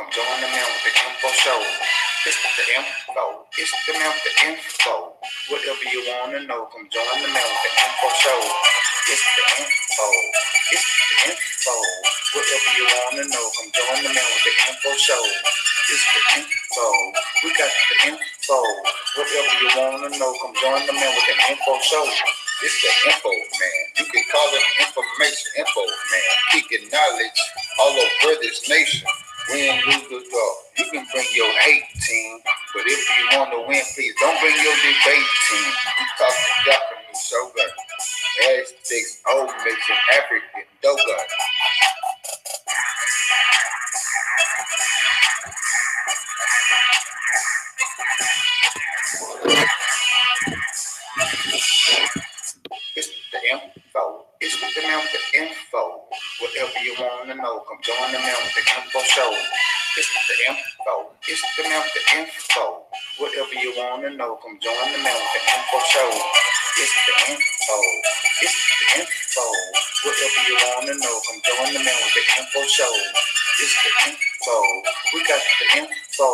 come join the man with the info show. It's the info. It's the man with the info. Whatever you wanna know, come join the man with the info show. It's the info. It's the info. Whatever you wanna know, come join the man with the info show. It's the info. We got the info. Whatever you wanna know, come join the man with the info show. It's the info man. You can call him information info man. Kicking knowledge all over this nation. Win, lose, or draw. You can bring your hate team, but if you want to win, please don't bring your debate team. We talking Japanese shogun, Aztecs, old mixing African dogun. It's the info. It's the man with the info. Whatever you want to know, come join the man with the info show. It's the info. It's the man with the info. Whatever you want to know, come join the man with the info show. It's the info. It's the info. Whatever you want to know, come join the man with the info show. It's the info. We got the info.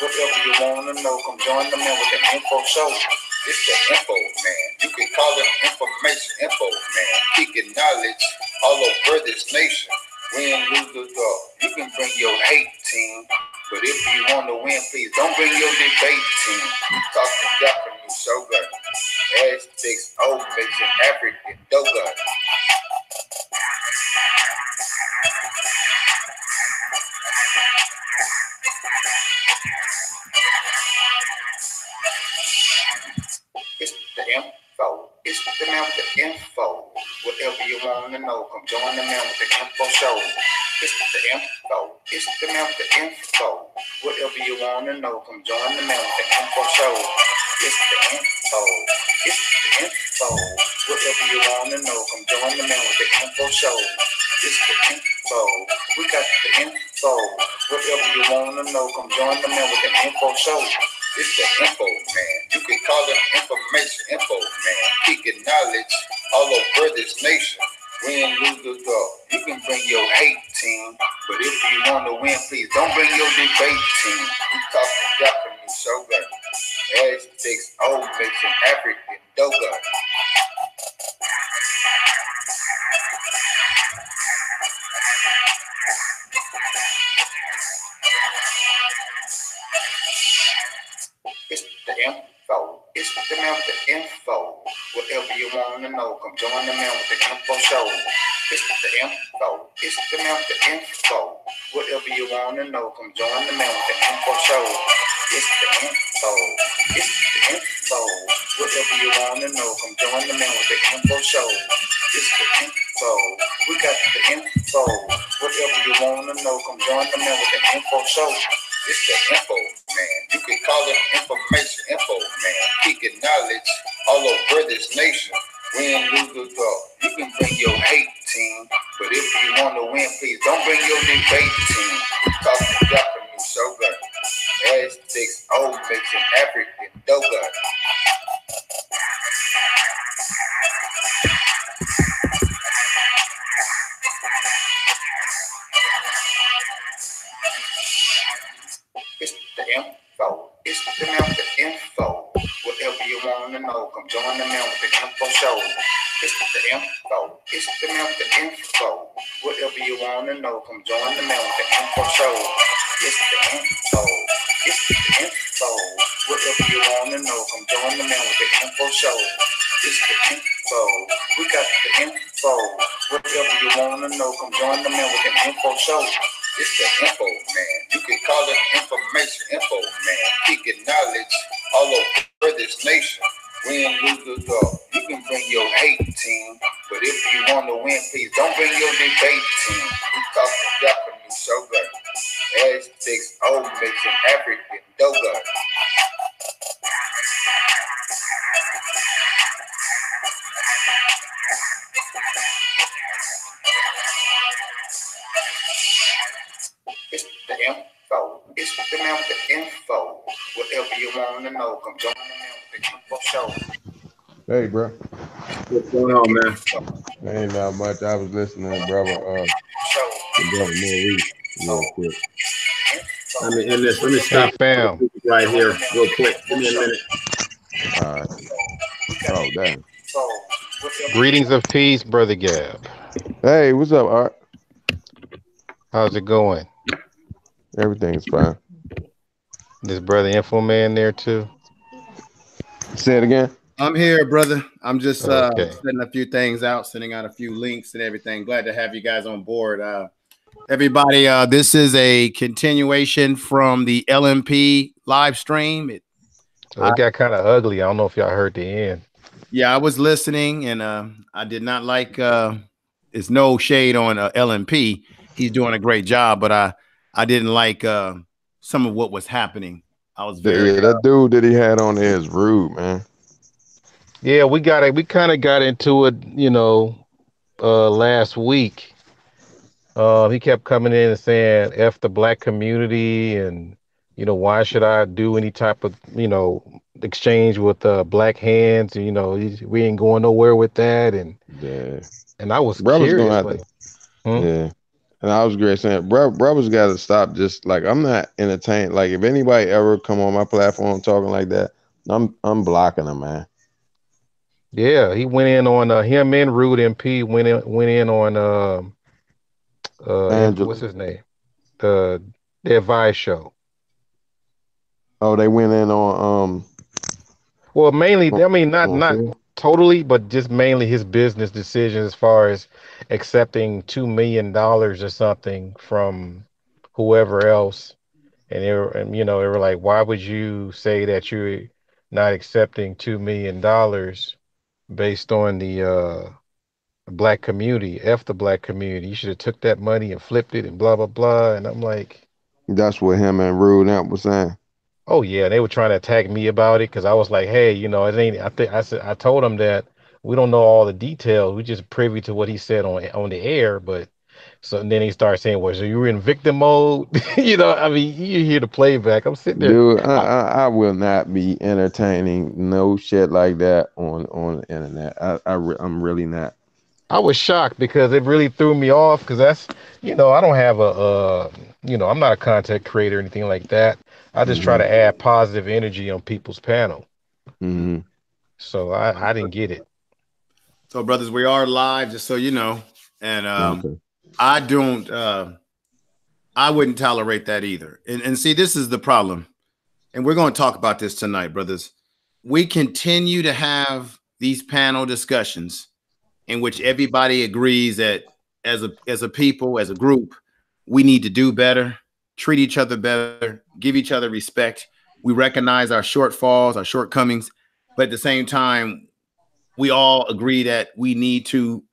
Whatever you want to know, come join the man with the info show. It's the info man. You can call him information info man. Kicking knowledge all over this nation. Win, lose, or draw. You can bring your hate team, but if you want to win, please don't bring your debate team. We talking Japanese shogun, Aztecs, old mixing African dogun. It's the info. It's the man with the info. Whatever you want to know, come join the man with the info show. It's the info. It's the man with the info. Whatever you want to know, come join the man with the info show. It's the info. It's the info. Whatever you want to know, come join the man with the info show. It's the info. We got the info. Whatever you want to know, come join the man with the info show. It's the info man. You can call him information info man. Kicking knowledge all over this nation. Win, lose, or draw. You can bring your hate team, but if you want to win, please don't bring your debate team. We talking Japanese shogun, Aztecs, old mixing African dogun. It's the info. It's the man with the info. Whatever you want to know, come join the man with the info show. It's the info. It's the man with the info. Whatever you want to know, come join the man with the info show. It's the info. It's the info. Whatever you want to know, come join the man with the info show. It's the info. We got the info. Whatever you want to know, come join the man with the info show. It's the info man. You can call him information info man. Kicking knowledge all over this nation. Win, lose, or draw. You can bring your hate team, but if you want to win, please don't bring your debate team. We talking Japanese shogun, Aztecs, old mixing African dogun. It's the info. It's the man with the info. Whatever you want to know, come join the man with the info show. It's the info. It's the man with the info. Whatever you want to know, come join the man with the info show. It's the info. It's the info. Whatever you want to know, come join the man with the info show. It's the info. We got the info. Whatever you want to know, come join the man with the info show. It's the info man. You can call him information info man. Kicking knowledge all over this nation. Win, lose, or draw. You can bring your hate team, but if you want to win, please don't bring your debate team. We talking Japanese shogun, Aztecs, old mixing African dogun. It's the info. It's the man with the info. Whatever you want to know, come join the man with the info show. Hey, bro. What's going on, man? Ain't not much. I was listening, brother. Brother Maurice, real quick. Let me end this. Let me stop fam. right here real quick. Give me a minute. All right. Oh, damn. Greetings of peace, Brother Gab. Hey, what's up, Art? How's it going? Everything's fine. This Brother Info Man there too? Say it again. I'm here, brother. I'm just Okay. setting a few things out, sending out a few links and everything. Glad to have you guys on board. Everybody, this is a continuation from the LMP live stream. It got kind of ugly. I don't know if y'all heard the end. Yeah, I was listening, and I did not like. It's no shade on LMP. He's doing a great job, but I didn't like some of what was happening. I was very that dude that he had on there is rude, man. Yeah, we kind of got into it, you know, last week. He kept coming in and saying F the black community, and you know, why should I do any type of, you know, exchange with black hands? You know, we ain't going nowhere with that. And Yeah. And I was Brothers curious, gonna have like, to, yeah. And I was great saying, brothers got to stop. Just like, I'm not entertained. Like, if anybody ever come on my platform talking like that, I'm blocking them, man. Yeah, he went in on him and Rude MP went in on what's his name, their Vice show. Oh, they went in on Well, mainly, I mean, not Phil? totally, but just mainly his business decisions as far as accepting $2 million or something from whoever else. And you know, they were like, why would you say that you're not accepting $2 million based on the black community? F the black community. You should have took that money and flipped it and blah blah blah. And I'm like, that's what him and Rude Amp was saying. oh yeah, they were trying to attack me about it because I was like, hey, you know, it ain't. I told him that we don't know all the details. We just privy to what he said on the air. But so then he started saying, well, so you were in victim mode. You know, I mean, you hear the playback. I'm sitting there. Dude, I will not be entertaining no shit like that on the internet. I'm really not. I was shocked because it really threw me off because that's, you know, I don't have a, you know, I'm not a content creator or anything like that. I just try to add positive energy on people's panel. So I didn't get it. So, brothers, we are live, just so you know. And I don't, I wouldn't tolerate that either. And see, this is the problem. And we're going to talk about this tonight, brothers. We continue to have these panel discussions in which everybody agrees that as a people, as a group, we need to do better, treat each other better, give each other respect. We recognize our shortfalls, our shortcomings, but at the same time, we all agree that we need to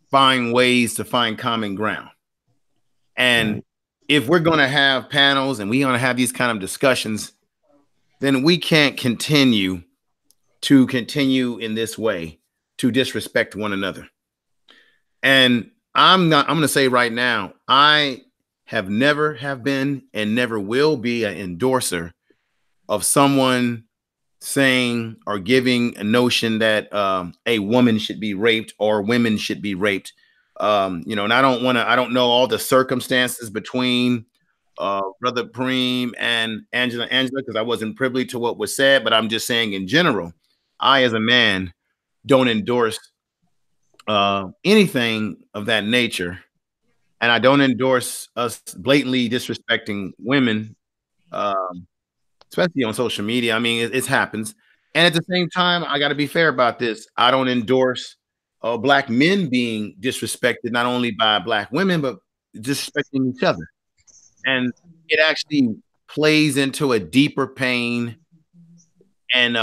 find ways to find common ground. And if we're going to have panels and we're going to have these kind of discussions, then we can't continue in this way to disrespect one another. And I'm going to say right now, I have never have been and never will be an endorser of someone saying or giving a notion that a woman should be raped or women should be raped. You know, and I don't know all the circumstances between Brother Preem and Angela, because I wasn't privy to what was said, but I'm just saying in general, I, as a man, don't endorse anything of that nature. And I don't endorse us blatantly disrespecting women, especially on social media. I mean, it happens. And at the same time, I got to be fair about this. I don't endorse black men being disrespected, not only by black women, but disrespecting each other. And it actually plays into a deeper pain and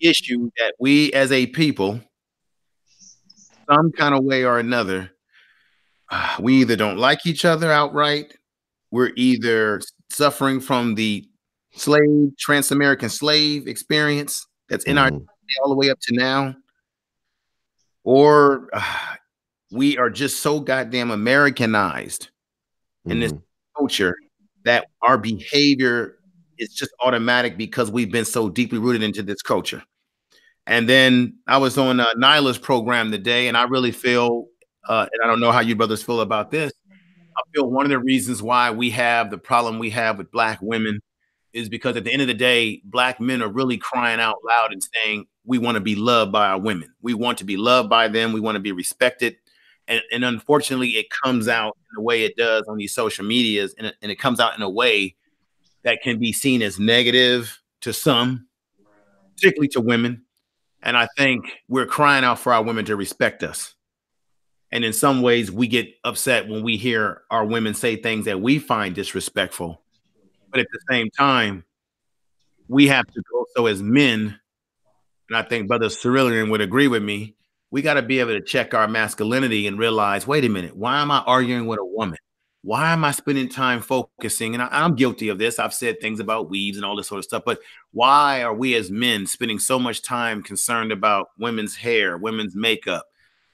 issue that we as a people, some kind of way or another, we either don't like each other outright, we're either suffering from the trans-American slave experience that's in our all the way up to now, or we are just so goddamn Americanized in this culture that our behavior is just automatic because we've been so deeply rooted into this culture. And then I was on Nyla's program today, and I really feel, and I don't know how you brothers feel about this, a feel one of the reasons why we have the problem we have with black women is because at the end of the day, black men are really crying out loud and saying, we want to be loved by our women. We want to be loved by them. We want to be respected. And unfortunately, it comes out in the way it does on these social medias. And it comes out in a way that can be seen as negative to some, particularly to women. And I think we're crying out for our women to respect us. And in some ways, we get upset when we hear our women say things that we find disrespectful. But at the same time, we have to also as men, and I think Brother Cerulean would agree with me, we got to be able to check our masculinity and realize, wait a minute, why am I arguing with a woman? Why am I spending time focusing? And I'm guilty of this. I've said things about weaves and all this sort of stuff, but why are we as men spending so much time concerned about women's hair, women's makeup?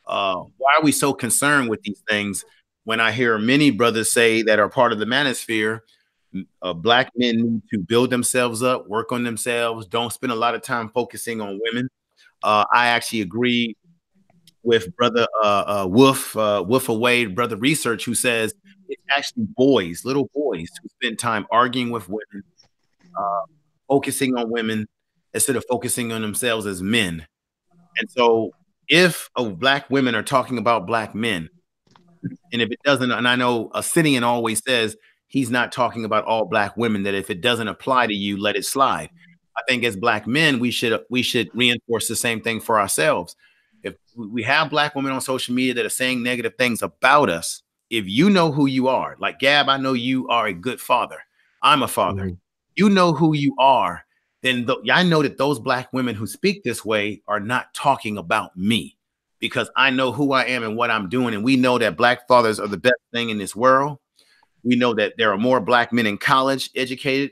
Why are we so concerned with these things when I hear many brothers say that are part of the manosphere, black men need to build themselves up, work on themselves, don't spend a lot of time focusing on women. I actually agree with Brother Wolf Away, Brother Research, who says it's actually boys, little boys, who spend time arguing with women, focusing on women instead of focusing on themselves as men. And so if black women are talking about black men, and if it doesn't, and I know Asinian always says he's not talking about all black women, that if it doesn't apply to you, let it slide. I think as black men, we should reinforce the same thing for ourselves. If we have black women on social media that are saying negative things about us, if you know who you are, like Gab, I know you are a good father. I'm a father. You know who you are. Then I know that those black women who speak this way are not talking about me, because I know who I am and what I'm doing. And we know that black fathers are the best thing in this world. We know that there are more black men in college, educated,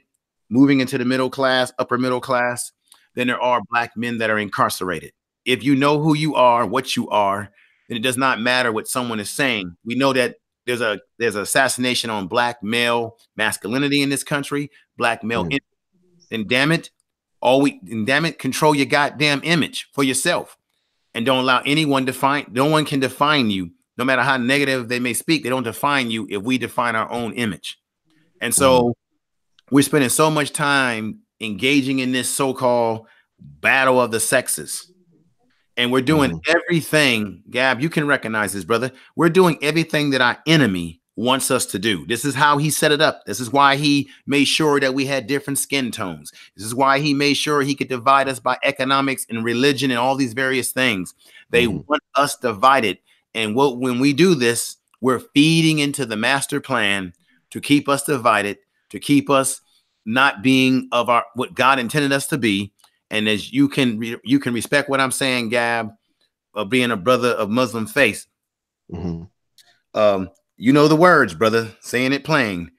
moving into the middle class, upper middle class, than there are black men that are incarcerated. If you know who you are, what you are, then it does not matter what someone is saying. We know that there's an assassination on black male masculinity in this country, black male. Then damn it, control your goddamn image for yourself, and don't allow anyone no one can define you, no matter how negative they may speak. They don't define you if we define our own image. And so we're spending so much time engaging in this so-called battle of the sexes. And we're doing everything, Gab, you can recognize this, brother. We're doing everything that our enemy wants us to do. This is how he set it up. This is why he made sure that we had different skin tones. This is why he made sure he could divide us by economics and religion and all these various things. They want us divided. And when we do this, we're feeding into the master plan to keep us divided, to keep us not being of what God intended us to be. And as you can respect what I'm saying, Gab, of being a brother of Muslim faith. You know the words, brother, saying it plain.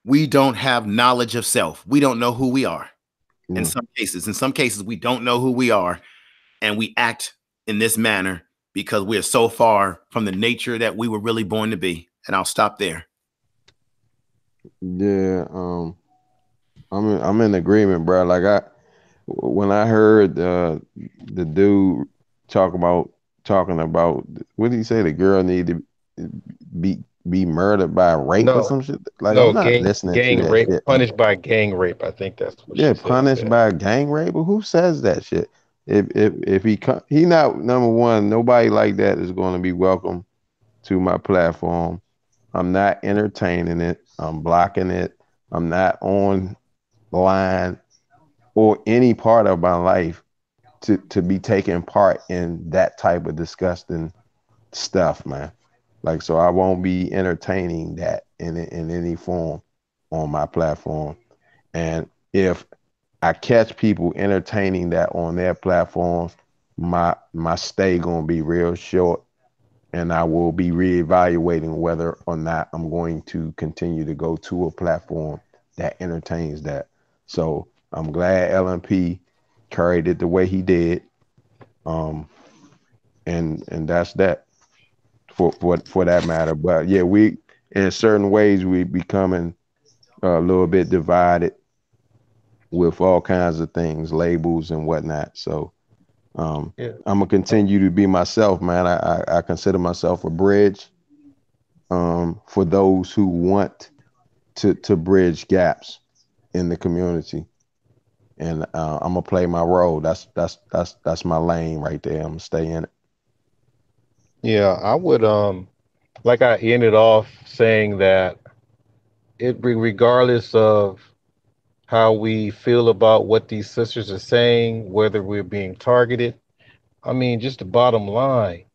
We don't have knowledge of self. We don't know who we are. In some cases, we don't know who we are. And we act in this manner because we're so far from the nature that we were really born to be. And I'll stop there. Yeah, I'm in agreement, bro. Like when I heard the dude talking about what did he say? The girl need to be murdered by rape or some shit. Like, no, I'm not listening gang to that rape, shit. punished by gang rape. I think that's what she said. Punished by gang rape. Who says that shit? If he not, number one, nobody like that is going to be welcome to my platform. I'm not entertaining it. I'm blocking it. I'm not online or any part of my life to be taking part in that type of disgusting stuff, man. Like, so I won't be entertaining that in any form on my platform. And if I catch people entertaining that on their platforms, my stay gonna be real short, and I will be reevaluating whether or not I'm going to continue to go to a platform that entertains that. So I'm glad LMP carried it the way he did. And that's that for that matter. But yeah, we in certain ways we becoming a little bit divided with all kinds of things, labels and whatnot. So I'm gonna continue to be myself, man. I consider myself a bridge. for those who want to bridge gaps in the community. And I'm gonna play my role. That's my lane right there. I'm gonna stay in it. Yeah, I would like I ended off saying that regardless of how we feel about what these sisters are saying, whether we're being targeted, I mean, just the bottom line,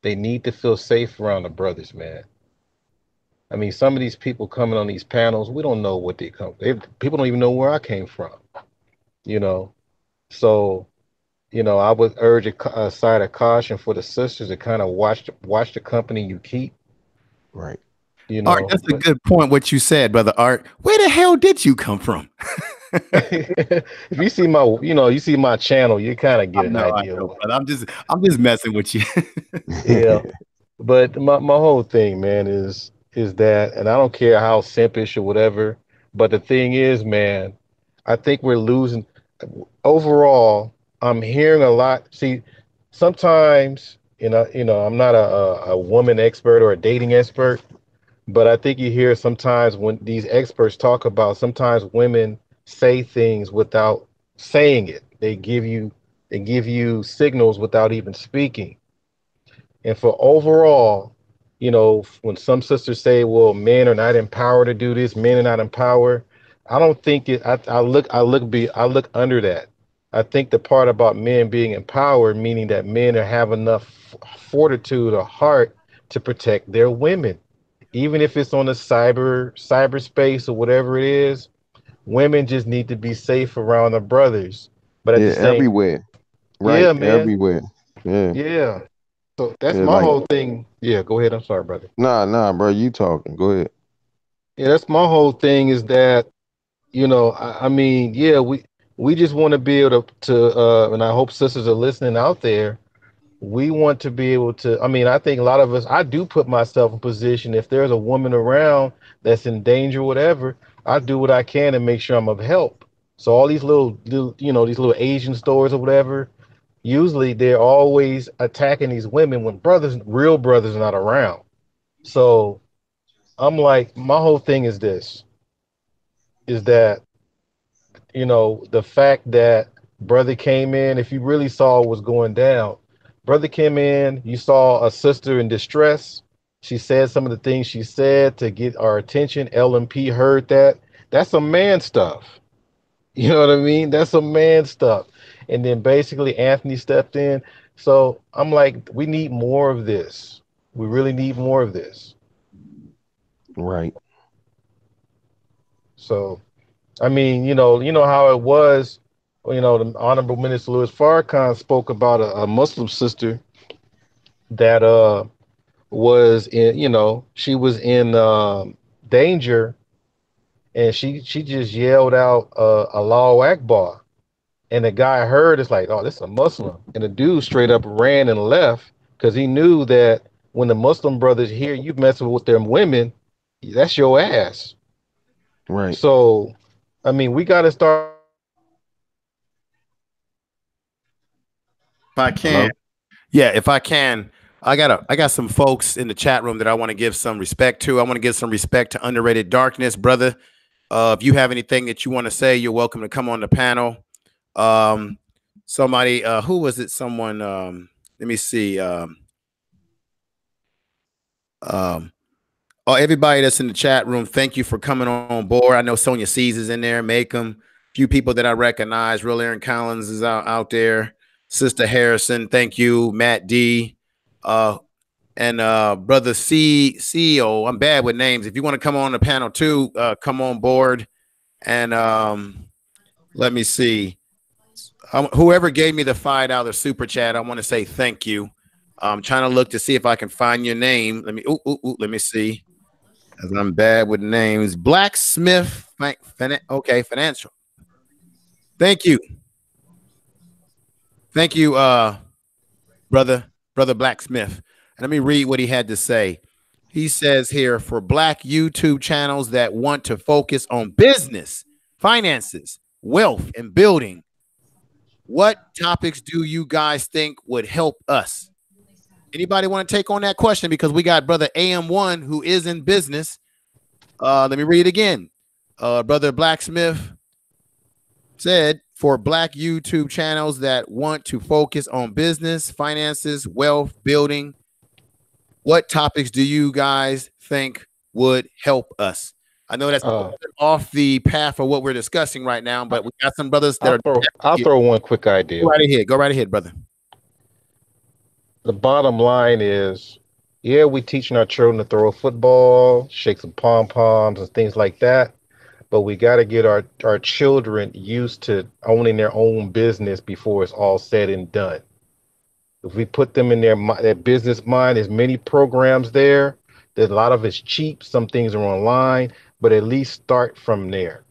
they need to feel safe around the brothers, man. I mean, some of these people coming on these panels, we don't know what they come. People don't even know where I came from, you know. So, I would urge a side of caution for the sisters to kind of watch the company you keep, Right. Art, that's a But good point. What you said, brother Art. Where the hell did you come from? if you see you see my channel, you kind of get an I idea of know, what. brother. I'm just messing with you. Yeah. But my whole thing, man, is that, and I don't care how simpish or whatever, but the thing is, man, I think we're losing overall. I'm hearing a lot. See, sometimes, I'm not a woman expert or a dating expert, but I think you hear sometimes when these experts talk about sometimes women say things without saying it. They give you signals without even speaking. And for overall, when some sisters say, well, men are not empowered to do this, men are not empowered, I don't think it I look under that. I think the part about men being empowered, meaning that men are have enough fortitude or heart to protect their women. Even if it's on the cyberspace or whatever it is, women just need to be safe around their brothers. But at the Yeah, same, everywhere. Right, yeah, man, everywhere. Yeah. yeah. So that's Yeah, my like whole thing. Yeah, go ahead. I'm sorry, brother. nah, bro, you talking. Go ahead. Yeah, that's my whole thing is that, I mean, yeah, we just want to be able to and I hope sisters are listening out there. We want to be able to, I mean, I think a lot of us, I do put myself in position. If there's a woman around that's in danger, whatever, I do what I can to make sure I'm of help. So all these little, these little Asian stores or whatever, usually they're always attacking these women when real brothers are not around. So I'm like, my whole thing is that, the fact that brother came in, if you really saw what was going down, brother came in, you saw a sister in distress. She said some of the things she said to get our attention. LMP heard that. That's some man stuff. You know what I mean? That's some man stuff. And then basically Anthony stepped in. So I'm like, we need more of this. We really need more of this. Right. So I mean, you know how it was. The Honorable Minister Louis Farrakhan spoke about a Muslim sister that was in, she was in danger, and she just yelled out Allahu Akbar, and the guy heard it's like, oh, this is a Muslim, and the dude straight up ran and left because he knew that when the Muslim brothers hear you messing with their women, that's your ass. Right. So, I mean, we got to start. If I can, Hello? yeah, if I can, I got some folks in the chat room that I want to give some respect to. I want to give some respect to Underrated Darkness, brother. If you have anything that you want to say, you're welcome to come on the panel. Somebody, who was it? Someone, let me see. Um, oh, everybody that's in the chat room, thank you for coming on board. I know Sonia Seas is in there, Macom, few people that I recognize. Real Aaron Collins is out there. Sister Harrison, thank you. Matt D. And brother CEO. I'm bad with names. If you want to come on the panel too, come on board. And let me see. Whoever gave me the $5 super chat, I want to say thank you. I'm trying to look to see if I can find your name. Let me let me see. As I'm bad with names. Blacksmith. Okay, financial. Thank you. Thank you, brother Blacksmith. And let me read what he had to say. He says here, for Black YouTube channels that want to focus on business, finances, wealth, and building, what topics do you guys think would help us? Anybody want to take on that question? Because we got brother AM1 who is in business. Let me read it again. Brother Blacksmith said, for Black YouTube channels that want to focus on business, finances, wealth building, what topics do you guys think would help us? I know that's off the path of what we're discussing right now, but we got some brothers that I'll throw one quick idea. Go right ahead. Go right ahead, brother. The bottom line is, yeah, we teaching our children to throw a football, shake some pom-poms and things like that. But we got to get our children used to owning their own business before it's all said and done. If we put them in their business mind, there's many programs there. There's a lot of it's cheap. Some things are online, but at least start from there.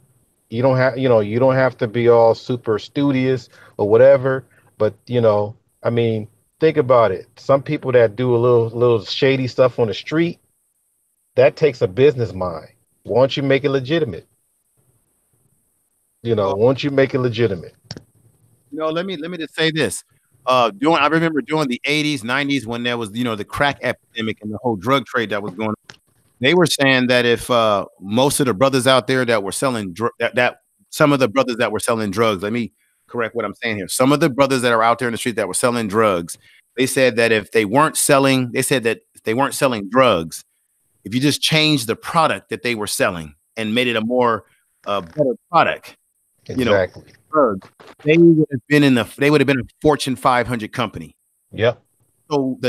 You don't have to be all super studious or whatever. But I mean, think about it. Some people that do a little shady stuff on the street, that takes a business mind. Why don't you make it legitimate? Once you make it legitimate. Let me just say this. I remember during the 80s, 90s, when there was, the crack epidemic and the whole drug trade that was going on. They were saying that if most of the brothers out there that were selling some of the brothers that were selling drugs, let me correct what I'm saying here. Some of the brothers that are out there in the street that were selling drugs, they said that if they weren't selling drugs, if you just changed the product that they were selling and made it a more better product, exactly, they would have been a Fortune 500 company. Yep. So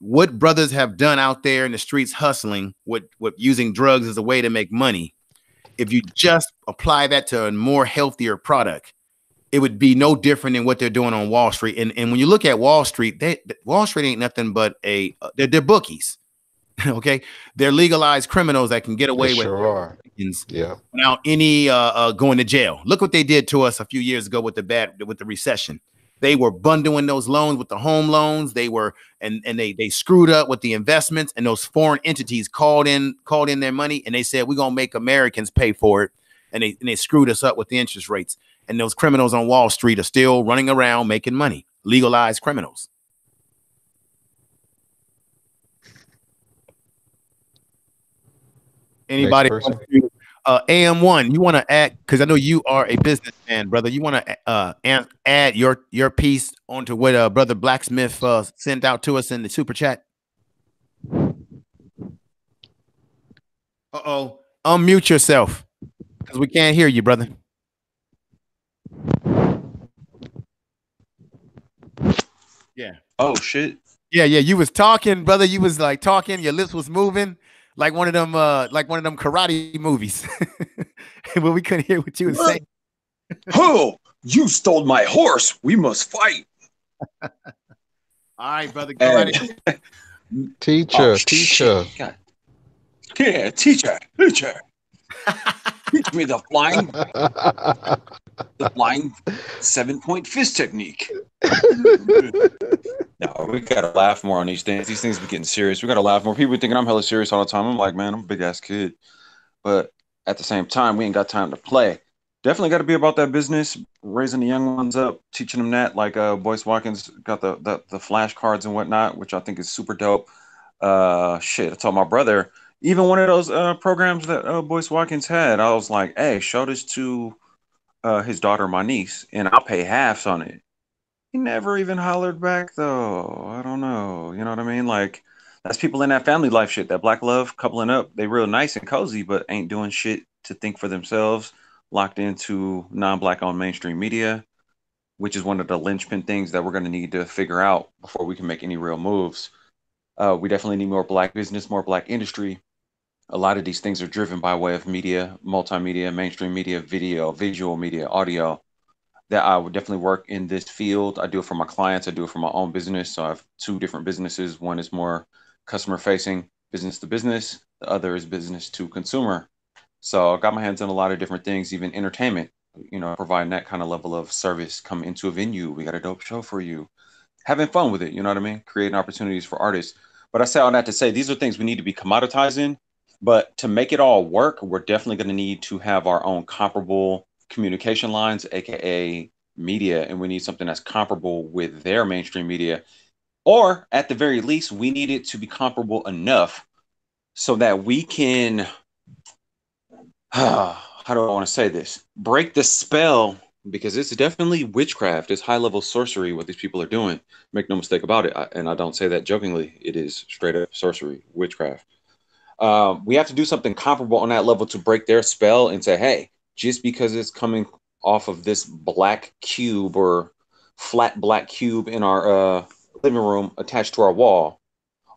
what brothers have done out there in the streets hustling with using drugs as a way to make money, if you just apply that to a more healthier product, it would be no different than what they're doing on Wall Street. And when you look at Wall Street, Wall Street ain't nothing but they're bookies. Okay, they're legalized criminals that can get away with without any going to jail. Look what they did to us a few years ago with the recession. They were bundling those loans with the home loans. They were and they screwed up with the investments, and those foreign entities called in their money, and they said we're gonna make Americans pay for it, and they screwed us up with the interest rates. And those criminals on Wall Street are still running around making money. Legalized criminals. Anybody? AM1, you want to add, because I know you are a businessman, brother. You want to add your piece onto what Brother Blacksmith sent out to us in the super chat? Uh-oh. Unmute yourself, because we can't hear you, brother. Yeah. Oh, shit. Yeah. You was talking, brother. You was like talking. Your lips was moving. Like one of them karate movies, but we couldn't hear what you were saying. Oh, you stole my horse. We must fight. All right, brother. Go right ahead. Teacher. Yeah, teacher. Teach me the flying 7-point fist technique. No, we gotta laugh more on these things. These things be getting serious. We gotta laugh more. People be thinking I'm hella serious all the time. I'm like, man, I'm a big ass kid. But at the same time, we ain't got time to play. Definitely got to be about that business, raising the young ones up, teaching them that. Like Boyce Watkins got the flashcards and whatnot, which I think is super dope. Shit, I told my brother, even one of those programs that Boyce Watkins had, I was like, hey, show this to his daughter, my niece, and I'll pay halves on it. He never even hollered back, though. I don't know. You know what I mean? Like, that's people in that family life shit, that black love coupling up. They real nice and cozy, but ain't doing shit to think for themselves, locked into non-black owned mainstream media, which is one of the linchpin things that we're going to need to figure out before we can make any real moves. We definitely need more black business, more black industry. A lot of these things are driven by way of media, multimedia, mainstream media, video, visual media, audio. That I would definitely work in this field. I do it for my clients. I do it for my own business. So I have 2 different businesses. One is more customer facing, business to business. The other is business to consumer. So I got my hands on a lot of different things, even entertainment, providing that kind of level of service. Come into a venue. We got a dope show for you. Having fun with it. You know what I mean? Creating opportunities for artists. But I say all that to say, these are things we need to be commoditizing. But to make it all work, we're definitely going to need to have our own comparable communication lines, aka media, and we need something that's comparable with their mainstream media, Or at the very least, we need it to be comparable enough so that we can, how do I want to say this? Break the spell, because it's definitely witchcraft. It's high-level sorcery what these people are doing. Make no mistake about it. And I don't say that jokingly. It is straight up sorcery, witchcraft. We have to do something comparable on that level to break their spell and say, hey, just because it's coming off of this black cube or flat black cube in our living room attached to our wall,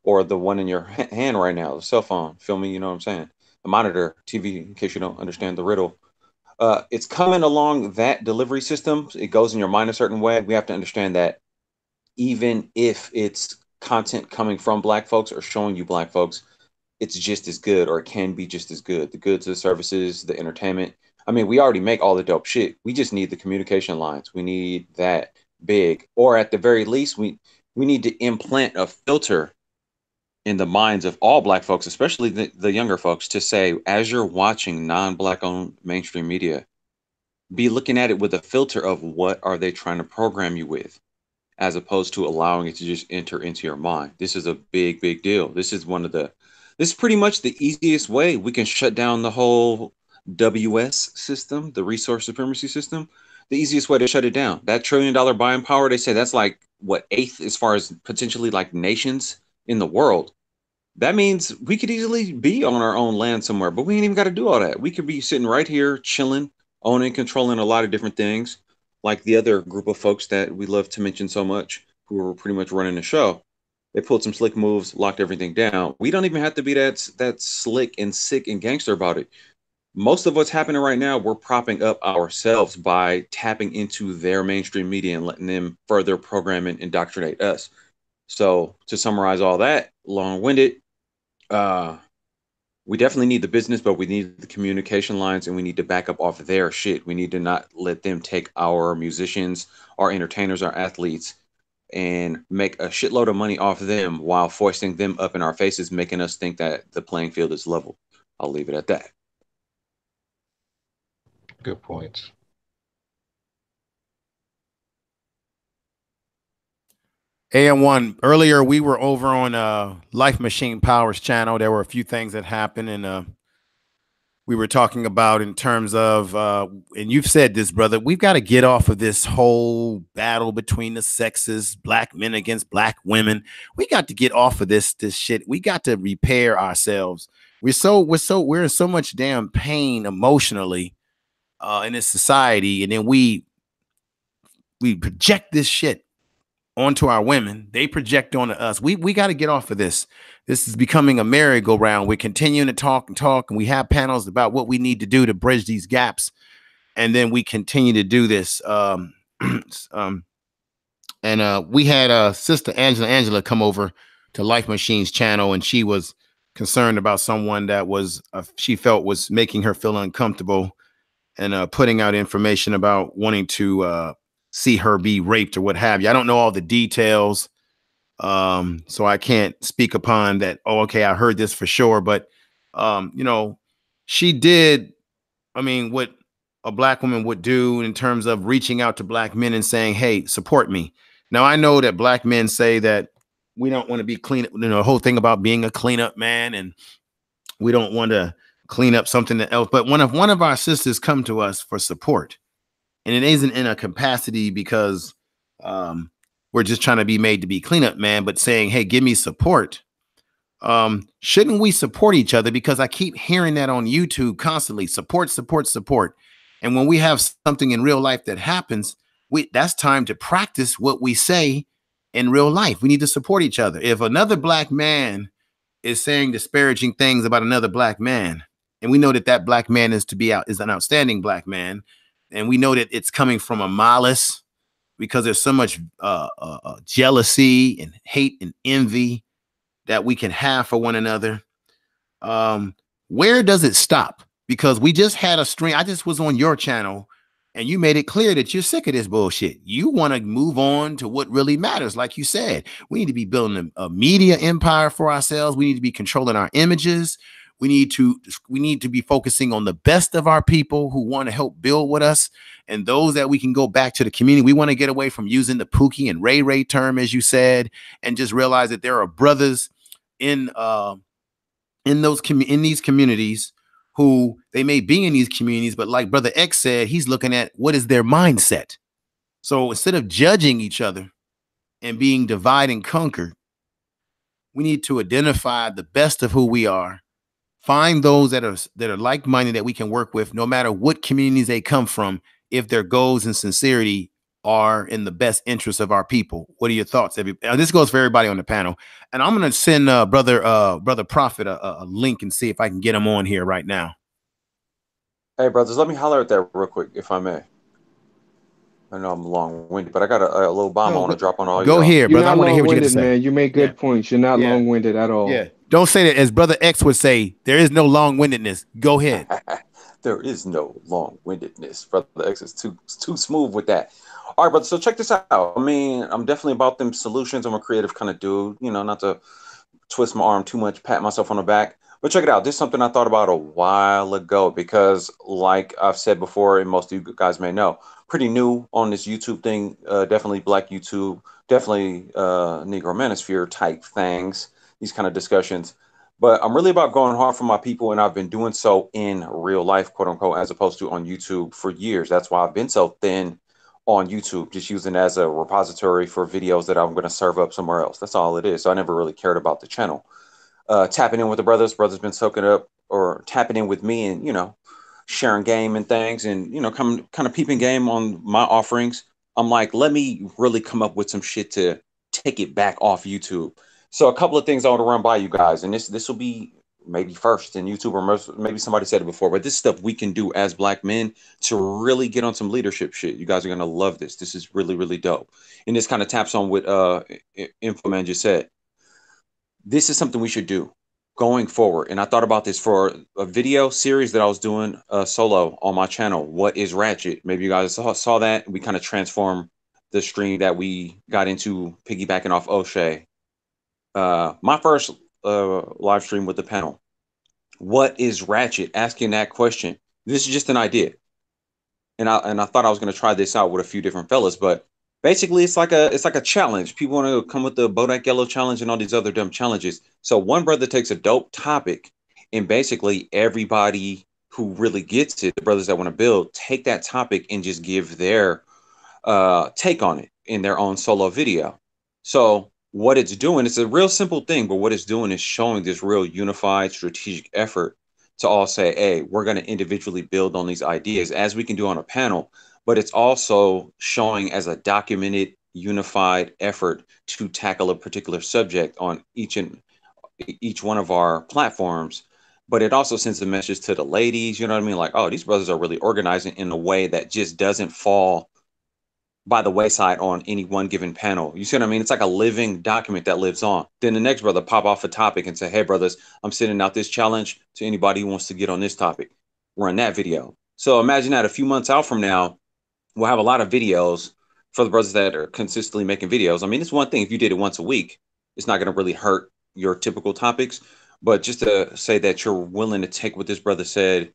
or the one in your hand right now, the cell phone, feel me, you know what I'm saying? The monitor, TV, in case you don't understand the riddle. It's coming along that delivery system. It goes in your mind a certain way. We have to understand that even if it's content coming from Black folks or showing you Black folks, it's just as good, or it can be just as good. The goods, the services, the entertainment. I mean, we already make all the dope shit. We just need the communication lines. We need that big, or at the very least, we need to implant a filter in the minds of all Black folks, especially the younger folks, to say, as you're watching non-Black owned mainstream media, be looking at it with a filter of what are they trying to program you with, as opposed to allowing it to just enter into your mind. This is a big, big deal. This is pretty much the easiest way we can shut down the whole WS system, the resource supremacy system. The easiest way to shut it down. That $1 trillion buying power, they say that's like, what, 8th as far as potentially like nations in the world. That means we could easily be on our own land somewhere, but we ain't even got to do all that. We could be sitting right here, chilling, owning, controlling a lot of different things, like the other group of folks that we love to mention so much, who are pretty much running the show. They pulled some slick moves, locked everything down. We don't even have to be that slick and sick and gangster about it. Most of what's happening right now, we're propping up ourselves by tapping into their mainstream media and letting them further program and indoctrinate us. So to summarize all that, long-winded, we definitely need the business, but we need the communication lines, and we need to back up off of their shit. We need to not let them take our musicians, our entertainers, our athletes, and make a shitload of money off of them while foisting them up in our faces, making us think that the playing field is level. I'll leave it at that. Good points. AM1, earlier we were over on Life Machine Power's channel. There were a few things that happened, and we were talking about in terms of, and you've said this, brother, we've got to get off of this whole battle between the sexes, Black men against Black women. We got to get off of this shit. We got to repair ourselves. We're in so much damn pain emotionally in this society, and then we project this shit onto our women. They project onto us. We got to get off of this. This is becoming a merry-go-round. We're continuing to talk, and we have panels about what we need to do to bridge these gaps, and then we continue to do this. We had Sister Angela come over to Life Machine's channel, and she was concerned about someone that was she felt was making her feel uncomfortable, and putting out information about wanting to see her be raped or what have you. I don't know all the details, so I can't speak upon that. Oh, okay, I heard this for sure, but you know, she did, I mean, what a Black woman would do in terms of reaching out to Black men and saying, hey, support me. Now, I know that Black men say that we don't want to be clean, you know, the whole thing about being a cleanup man, and we don't want to clean up something else. But one of our sisters come to us for support, and it isn't in a capacity because we're just trying to be made to be cleanup man, but saying, hey, give me support. Shouldn't we support each other? Because I keep hearing that on YouTube constantly, support, support, support. And when we have something in real life that happens, that's time to practice what we say in real life. We need to support each other. If another Black man is saying disparaging things about another Black man, and we know that that Black man is an outstanding Black man, and we know that it's coming from a malice because there's so much jealousy and hate and envy that we can have for one another. Where does it stop? Because we just had a stream. I just was on your channel, and you made it clear that you're sick of this bullshit. You want to move on to what really matters. Like you said, we need to be building a media empire for ourselves. We need to be controlling our images. We need to be focusing on the best of our people who want to help build with us, and those that we can go back to the community. We want to get away from using the Pookie and Ray Ray term, as you said, and just realize that there are brothers in these communities who they may be in these communities, but like Brother X said, he's looking at what is their mindset. So instead of judging each other and being divide and conquered, we need to identify the best of who we are, find those that are like-minded that we can work with, no matter what communities they come from, if their goals and sincerity are in the best interest of our people. What are your thoughts? This goes for everybody on the panel. And I'm going to send brother Prophet a link and see if I can get him on here right now. Hey, brothers, let me holler at that real quick, if I may. I know I'm long-winded, but I got a little bomb I want to drop on all Go y'all. here, brother. I want to hear what you got to say. Man. You make good points. You're not long-winded at all. Yeah. Don't say that. As Brother X would say, there is no long-windedness. Go ahead. There is no long-windedness. Brother X is too smooth with that. All right, brother. So check this out. I mean, I'm definitely about them solutions. I'm a creative kind of dude, you know, not to twist my arm too much, pat myself on the back. But check it out. This is something I thought about a while ago because, like I've said before, and most of you guys may know, pretty new on this YouTube thing. Definitely Black YouTube, definitely Negro Manosphere type things, these kind of discussions. But I'm really about going hard for my people, and I've been doing so in real life, quote unquote, as opposed to on YouTube for years. That's why I've been so thin on YouTube, just using it as a repository for videos that I'm going to serve up somewhere else. That's all it is. So I never really cared about the channel. Tapping in with the brothers been soaking up or tapping in with me and, you know, sharing game and things and, you know, kind of peeping game on my offerings. I'm like, let me really come up with some shit to take it back off YouTube. So a couple of things I want to run by you guys, and this will be maybe first in YouTube, or maybe somebody said it before, but this stuff we can do as Black men to really get on some leadership shit. You guys are going to love this. This is really, really dope. And this kind of taps on what Infoman just said. This is something we should do going forward. And I thought about this for a video series that I was doing solo on my channel. What is Ratchet? Maybe you guys saw that. We kind of transformed the stream that we got into piggybacking off O'Shea. My first live stream with the panel. What is Ratchet? Asking that question. This is just an idea. And I thought I was going to try this out with a few different fellas, but basically it's like a challenge. People want to come with the Bodak Yellow challenge and all these other dumb challenges. So one brother takes a dope topic, and basically everybody who really gets it, the brothers that want to build, take that topic and just give their take on it in their own solo video. So what it's doing, it's a real simple thing, but what it's doing is showing this real unified strategic effort to all say, hey, we're going to individually build on these ideas as we can do on a panel, but it's also showing as a documented, unified effort to tackle a particular subject on each one of our platforms. But it also sends a message to the ladies, you know what I mean? Like, oh, these brothers are really organizing in a way that just doesn't fall by the wayside on any one given panel. You see what I mean? It's like a living document that lives on. Then the next brother pop off a topic and say, hey, brothers, I'm sending out this challenge to anybody who wants to get on this topic. Run that video. So imagine that a few months out from now, we'll have a lot of videos for the brothers that are consistently making videos. I mean, it's one thing if you did it once a week, it's not going to really hurt your typical topics. But just to say that you're willing to take what this brother said,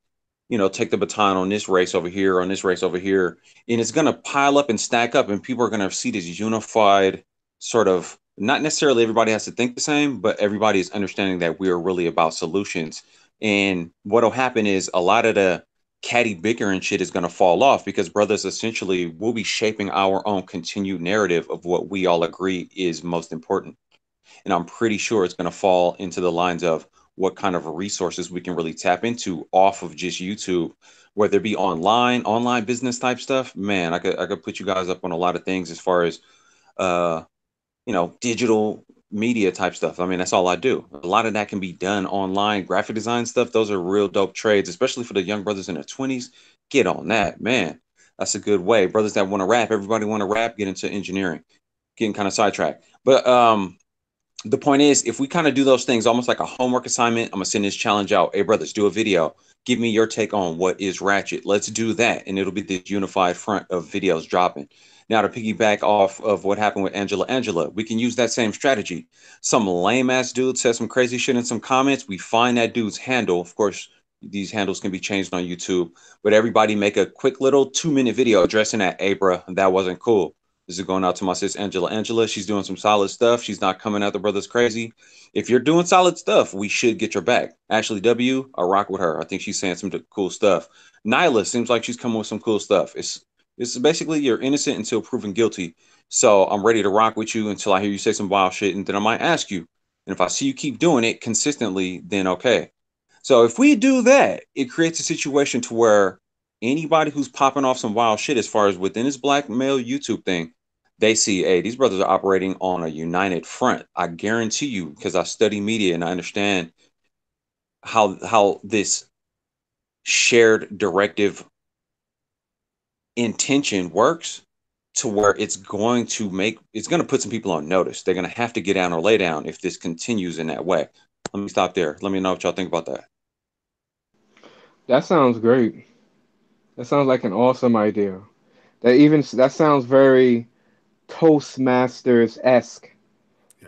you know, take the baton on this race over here, on this race over here, and it's going to pile up and stack up, and people are going to see this unified sort of, not necessarily everybody has to think the same, but everybody is understanding that we are really about solutions. And what'll happen is a lot of the catty bickering shit is going to fall off because brothers essentially will be shaping our own continued narrative of what we all agree is most important. And I'm pretty sure it's going to fall into the lines of what kind of resources we can really tap into off of just YouTube, whether it be online business type stuff. Man, I could put you guys up on a lot of things as far as, you know, digital media type stuff. I mean, that's all I do. A lot of that can be done online. Graphic design stuff, those are real dope trades, especially for the young brothers in their 20s. Get on that, man. That's a good way. Brothers that want to rap, everybody want to rap, get into engineering. Getting kind of sidetracked. But the point is, if we kind of do those things almost like a homework assignment, I'm gonna send this challenge out. Hey, brothers, do a video. Give me your take on what is ratchet. Let's do that, and it'll be this unified front of videos dropping. Now, to piggyback off of what happened with Angela, we can use that same strategy. Some lame ass dude says some crazy shit in some comments. We find that dude's handle. Of course, these handles can be changed on YouTube, but everybody make a quick little 2-minute video addressing that. Hey, bruh, that wasn't cool. This is going out to my sis Angela. She's doing some solid stuff. She's not coming at the brothers crazy. If you're doing solid stuff, we should get your back. Ashley W, I rock with her. I think she's saying some cool stuff. Nyla seems like she's coming with some cool stuff. It's basically you're innocent until proven guilty. So I'm ready to rock with you until I hear you say some wild shit, and then I might ask you. And if I see you keep doing it consistently, then okay. So if we do that, it creates a situation to where anybody who's popping off some wild shit as far as within this black male YouTube thing, they see, hey, these brothers are operating on a united front. I guarantee you, because I study media and I understand how this shared directive intention works, to where it's going to put some people on notice. They're going to have to get down or lay down if this continues in that way. Let me stop there. Let me know what y'all think about that. That sounds great. That sounds like an awesome idea. That sounds very Toastmasters-esque,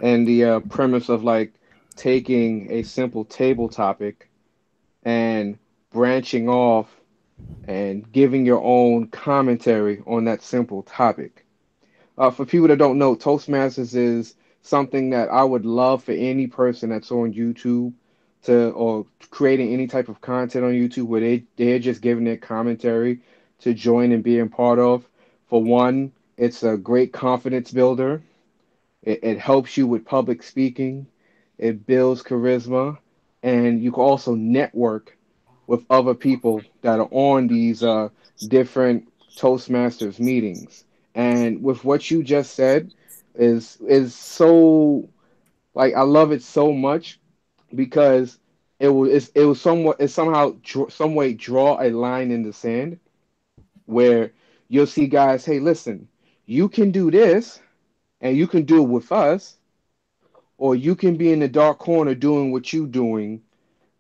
and the premise of like taking a simple table topic and branching off and giving your own commentary on that simple topic. For people that don't know, Toastmasters is something that I would love for any person that's on YouTube or creating any type of content on YouTube where they're just giving their commentary to join and being part of. For one, it's a great confidence builder. It helps you with public speaking. It builds charisma, and you can also network with other people that are on these different Toastmasters meetings. And with what you just said, is so like I love it so much because it was somewhat it somehow some way draw a line in the sand where you'll see guys, hey, listen, you can do this and you can do it with us, or you can be in the dark corner doing what you're doing,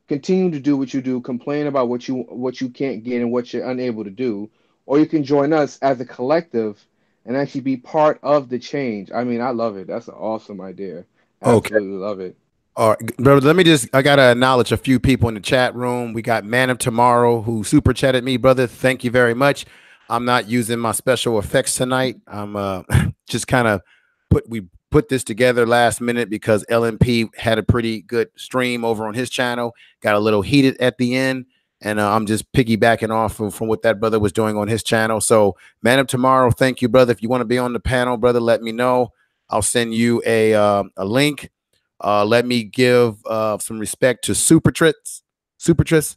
continue to do what you do, complain about what you can't get and what you're unable to do, or you can join us as a collective and actually be part of the change. I mean, I love it. That's an awesome idea. Okay. Absolutely love it. All right, brother, I got to acknowledge a few people in the chat room. We got Man of Tomorrow who super chatted me, brother. Thank you very much. I'm not using my special effects tonight. I'm just kind of we put this together last minute because LMP had a pretty good stream over on his channel, got a little heated at the end. And I'm just piggybacking off from what that brother was doing on his channel. So Man of Tomorrow, thank you, brother. If you want to be on the panel, brother, let me know. I'll send you a link. Let me give some respect to Supertris.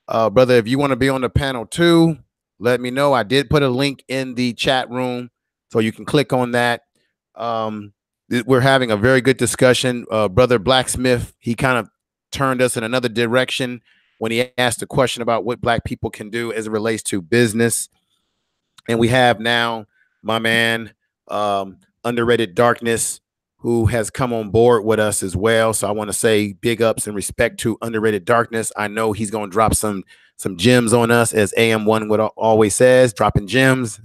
Brother, if you want to be on the panel too, let me know. I did put a link in the chat room, so you can click on that. We're having a very good discussion. Brother Blacksmith, he kind of turned us in another direction when he asked a question about what black people can do as it relates to business. And we have now my man, Underrated Darkness, who has come on board with us as well. So I want to say big ups and respect to Underrated Darkness. I know he's going to drop some gems on us, as AM1 would always says, dropping gems.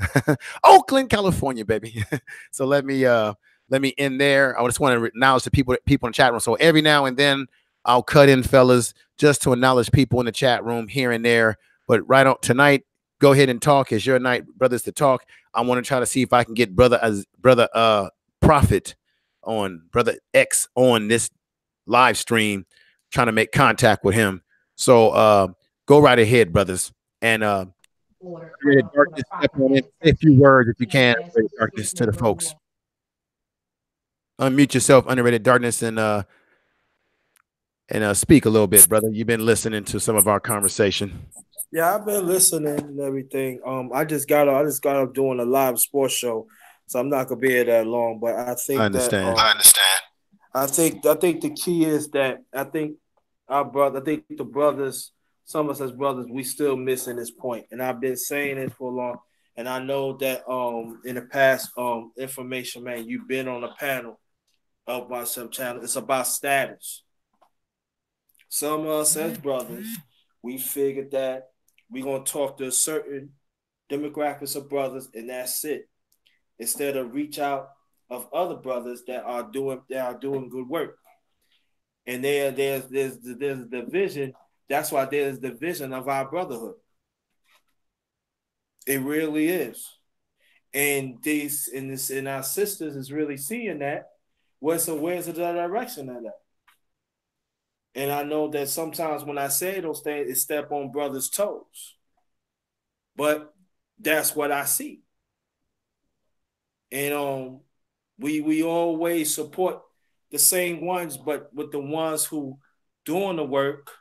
Oakland, California, baby. So let me end there. I just want to acknowledge the people in the chat room. So every now and then I'll cut in, fellas, just to acknowledge people in the chat room here and there. But right on tonight, go ahead and talk. It's your night, brothers, to talk. I want to try to see if I can get brother Prophet on, brother X, on this live stream, trying to make contact with him. So go right ahead, brothers. And Darkness, step on in. Say a few words if you can, Darkness, to the folks. Unmute yourself, Underrated Darkness, and speak a little bit, brother. You've been listening to some of our conversation. Yeah, I've been listening and everything. I just got up doing a live sports show, so I'm not gonna be here that long. But I think I understand. I think the key is that I think the brothers, some of us as brothers, we still missing this point, and I've been saying it for long. And I know that in the past, information man, you've been on a panel of my sub channel. It's about status. Some of us as brothers, we figured that we're gonna talk to a certain demographics of brothers, and that's it. Instead of reach out of other brothers that are doing good work. And there's a division. That's why there's division of our brotherhood. It really is. And our sisters is really seeing that. Where's the direction of that? And I know that sometimes when I say those things, it step on brothers' toes. But that's what I see. And we always support the same ones, but with the ones who doing the work,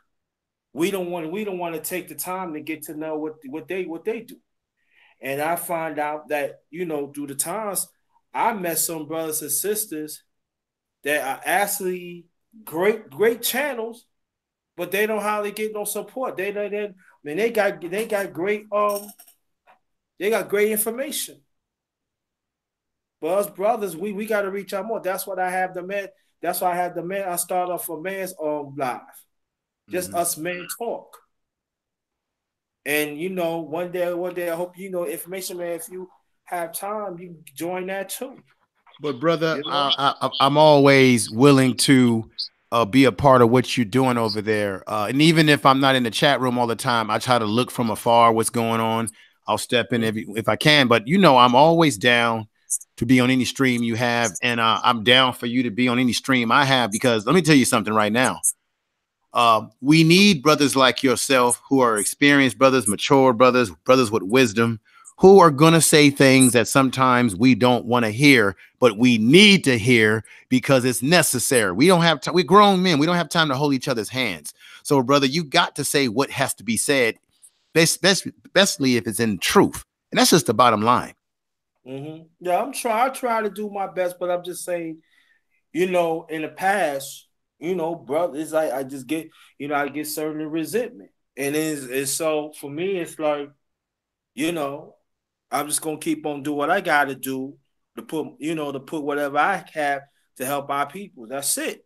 we don't want to take the time to get to know what they do. And I find out that, through the times, I met some brothers and sisters that are actually great channels, but they don't hardly get no support. They got great information. But us brothers, we got to reach out more. That's what I have the man. That's why I had the man. I start off for man's live, just us men talk. And one day I hope information, man. If you have time, you can join that too. But brother, I'm always willing to be a part of what you're doing over there. And even if I'm not in the chat room all the time, I try to look from afar what's going on. I'll step in if I can. But I'm always down to be on any stream you have, and I'm down for you to be on any stream I have, because let me tell you something right now. We need brothers like yourself who are experienced brothers, mature brothers with wisdom, who are going to say things that sometimes we don't want to hear, but we need to hear because it's necessary. We don't have time. We're grown men. We don't have time to hold each other's hands. So, brother, you got to say what has to be said, especially if it's in truth. And that's just the bottom line. Yeah, I try to do my best, but I'm just saying, in the past, brother, it's like I just get, I get certain resentment. And it's so for me, it's like, I'm just gonna keep on doing what I gotta do to put whatever I have to help our people. That's it.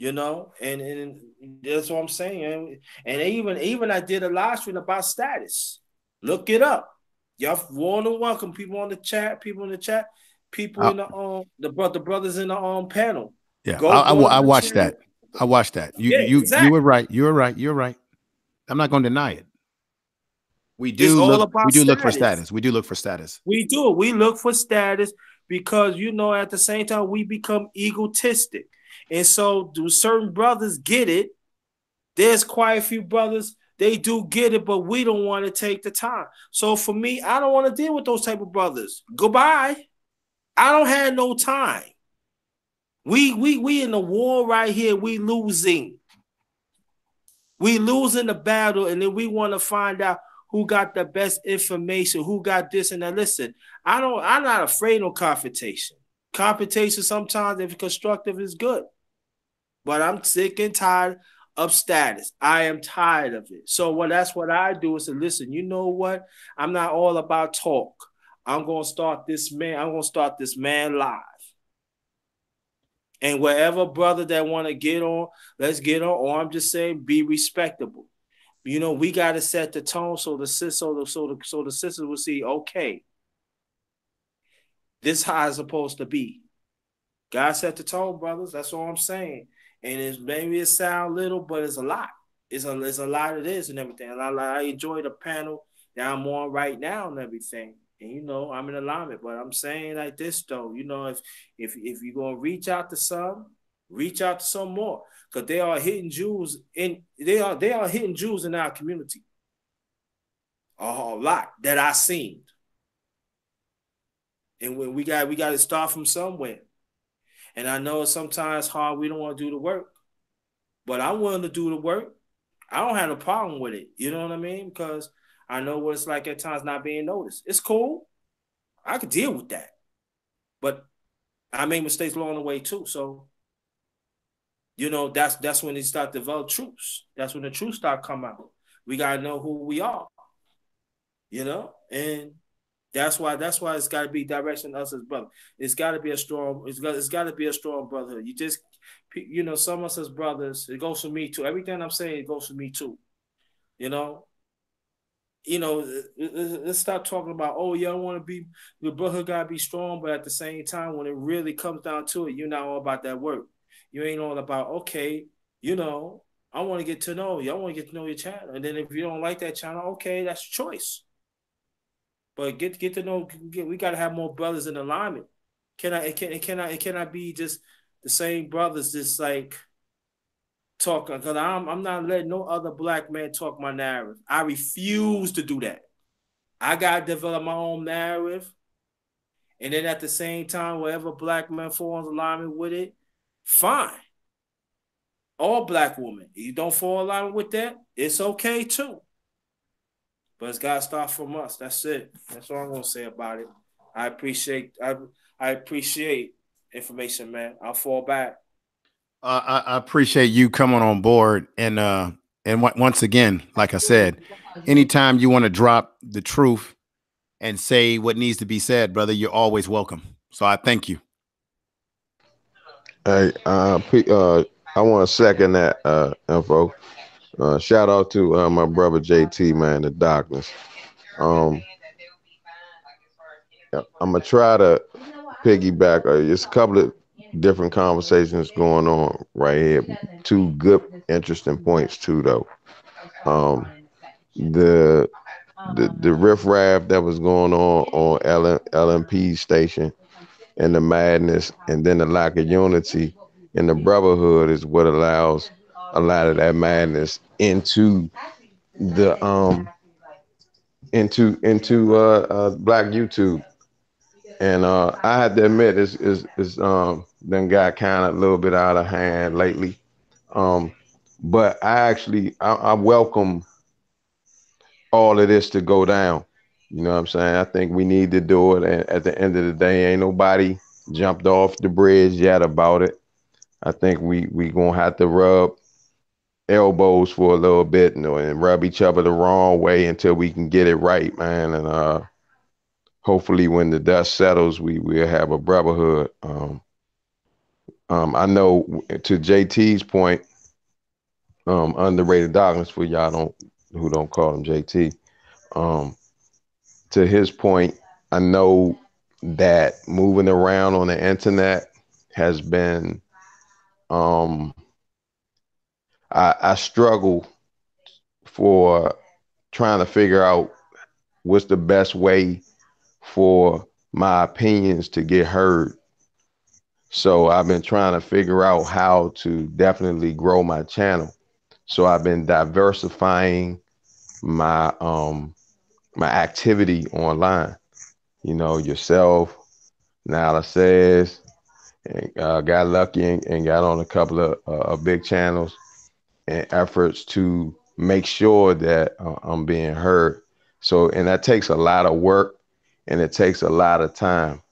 And that's what I'm saying. And even I did a live stream about status. Look it up. Y'all want to welcome people in the chat, people in the brothers in the panel. Yeah, I watched that. I watched that. Exactly. You were right. You're right. I'm not going to deny it. We do look for status. We do look for status. We do. We look for status because at the same time we become egotistic, and so do certain brothers get it. There's quite a few brothers. They do get it, but we don't want to take the time. So for me, I don't want to deal with those type of brothers. Goodbye. I don't have no time. We in the war right here. We losing. We losing the battle, and then we want to find out who got the best information, who got this and that. Listen, I'm not afraid of confrontation. Confrontation sometimes, if it's constructive, is good. But I'm sick and tired of status. I am tired of it. So that's what I do is to listen. You know what? I'm not all about talk. I'm gonna start this man live. And wherever brother that want to get on, let's get on. Or I'm just saying, be respectable. We got to set the tone so the sisters will see, okay, this how it's supposed to be. God set the tone, brothers. That's all I'm saying. And maybe it sounds little, but it's a lot. It's a lot of this and everything. And I enjoy the panel that I'm on right now and everything. And I'm in alignment. But I'm saying like this though, if you're gonna reach out to some more. Because they are hidden Jews they are hidden Jews in our community. A lot that I seen. And when we got to start from somewhere. And I know sometimes hard, we don't want to do the work. But I'm willing to do the work. I don't have a problem with it. You know what I mean? Because I know what it's like at times not being noticed. It's cool. I could deal with that. But I made mistakes along the way too. So, that's when they start to develop truths. That's when the truth start come out. We got to know who we are. And That's why it's got to be direction us as brothers. It's got to be a strong. It's got to be a strong brotherhood. You just, you know, some of us as brothers. It goes for me too. Everything I'm saying, it goes for me too. You know. Let's stop talking about, oh yeah, I want to be, the brotherhood gotta be strong, but at the same time, when it really comes down to it, you're not all about that work. You ain't all about, okay, you know, I want to get to know you. I want to get to know your channel. And then if you don't like that channel, okay, that's your choice. But get to know, we got to have more brothers in alignment. It cannot be just the same brothers, just like talking, because I'm not letting no other black man talk my narrative. I refuse to do that. I gotta develop my own narrative, and then at the same time, whatever black man falls in alignment with it, fine. All black women, you don't fall in alignment with that, it's okay too. But it's gotta start from us. That's it. That's all I'm gonna say about it. I appreciate information, man. I'll fall back. I appreciate you coming on board, and once again, like I said, anytime you want to drop the truth and say what needs to be said, brother, you're always welcome. So I thank you. Hey, I want to second that info. Shout out to my brother JT, man, the darkness. I'm gonna try to piggyback. It's a couple of different conversations going on right here. Two good, interesting points too, though. The riffraff that was going on LMP station, and the madness, and then the lack of unity in the brotherhood is what allows a lot of that madness into the black YouTube. And I had to admit, it's then got kind of a little bit out of hand lately. But I welcome all of this to go down. You know what I'm saying? I think we need to do it. And at the end of the day, ain't nobody jumped off the bridge yet about it. I think we gonna have to rub elbows for a little bit, and rub each other the wrong way until we can get it right, man. And hopefully when the dust settles, we'll have a brotherhood. I know, to JT's point, underrated darkness, for y'all who don't call him JT. To his point, I know that moving around on the internet has been, I struggle for trying to figure out what's the best way for my opinions to get heard. So I've been trying to figure out how to definitely grow my channel. So I've been diversifying my my activity online. You know, yourself, Nala Says, and got lucky and got on a couple of big channels, and efforts to make sure that I'm being heard. So, and that takes a lot of work, and it takes a lot of time.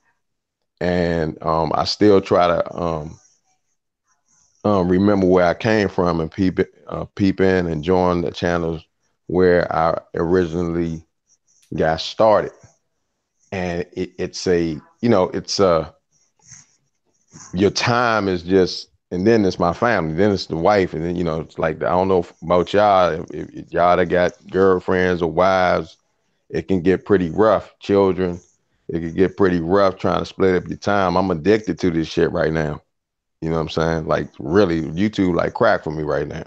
And I still try to remember where I came from, and peep in and join the channels where I originally got started. And it's your time is just, and then it's my family, then it's the wife, and then it's like, I don't know about y'all, if y'all that got girlfriends or wives, it can get pretty rough. Children, it can get pretty rough trying to split up your time. I'm addicted to this shit right now. You know what I'm saying? Like, really, YouTube like crack for me right now.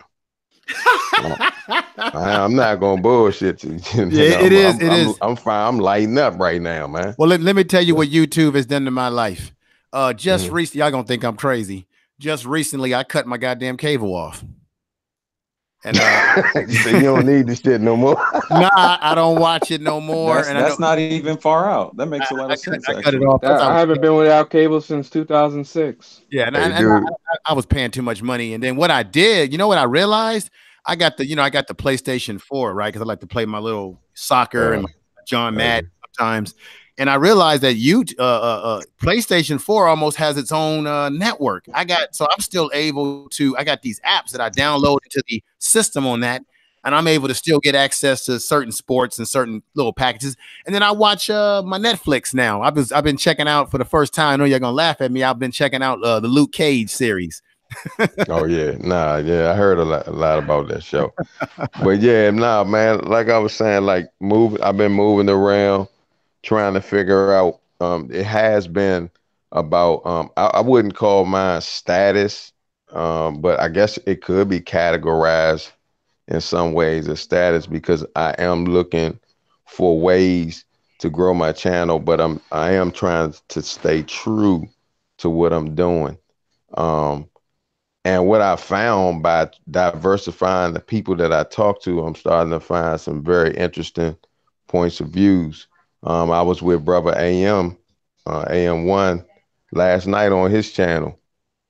I'm not gonna bullshit you. Yeah, it is. I'm fine. I'm lighting up right now, man. Well, let me tell you what YouTube has done to my life. Just recently, y'all gonna think I'm crazy. Just recently, I cut my goddamn cable off. And so you don't need this shit no more. Nah, I don't watch it no more. That's not even far out. That makes a lot of sense. I cut it off. I haven't been without cable since 2006. Yeah, and I was paying too much money. And then what I did, what I realized? I got the PlayStation 4, right? Because I like to play my little soccer and John Madden sometimes. And I realized that PlayStation 4 almost has its own network. So I'm still able to, I got these apps that I download into the system on that. and I'm able to still get access to certain sports and certain little packages. And then I watch my Netflix now. I've been checking out for the first time. I know you're gonna laugh at me. I've been checking out the Luke Cage series. Oh yeah, nah, yeah, I heard a lot about that show. But yeah, nah, man, like I was saying, like I've been moving around trying to figure out. It has been about I wouldn't call mine status, but I guess it could be categorized in some ways as status because I am looking for ways to grow my channel, but I am trying to stay true to what I'm doing. And what I found by diversifying the people that I talk to, I'm starting to find some very interesting points of views. I was with brother AM1 last night on his channel,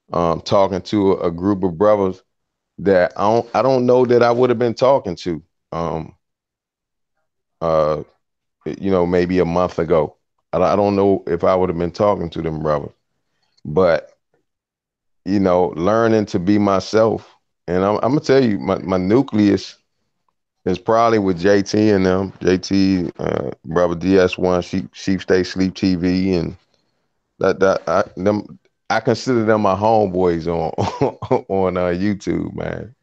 talking to a group of brothers that I don't know that I would have been talking to, maybe a month ago. I don't know if I would have been talking to them brothers, but learning to be myself. And I'm gonna tell you, my nucleus is probably with JT and them. JT, brother DS1, Sheep Stay Sleep TV, and I consider them my homeboys on on YouTube, man.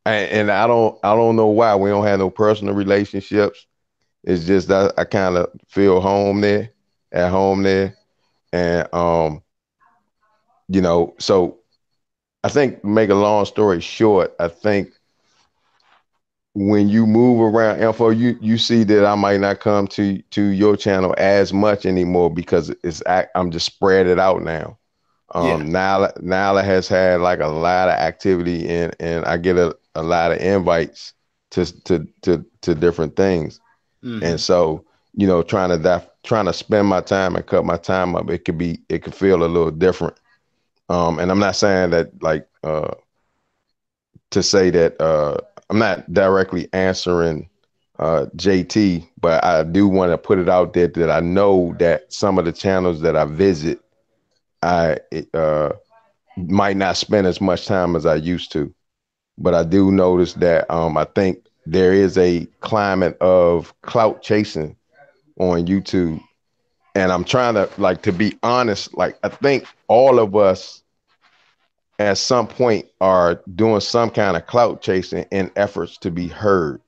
And I don't know why we don't have no personal relationships. It's just that I kind of feel at home there, and so I think, make a long story short, I think when you move around info, you see that I might not come to your channel as much anymore because I'm just spread it out now. Nala has had like a lot of activity and I get a lot of invites to different things. Mm-hmm. And so, trying to spend my time and cut my time up, it could feel a little different. And I'm not saying that like to say that I'm not directly answering JT, but I do want to put it out there that I know that some of the channels that I visit, I might not spend as much time as I used to. But I do notice that I think there is a climate of clout chasing on YouTube. And I'm trying to be honest, like I think all of us at some point are doing some kind of clout chasing in efforts to be heard.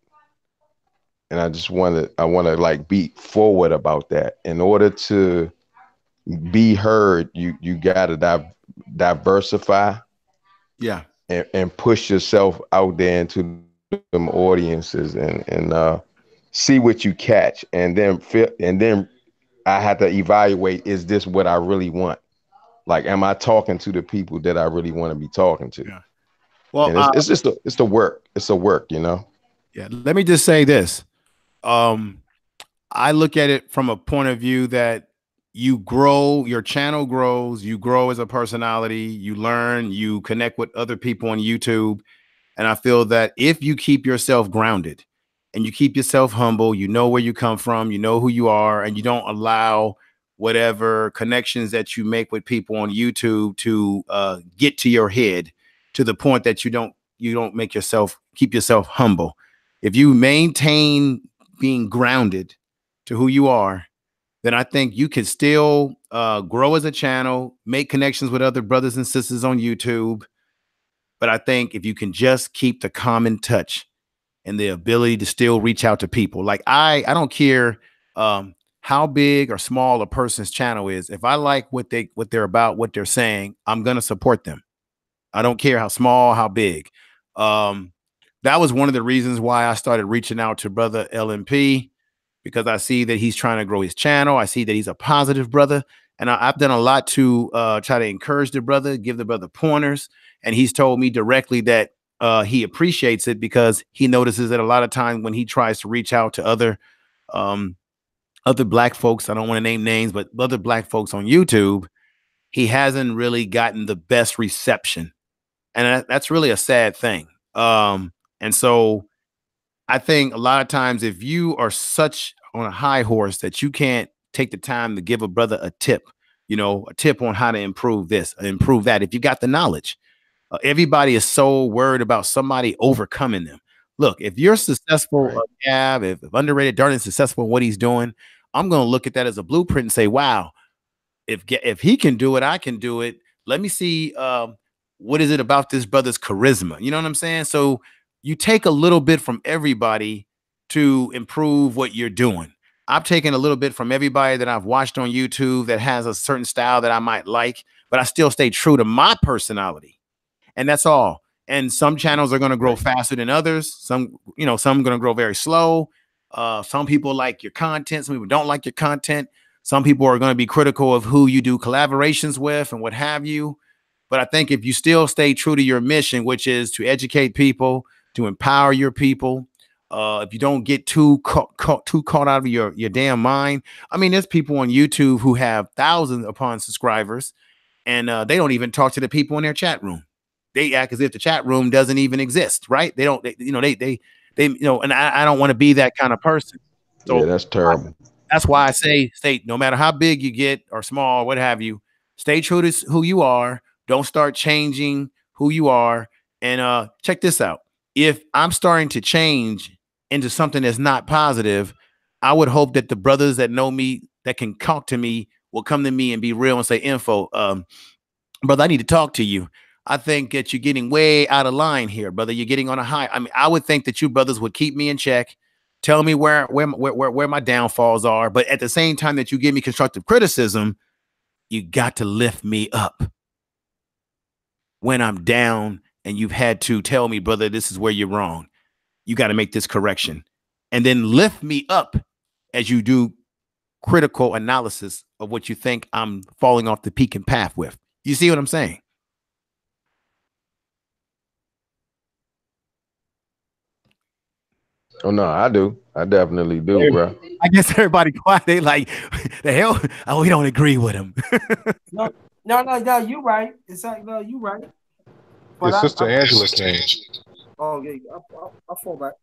And I want to like be forward about that. In order to be heard, you got to diversify. Yeah. And push yourself out there into them audiences and see what you catch. And then I had to evaluate, is this what I really want? Like, am I talking to the people that I really want to be talking to? Yeah. Well, and it's the work. It's the work, Yeah. Let me just say this. I look at it from a point of view that you grow, your channel grows, you grow as a personality, you learn, you connect with other people on YouTube. And I feel that if you keep yourself grounded and you keep yourself humble, you know where you come from, you know who you are, and you don't allow whatever connections that you make with people on YouTube to get to your head to the point that you don't keep yourself humble. If you maintain being grounded to who you are, then I think you can still grow as a channel, make connections with other brothers and sisters on YouTube. But I think if you can just keep the common touch and the ability to still reach out to people, like I don't care how big or small a person's channel is. If I like what they're about, what they're saying, I'm going to support them. I don't care how small, how big. That was one of the reasons why I started reaching out to brother LMP, because I see that he's trying to grow his channel. I see that he's a positive brother. And I've done a lot to try to encourage the brother, give the brother pointers. And he's told me directly that he appreciates it because he notices that a lot of times when he tries to reach out to other black folks, I don't want to name names, but other black folks on YouTube, he hasn't really gotten the best reception. And that's really a sad thing. And so I think a lot of times if you are such on a high horse that you can't take the time to give a brother a tip on how to improve this, improve that, if you got the knowledge, everybody is so worried about somebody overcoming them. look, if you're successful, Right. if underrated Darden is successful in what he's doing, I'm going to look at that as a blueprint and say, wow, if he can do it, I can do it. Let me see what is it about this brother's charisma. You know what I'm saying? So you take a little bit from everybody to improve what you're doing. I've taken a little bit from everybody that I've watched on YouTube that has a certain style that I might like, but I still stay true to my personality. And that's all. And some channels are going to grow faster than others. Some are going to grow very slow. Some people like your content. Some people don't like your content. Some people are going to be critical of who you do collaborations with and what have you. But I think if you still stay true to your mission, which is to educate people, to empower your people, if you don't get too caught out of your damn mind. I mean, there's people on YouTube who have thousands upon subscribers, and they don't even talk to the people in their chat room. They act as if the chat room doesn't even exist, right? They don't, and I don't want to be that kind of person. So yeah, that's terrible. That's why I say, no matter how big you get or small, what have you, stay true to who you are. Don't start changing who you are. And check this out. If I'm starting to change into something that's not positive, I would hope that the brothers that know me, that can talk to me, will come to me and be real and say, info, brother, I need to talk to you. I think that you're getting way out of line here, brother. You're getting on a high. I mean, I would think that you brothers would keep me in check, tell me where my downfalls are, but at the same time that you give me constructive criticism, you got to lift me up when I'm down, and you've had to tell me, brother, this is where you're wrong. You got to make this correction, and then lift me up as you do critical analysis of what you think I'm falling off the peak and path with. You see what I'm saying? Oh no, I do. I definitely do, bro. I guess everybody quiet. They like, the hell? Oh, we don't agree with him. No, you're right. It's like, no, you're right. But it's Sister Angela's thing. Oh yeah, I'll fall back.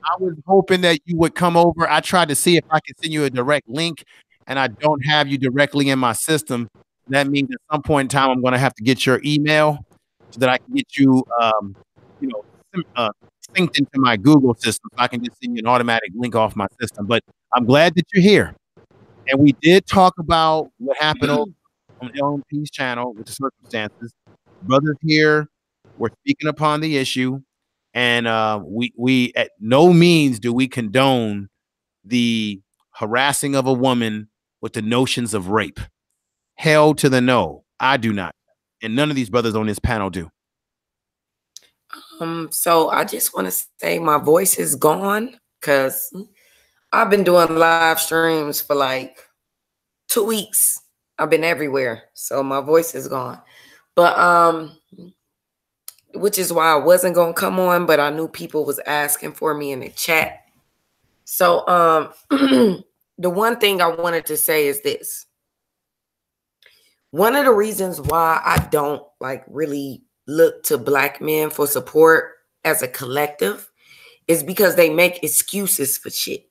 I was hoping that you would come over. I tried to see if I could send you a direct link, and I don't have you directly in my system. That means at some point in time, I'm going to have to get your email so that I can get you, synced into my Google system, so I can just send you an automatic link off my system. But I'm glad that you're here. And we did talk about what happened on LMP's channel with the circumstances. Brothers here, we're speaking upon the issue, and we at no means do we condone the harassing of a woman with the notions of rape. Hell to the no. I do not. And none of these brothers on this panel do. So I just want to say my voice is gone because I've been doing live streams for like 2 weeks. I've been everywhere, so my voice is gone. But which is why I wasn't gonna come on, but I knew people was asking for me in the chat. So the one thing I wanted to say is this. One of the reasons why I don't like really look to Black men for support as a collective is because they make excuses for shit.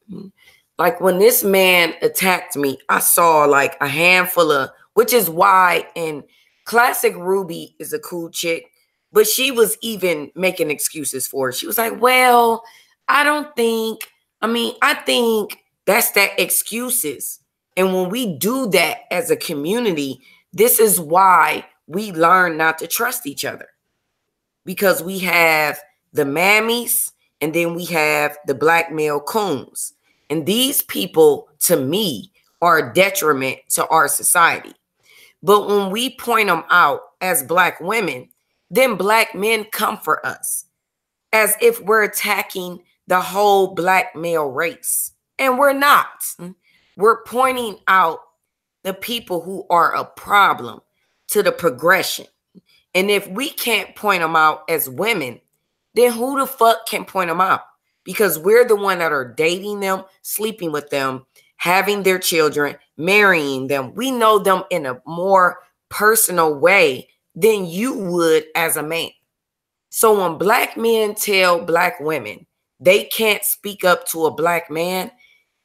Like when this man attacked me, I saw like a handful of, which is why in Classic Ruby is a cool chick, but she was even making excuses for it. She was like, well, I think that's that excuses. And when we do that as a community, this is why we learn not to trust each other, because we have the mammies and then we have the Black male coons. And these people, to me, are a detriment to our society. But when we point them out as Black women, then Black men come for us as if we're attacking the whole Black male race. And we're not. We're pointing out the people who are a problem to the progression. And if we can't point them out as women, then who the fuck can point them out? Because we're the one that are dating them, sleeping with them, having their children, marrying them. We know them in a more personal way than you would as a man. So when Black men tell Black women they can't speak up to a Black man,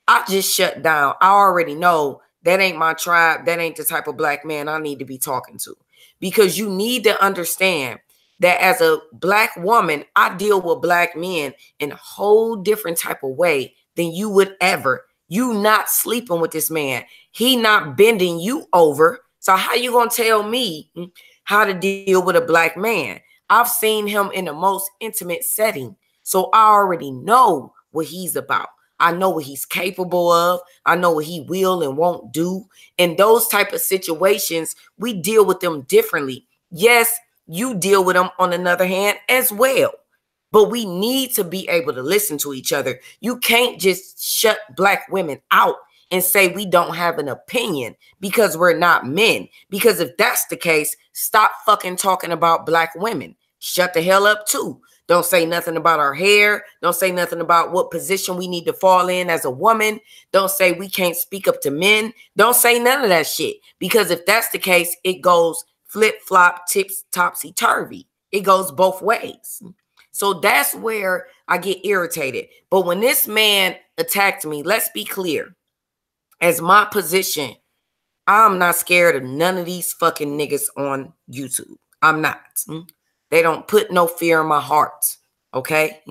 I just shut down. I already know that ain't my tribe. That ain't the type of Black man I need to be talking to. Because you need to understand that as a Black woman, I deal with Black men in a whole different type of way than you would ever. You not sleeping with this man. He not bending you over. So how you gonna tell me how to deal with a Black man? I've seen him in the most intimate setting. So I already know what he's about. I know what he's capable of. I know what he will and won't do. In those type of situations, we deal with them differently. Yes, you deal with them on another hand as well. But we need to be able to listen to each other. You can't just shut Black women out and say we don't have an opinion because we're not men. Because if that's the case, stop fucking talking about Black women. Shut the hell up too. Don't say nothing about our hair. Don't say nothing about what position we need to fall in as a woman. Don't say we can't speak up to men. Don't say none of that shit. Because if that's the case, it goes flip-flop, tips, topsy-turvy. It goes both ways. So that's where I get irritated. But when this man attacked me, let's be clear. As my position, I'm not scared of none of these fucking niggas on YouTube. I'm not. They don't put no fear in my heart. Okay?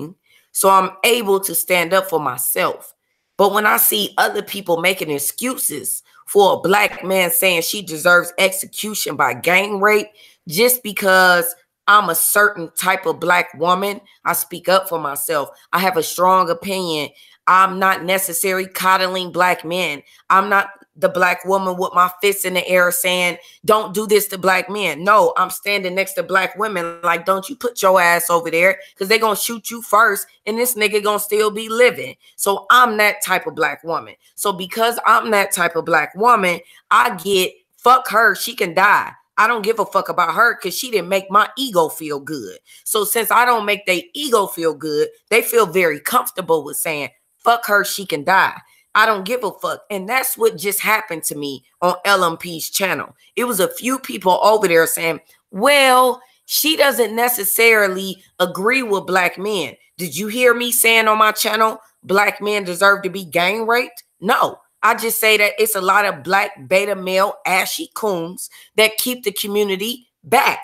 So I'm able to stand up for myself. But when I see other people making excuses for a Black man saying she deserves execution by gang rape just because I'm a certain type of Black woman, I speak up for myself. I have a strong opinion. I'm not necessarily coddling Black men. I'm not the Black woman with my fists in the air saying, don't do this to Black men. No, I'm standing next to Black women like, don't you put your ass over there because they're going to shoot you first and this nigga going to still be living. So I'm that type of Black woman. So because I'm that type of Black woman, I get, fuck her, she can die. I don't give a fuck about her because she didn't make my ego feel good. So since I don't make their ego feel good, they feel very comfortable with saying, fuck her, she can die. I don't give a fuck. And that's what just happened to me on LMP's channel. It was a few people over there saying, well, she doesn't necessarily agree with Black men. Did you hear me saying on my channel, Black men deserve to be gang raped? No. I just say that it's a lot of Black beta male ashy coons that keep the community back.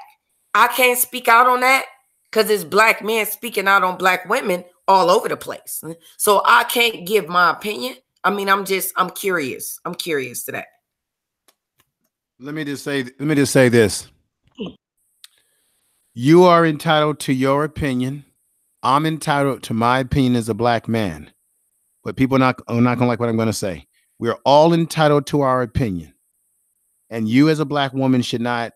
I can't speak out on that because it's Black men speaking out on Black women all over the place. So I can't give my opinion. I mean, I'm curious. I'm curious to that. Let me just say this. You are entitled to your opinion. I'm entitled to my opinion as a Black man. But people are not going to like what I'm going to say. We're all entitled to our opinion. And you as a Black woman should not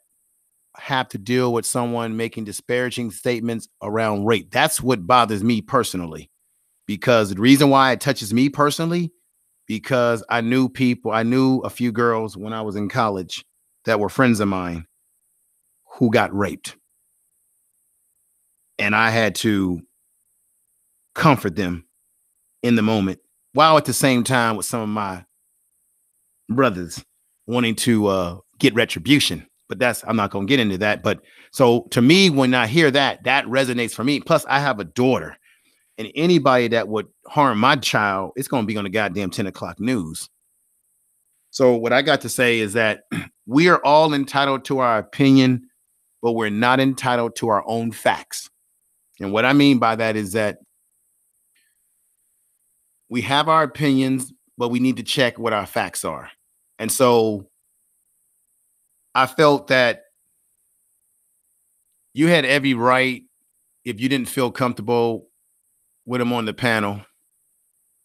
have to deal with someone making disparaging statements around rape. That's what bothers me personally. Because the reason why it touches me personally, because I knew a few girls when I was in college that were friends of mine who got raped. And I had to comfort them in the moment, while at the same time with some of my brothers wanting to get retribution. But I'm not going to get into that. But so to me, when I hear that resonates for me. Plus, I have a daughter. And anybody that would harm my child, it's going to be on the goddamn 10 o'clock news. So what I got to say is that we are all entitled to our opinion, but we're not entitled to our own facts. And what I mean by that is that we have our opinions, but we need to check what our facts are. And so I felt that you had every right, if you didn't feel comfortable with him on the panel.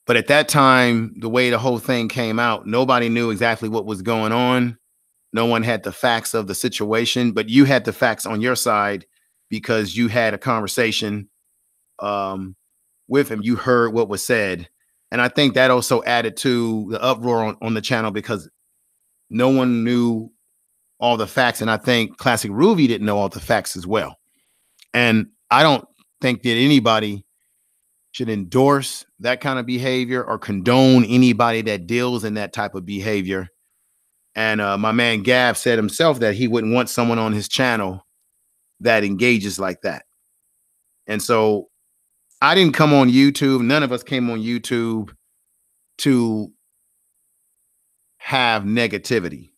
But at that time, the way the whole thing came out, nobody knew exactly what was going on. No one had the facts of the situation, but you had the facts on your side because you had a conversation with him. You heard what was said. And I think that also added to the uproar on the channel because no one knew all the facts. And I think Classic Ruby didn't know all the facts as well. And I don't think that anybody should endorse that kind of behavior or condone anybody that deals in that type of behavior. And my man Gab said himself that he wouldn't want someone on his channel that engages like that. And so I didn't come on YouTube. None of us came on YouTube to have negativity.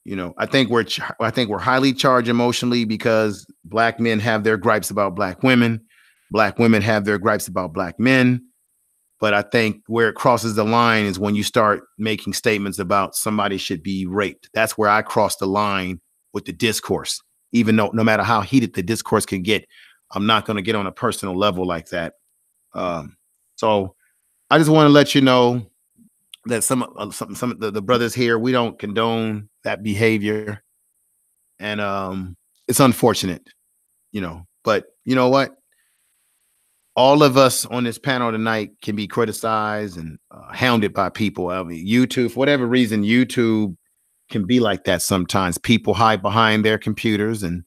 You know, I think we're highly charged emotionally because black men have their gripes about black women. Black women have their gripes about black men. But I think where it crosses the line is when you start making statements about somebody should be raped. That's where I cross the line with the discourse. Even though no matter how heated the discourse can get, I'm not going to get on a personal level like that. So I just want to let you know that some of the brothers here, we don't condone that behavior. And it's unfortunate, you know, but you know what? All of us on this panel tonight can be criticized and hounded by people. I mean, YouTube, for whatever reason, YouTube can be like that sometimes. People hide behind their computers and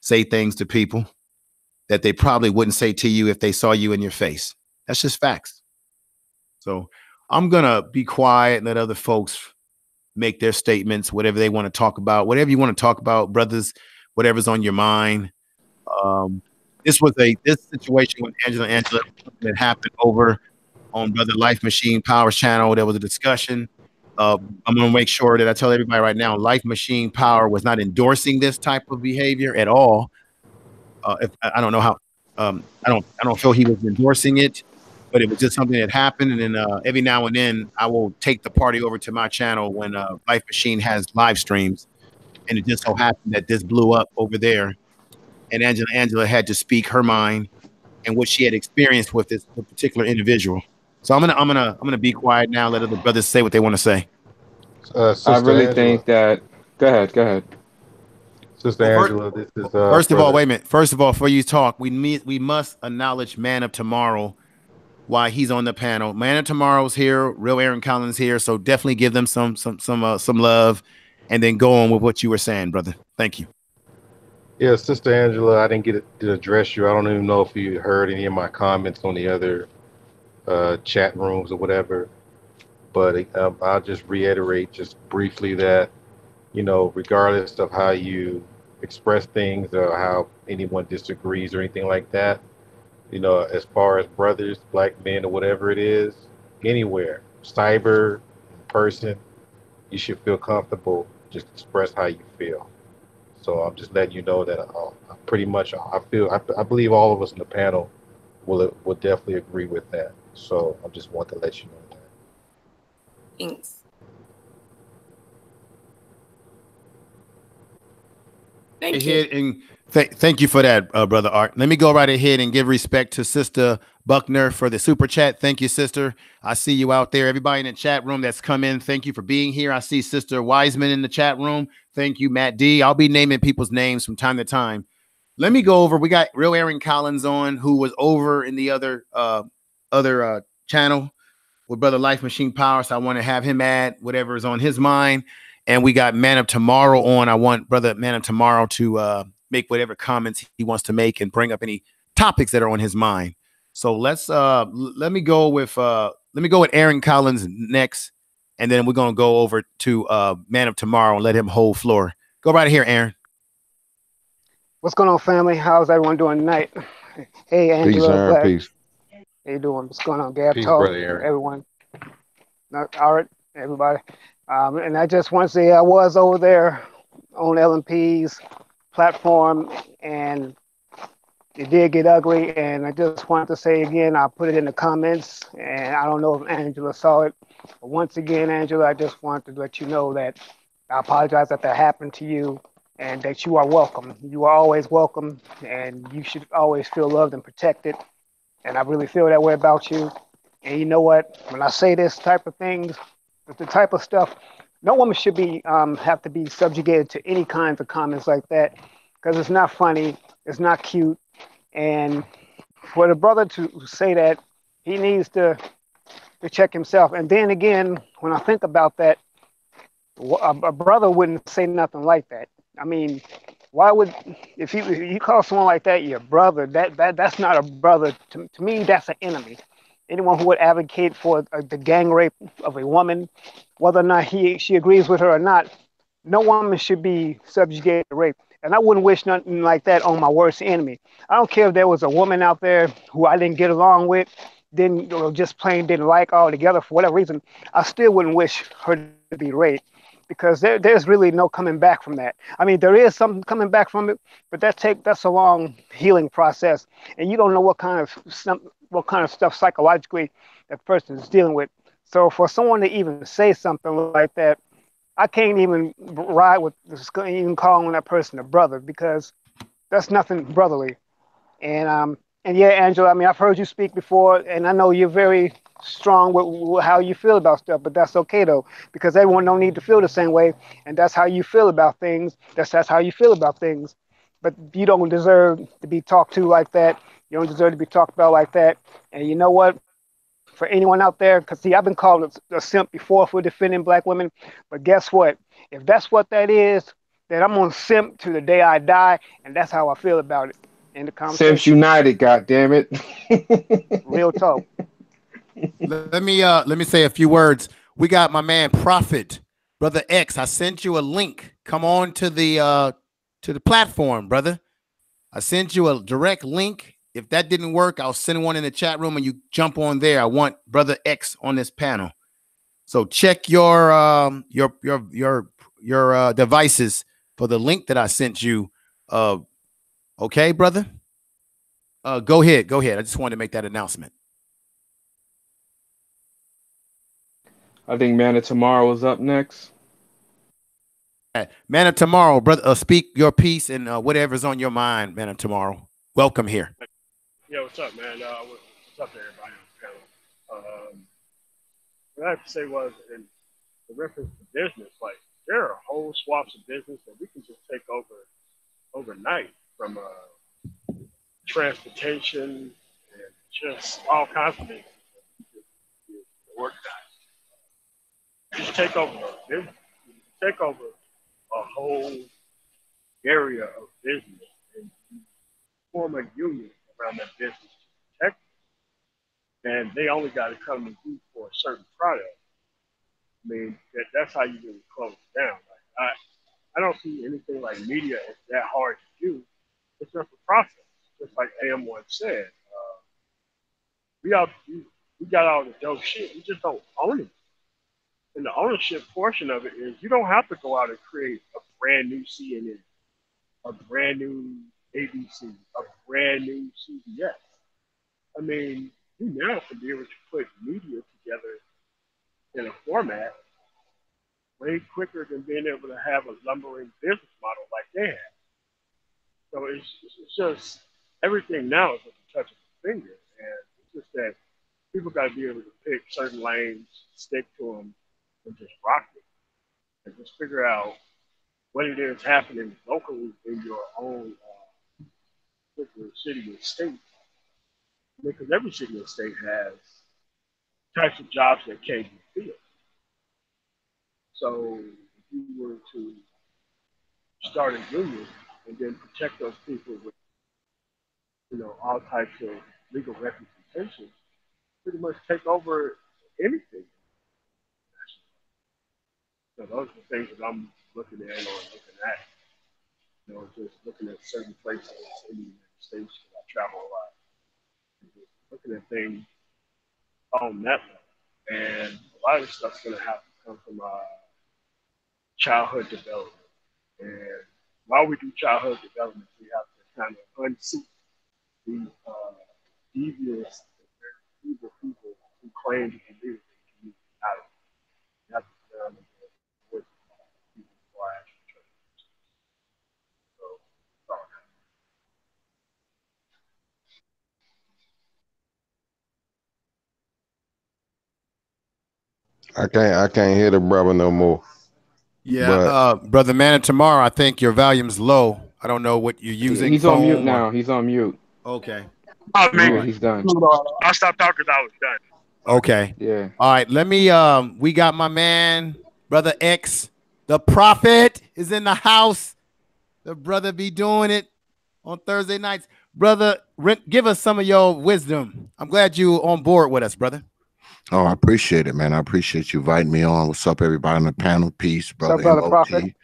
say things to people that they probably wouldn't say to you if they saw you in your face. That's just facts. So I'm going to be quiet and let other folks make their statements, whatever they want to talk about, whatever you want to talk about, brothers, whatever's on your mind. This situation with Angela that happened over on Brother Life Machine Power's channel. There was a discussion. I'm going to make sure that I tell everybody right now, Life Machine Power was not endorsing this type of behavior at all. If I don't know how, I don't feel he was endorsing it, but it was just something that happened. And then every now and then I will take the party over to my channel when Life Machine has live streams. And it just so happened that this blew up over there. And Angela had to speak her mind and what she had experienced with this particular individual. So I'm gonna be quiet now. Let other brothers say what they want to say. I really think that. Go ahead. Sister Angela, this is first of all, wait a minute. First of all, before you talk, we must acknowledge Man of Tomorrow while he's on the panel. Man of Tomorrow's here, Real Aaron Collins here. So definitely give them some love, and then go on with what you were saying, brother. Thank you. Yeah, Sister Angela, I didn't get to address you. I don't even know if you heard any of my comments on the other chat rooms or whatever. But I'll just reiterate just briefly that, you know, regardless of how you express things or how anyone disagrees or anything like that, you know, as far as brothers, black men, or whatever it is, anywhere, cyber, in person, you should feel comfortable. Just express how you feel. So I'm just letting you know that pretty much I believe all of us in the panel will definitely agree with that. So I just want to let you know that. Thanks. Thank you. Thank you for that, Brother Art. Let me go right ahead and give respect to Sister Buckner for the super chat. Thank you, sister. I see you out there. Everybody in the chat room that's come in, thank you for being here. I see Sister Wiseman in the chat room. Thank you, Matt D. I'll be naming people's names from time to time. Let me go over. We got Real Aaron Collins on, who was over in the other channel with Brother Life Machine Power. So I want to have him add whatever is on his mind. And we got Man of Tomorrow on. I want Brother Man of Tomorrow to make whatever comments he wants to make and bring up any topics that are on his mind. So let me go with Aaron Collins next, and then we're gonna go over to Man of Tomorrow and let him hold floor. Go right here, Aaron. What's going on, family? How's everyone doing tonight? Hey, Angela. Peace. How you doing? What's going on, Gab? Peace, Talk, brother Aaron. everyone. All right, everybody. And I just want to say I was over there on LMP's platform, and it did get ugly. And I just wanted to say again, I'll put it in the comments, and I don't know if Angela saw it. But once again, Angela, I just wanted to let you know that I apologize that happened to you, and that you are welcome. You are always welcome, and you should always feel loved and protected. And I really feel that way about you. And you know what? When I say this type of things, the type of stuff, no woman should be have to be subjugated to any kinds of comments like that, because it's not funny, it's not cute. And for the brother to say that, he needs to check himself. And then again, when I think about that, a brother wouldn't say nothing like that. I mean, why would, if you call someone like that your brother, that's not a brother. To me, that's an enemy. Anyone who would advocate for the gang rape of a woman, whether or not she agrees with her or not, no woman should be subjugated to rape. And I wouldn't wish nothing like that on my worst enemy. I don't care if there was a woman out there who I didn't get along with, just plain didn't like altogether for whatever reason. I still wouldn't wish her to be raped. because there's really no coming back from that. I mean, there is some coming back from it, but that's a long healing process, and you don't know what kind of stuff psychologically that person is dealing with. So for someone to even say something like that, I can't even ride with even calling that person a brother, because that's nothing brotherly. And yeah, Angela, I mean, I've heard you speak before, and I know you're very strong with how you feel about stuff, but that's okay though, because everyone don't need to feel the same way, and that's how you feel about things. That's how you feel about things. But you don't deserve to be talked to like that. You don't deserve to be talked about like that. And you know what? For anyone out there, because see, I've been called a simp before for defending black women, but guess what? If that's what that is, then I'm gonna simp to the day I die, and that's how I feel about it. In the conversation. Simps United, goddammit. Real talk. Let me say a few words. We got my man Prophet, Brother X. I sent you a link. Come on to the platform, brother. I sent you a direct link. If that didn't work, I'll send one in the chat room and you jump on there. I want Brother X on this panel. So check your devices for the link that I sent you. Okay, brother? Go ahead. I just wanted to make that announcement. I think Man of Tomorrow is up next. Man of Tomorrow, brother, speak your piece and whatever's on your mind, Man of Tomorrow. Welcome here. Yeah, what's up, man? What's up to everybody on the panel? What I have to say was, in the reference to business, like, there are whole swaths of business that we can just take over overnight, from transportation and just all kinds of things. Organized. Just take over business. Take over a whole area of business and form a union around that business to protect it. And they only got to come to you for a certain product. I mean, that's how you really close it down. Like, I don't see anything like media as that hard to do. It's just a process. Just like AM once said, we got all the dope shit. We just don't own it. And the ownership portion of it is, you don't have to go out and create a brand new CNN, a brand new ABC, a brand new CBS. I mean, you now can be able to put media together in a format way quicker than being able to have a lumbering business model like they have. So it's just, everything now is at the touch of a finger. And it's just that people got to be able to pick certain lanes, stick to them, and just rock it. And just figure out what it is happening locally in your own particular city and state. Because every city and state has types of jobs that can't be filled. So if you were to start a union and then protect those people with, all types of legal representation, pretty much take over anything. So those are the things that I'm looking at or looking at. Just looking at certain places in the United States, I travel a lot. Just looking at things on that level. And a lot of this stuff's going to have to come from childhood development. And while we do childhood development, we have to kind of unseat the devious, very evil people who claim to be leaders in the community out of it. You have to learn the voice of people who are actually trying to do so. I can't hear the brother no more. Yeah, brother Man of Tomorrow, I think your volume's low. I don't know what you're using. He's on mute now. He's on mute. Okay. Oh man, yeah, he's done. I'll stop talking because I was done. Okay. Yeah. All right. Let me. We got my man, Brother X, the Prophet, is in the house. The brother be doing it on Thursday nights. Brother, give us some of your wisdom. I'm glad you on board with us, brother. Oh, I appreciate it, man. I appreciate you inviting me on. What's up, everybody on the panel? Peace, brother. Brother Prophet.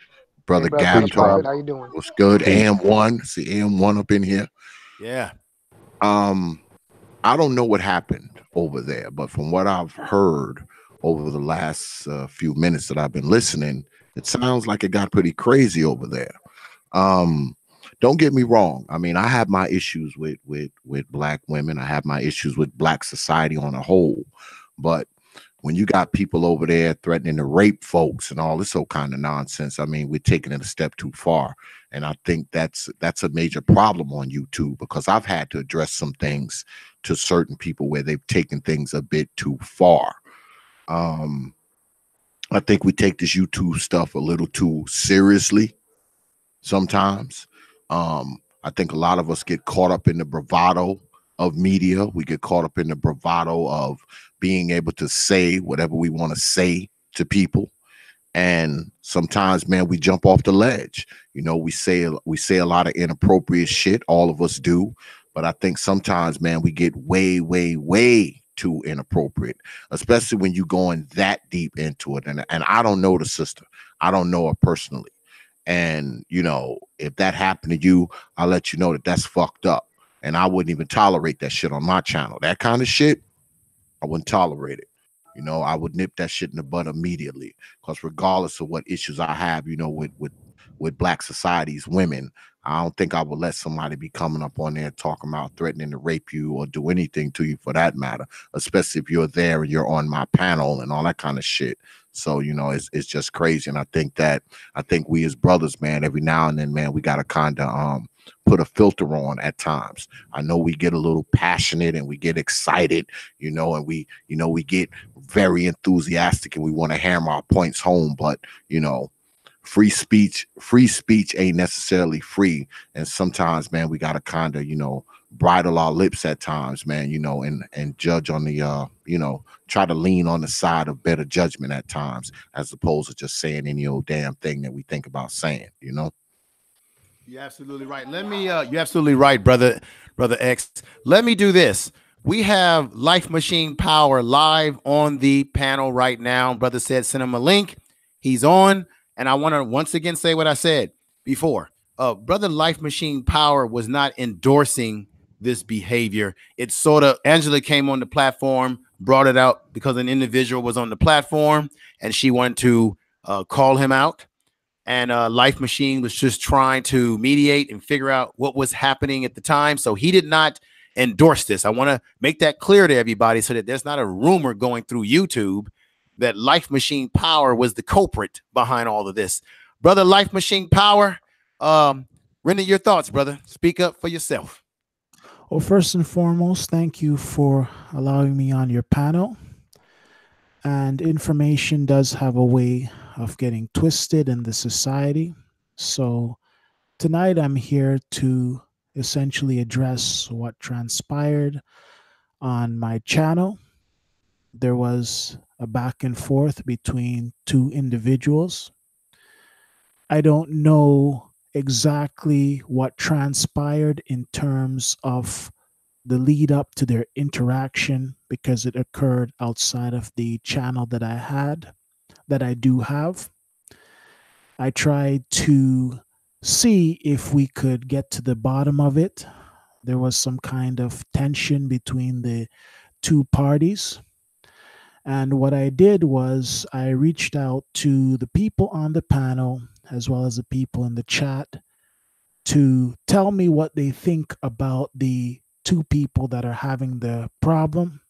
Brother Hey, Gap. Prophet, how you doing? What's good? AM1. See AM1 up in here. Yeah. I don't know what happened over there, but from what I've heard over the last few minutes that I've been listening, It sounds like it got pretty crazy over there. Don't get me wrong. I mean, I have my issues with black women. I have my issues with black society on a whole. But when you got people over there threatening to rape folks and all this whole kind of nonsense, I mean, we're taking it a step too far. And I think that's a major problem on YouTube, because I've had to address some things to certain people where they've taken things a bit too far. I think we take this YouTube stuff a little too seriously sometimes. I think a lot of us get caught up in the bravado of media. We get caught up in the bravado of being able to say whatever we want to say to people. And sometimes, man, we jump off the ledge. You know, we say a lot of inappropriate shit. All of us do. But I think sometimes, man, we get way, way, way too inappropriate, especially when you going that deep into it. And I don't know the sister. I don't know her personally. And, you know, if that happened to you, I'll let you know that that's fucked up. And I wouldn't even tolerate that shit on my channel. That kind of shit, I wouldn't tolerate it. You know, I would nip that shit in the bud immediately, because regardless of what issues I have, you know, with black society's women, I don't think I would let somebody be coming up on there talking about threatening to rape you or do anything to you for that matter, especially if you're there and you're on my panel and all that kind of shit. So, you know, it's just crazy. And I think we as brothers, man, every now and then, man, we got to kind of put a filter on at times. I know we get a little passionate and we get excited, you know, and we get very enthusiastic and we want to hammer our points home. But, you know, free speech ain't necessarily free. And sometimes, man, we got to kind of, you know, bridle our lips at times, man, you know, and judge on the, you know, try to lean on the side of better judgment at times, as opposed to just saying any old damn thing that we think about saying, you know. You're absolutely right. Let me, you're absolutely right, brother X. Let me do this. We have Life Machine Power live on the panel right now. Brother said, send him a link. He's on. And I want to once again say what I said before. Brother Life Machine Power was not endorsing this behavior. It's sort of, Angela came on the platform, brought it out because an individual was on the platform and she wanted to call him out. And Life Machine was just trying to mediate and figure out what was happening at the time. So he did not endorse this. I want to make that clear to everybody so that there's not a rumor going through YouTube that Life Machine Power was the culprit behind all of this. Brother Life Machine Power, render your thoughts, brother. Speak up for yourself. Well, first and foremost, thank you for allowing me on your panel. And information does have a way of getting twisted in the society. So tonight I'm here to essentially address what transpired on my channel. There was a back and forth between two individuals. I don't know exactly what transpired in terms of the lead up to their interaction, because it occurred outside of the channel that I do have. I tried to see if we could get to the bottom of it. There was some kind of tension between the two parties. And what I did was I reached out to the people on the panel as well as the people in the chat to tell me what they think about the two people that are having the problem,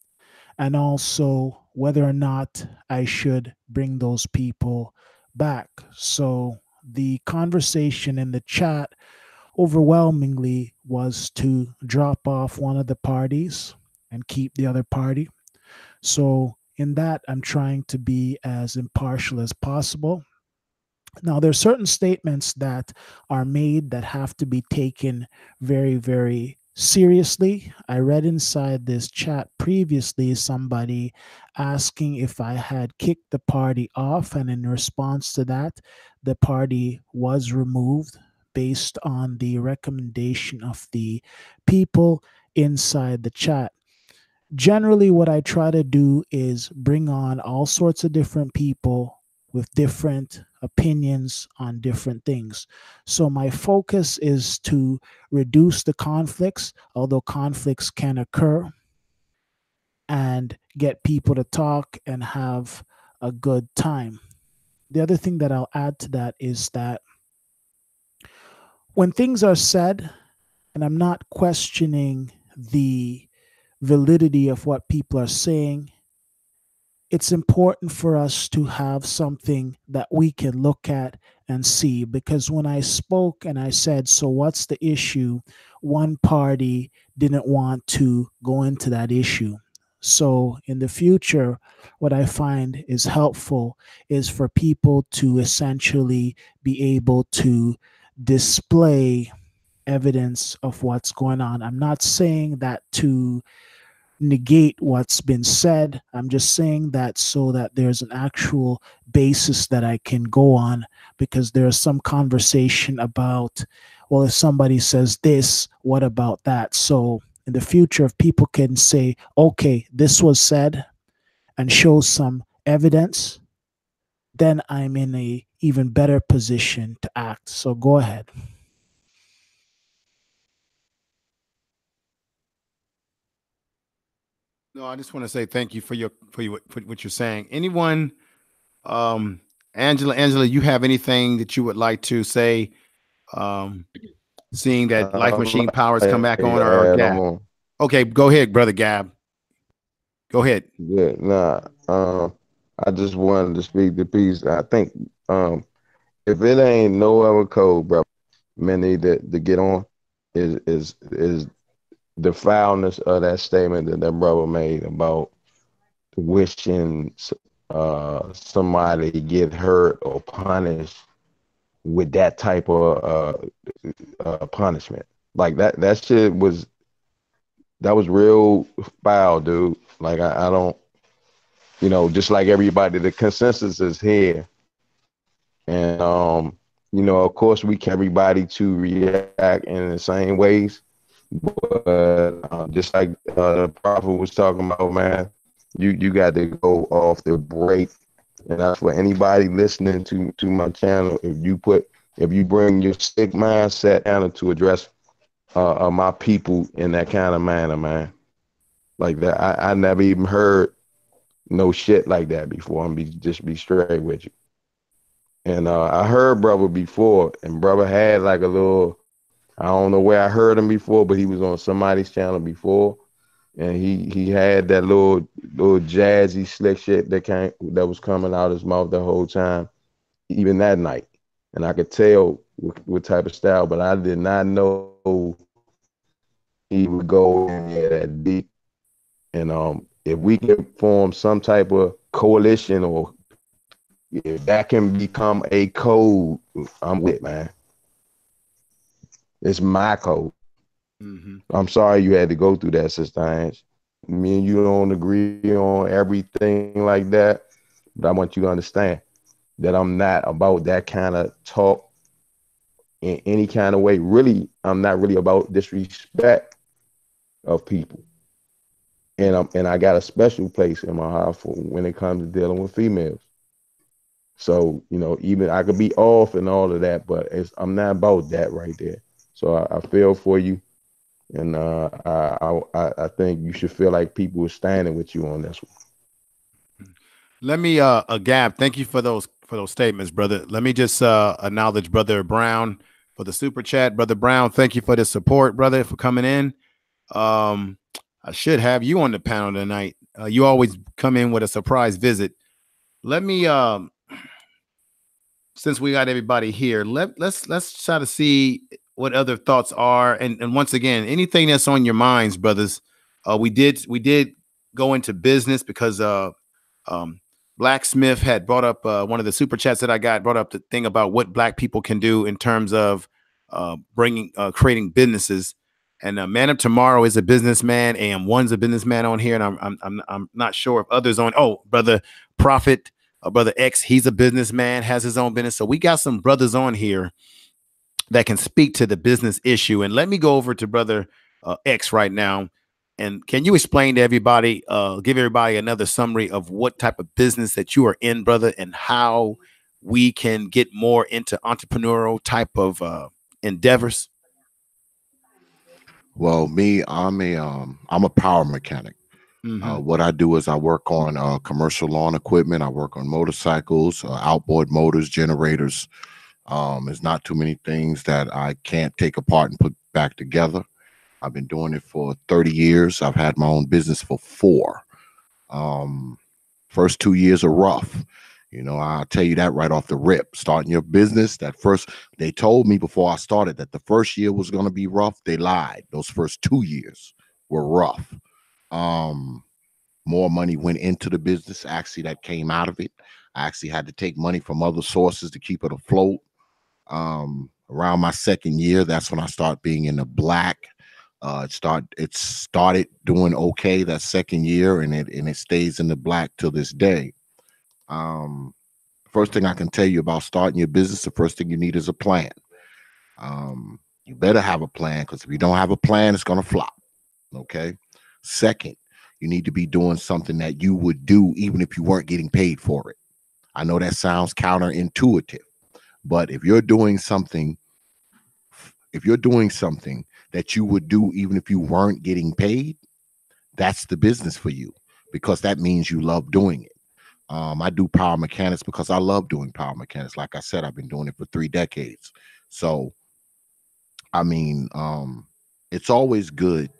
and also whether or not I should bring those people back. So the conversation in the chat overwhelmingly was to drop off one of the parties and keep the other party. So in that, I'm trying to be as impartial as possible. Now, there are certain statements that are made that have to be taken very, very seriously. I read inside this chat previously somebody asking if I had kicked the party off, and in response to that, the party was removed based on the recommendation of the people inside the chat. Generally, what I try to do is bring on all sorts of different people with different opinions on different things. So my focus is to reduce the conflicts, although conflicts can occur, and get people to talk and have a good time. the other thing that I'll add to that is that when things are said, and I'm not questioning the validity of what people are saying, it's important for us to have something that we can look at and see. Because when I spoke and I said, so what's the issue? One party didn't want to go into that issue. So in the future, what I find is helpful is for people to essentially be able to display evidence of what's going on. I'm not saying that to negate what's been said. I'm just saying that so that there's an actual basis that I can go on, because there's some conversation about, well, if somebody says this, what about that? So in the future, if people can say, okay, this was said and show some evidence, then I'm in a even better position to act. So go ahead. No, I just want to say thank you for what you're saying. Anyone, Angela, you have anything that you would like to say? Seeing that Life Machine Powers come back on, or Gab? Okay, go ahead, brother Gab. Go ahead. Yeah, nah. I just wanted to speak the piece. I think if it ain't no other code, bro, many that to get on is the foulness of that statement that brother made about wishing somebody get hurt or punished with that type of punishment. Like that shit was real foul, dude. Like I don't, just like everybody, the consensus is here. And of course we can everybody to react in the same ways. But just like the prophet was talking about, man, you got to go off the break. And that's for anybody listening to my channel. If you bring your sick mindset down to address my people in that kind of manner, man, like that, I never even heard no shit like that before. I'm just be straight with you. And I heard brother before, and brother had like a little, I don't know where I heard him before, but he was on somebody's channel before, and he had that little jazzy slick shit that was coming out his mouth the whole time, even that night. And I could tell what type of style, but I did not know he would go in there that deep. And if we can form some type of coalition, or if that can become a code, I'm with it, man. It's my code. Mm-hmm. I'm sorry you had to go through that, Sister Ange. Me and you don't agree on everything like that, but I want you to understand that I'm not about that kind of talk in any kind of way. Really, I'm not really about disrespect of people. And I got a special place in my heart for when it comes to dealing with females. So, even I could be off and all of that, but I'm not about that right there. So I feel for you. And I think you should feel like people are standing with you on this one. Let me, Gab, thank you for those statements, brother. Let me just acknowledge Brother Brown for the super chat. Brother Brown, thank you for the support, brother, for coming in. I should have you on the panel tonight. You always come in with a surprise visit. Let me, since we got everybody here, let's try to see what other thoughts are. And once again, anything that's on your minds, brothers. We did go into business because Blacksmith had brought up one of the super chats that I got, brought up the thing about what Black people can do in terms of creating businesses. And Man of Tomorrow is a businessman, and one's a businessman on here, and I'm not sure if others on. Oh, Brother Prophet, Brother X, he's a businessman, has his own business. So we got some brothers on here that can speak to the business issue. And let me go over to Brother X right now. And can you explain to everybody, give everybody another summary of what type of business that you are in, brother, and how we can get more into entrepreneurial type of endeavors? Well, me, I'm a power mechanic. What I do is I work on commercial lawn equipment. I work on motorcycles, outboard motors, generators. There's not too many things that I can't take apart and put back together. I've been doing it for 30 years. I've had my own business for 4. First 2 years are rough. You know, I'll tell you that right off the rip. Starting your business, they told me before I started that the first year was going to be rough. They lied. Those first 2 years were rough. More money went into the business. Actually, that came out of it. I actually had to take money from other sources to keep it afloat. Around my 2nd year, that's when I started being in the black. It started doing okay that 2nd year, and it stays in the black till this day. First thing I can tell you about starting your business, the first thing you need is a plan. You better have a plan, because if you don't have a plan, it's going to flop. Okay. Second, you need to be doing something that you would do even if you weren't getting paid for it. I know that sounds counterintuitive, but if you're doing something that you would do even if you weren't getting paid, that's the business for you, because that means you love doing it. I do power mechanics because I love doing power mechanics. Like I said, I've been doing it for 3 decades. So, I mean, it's always good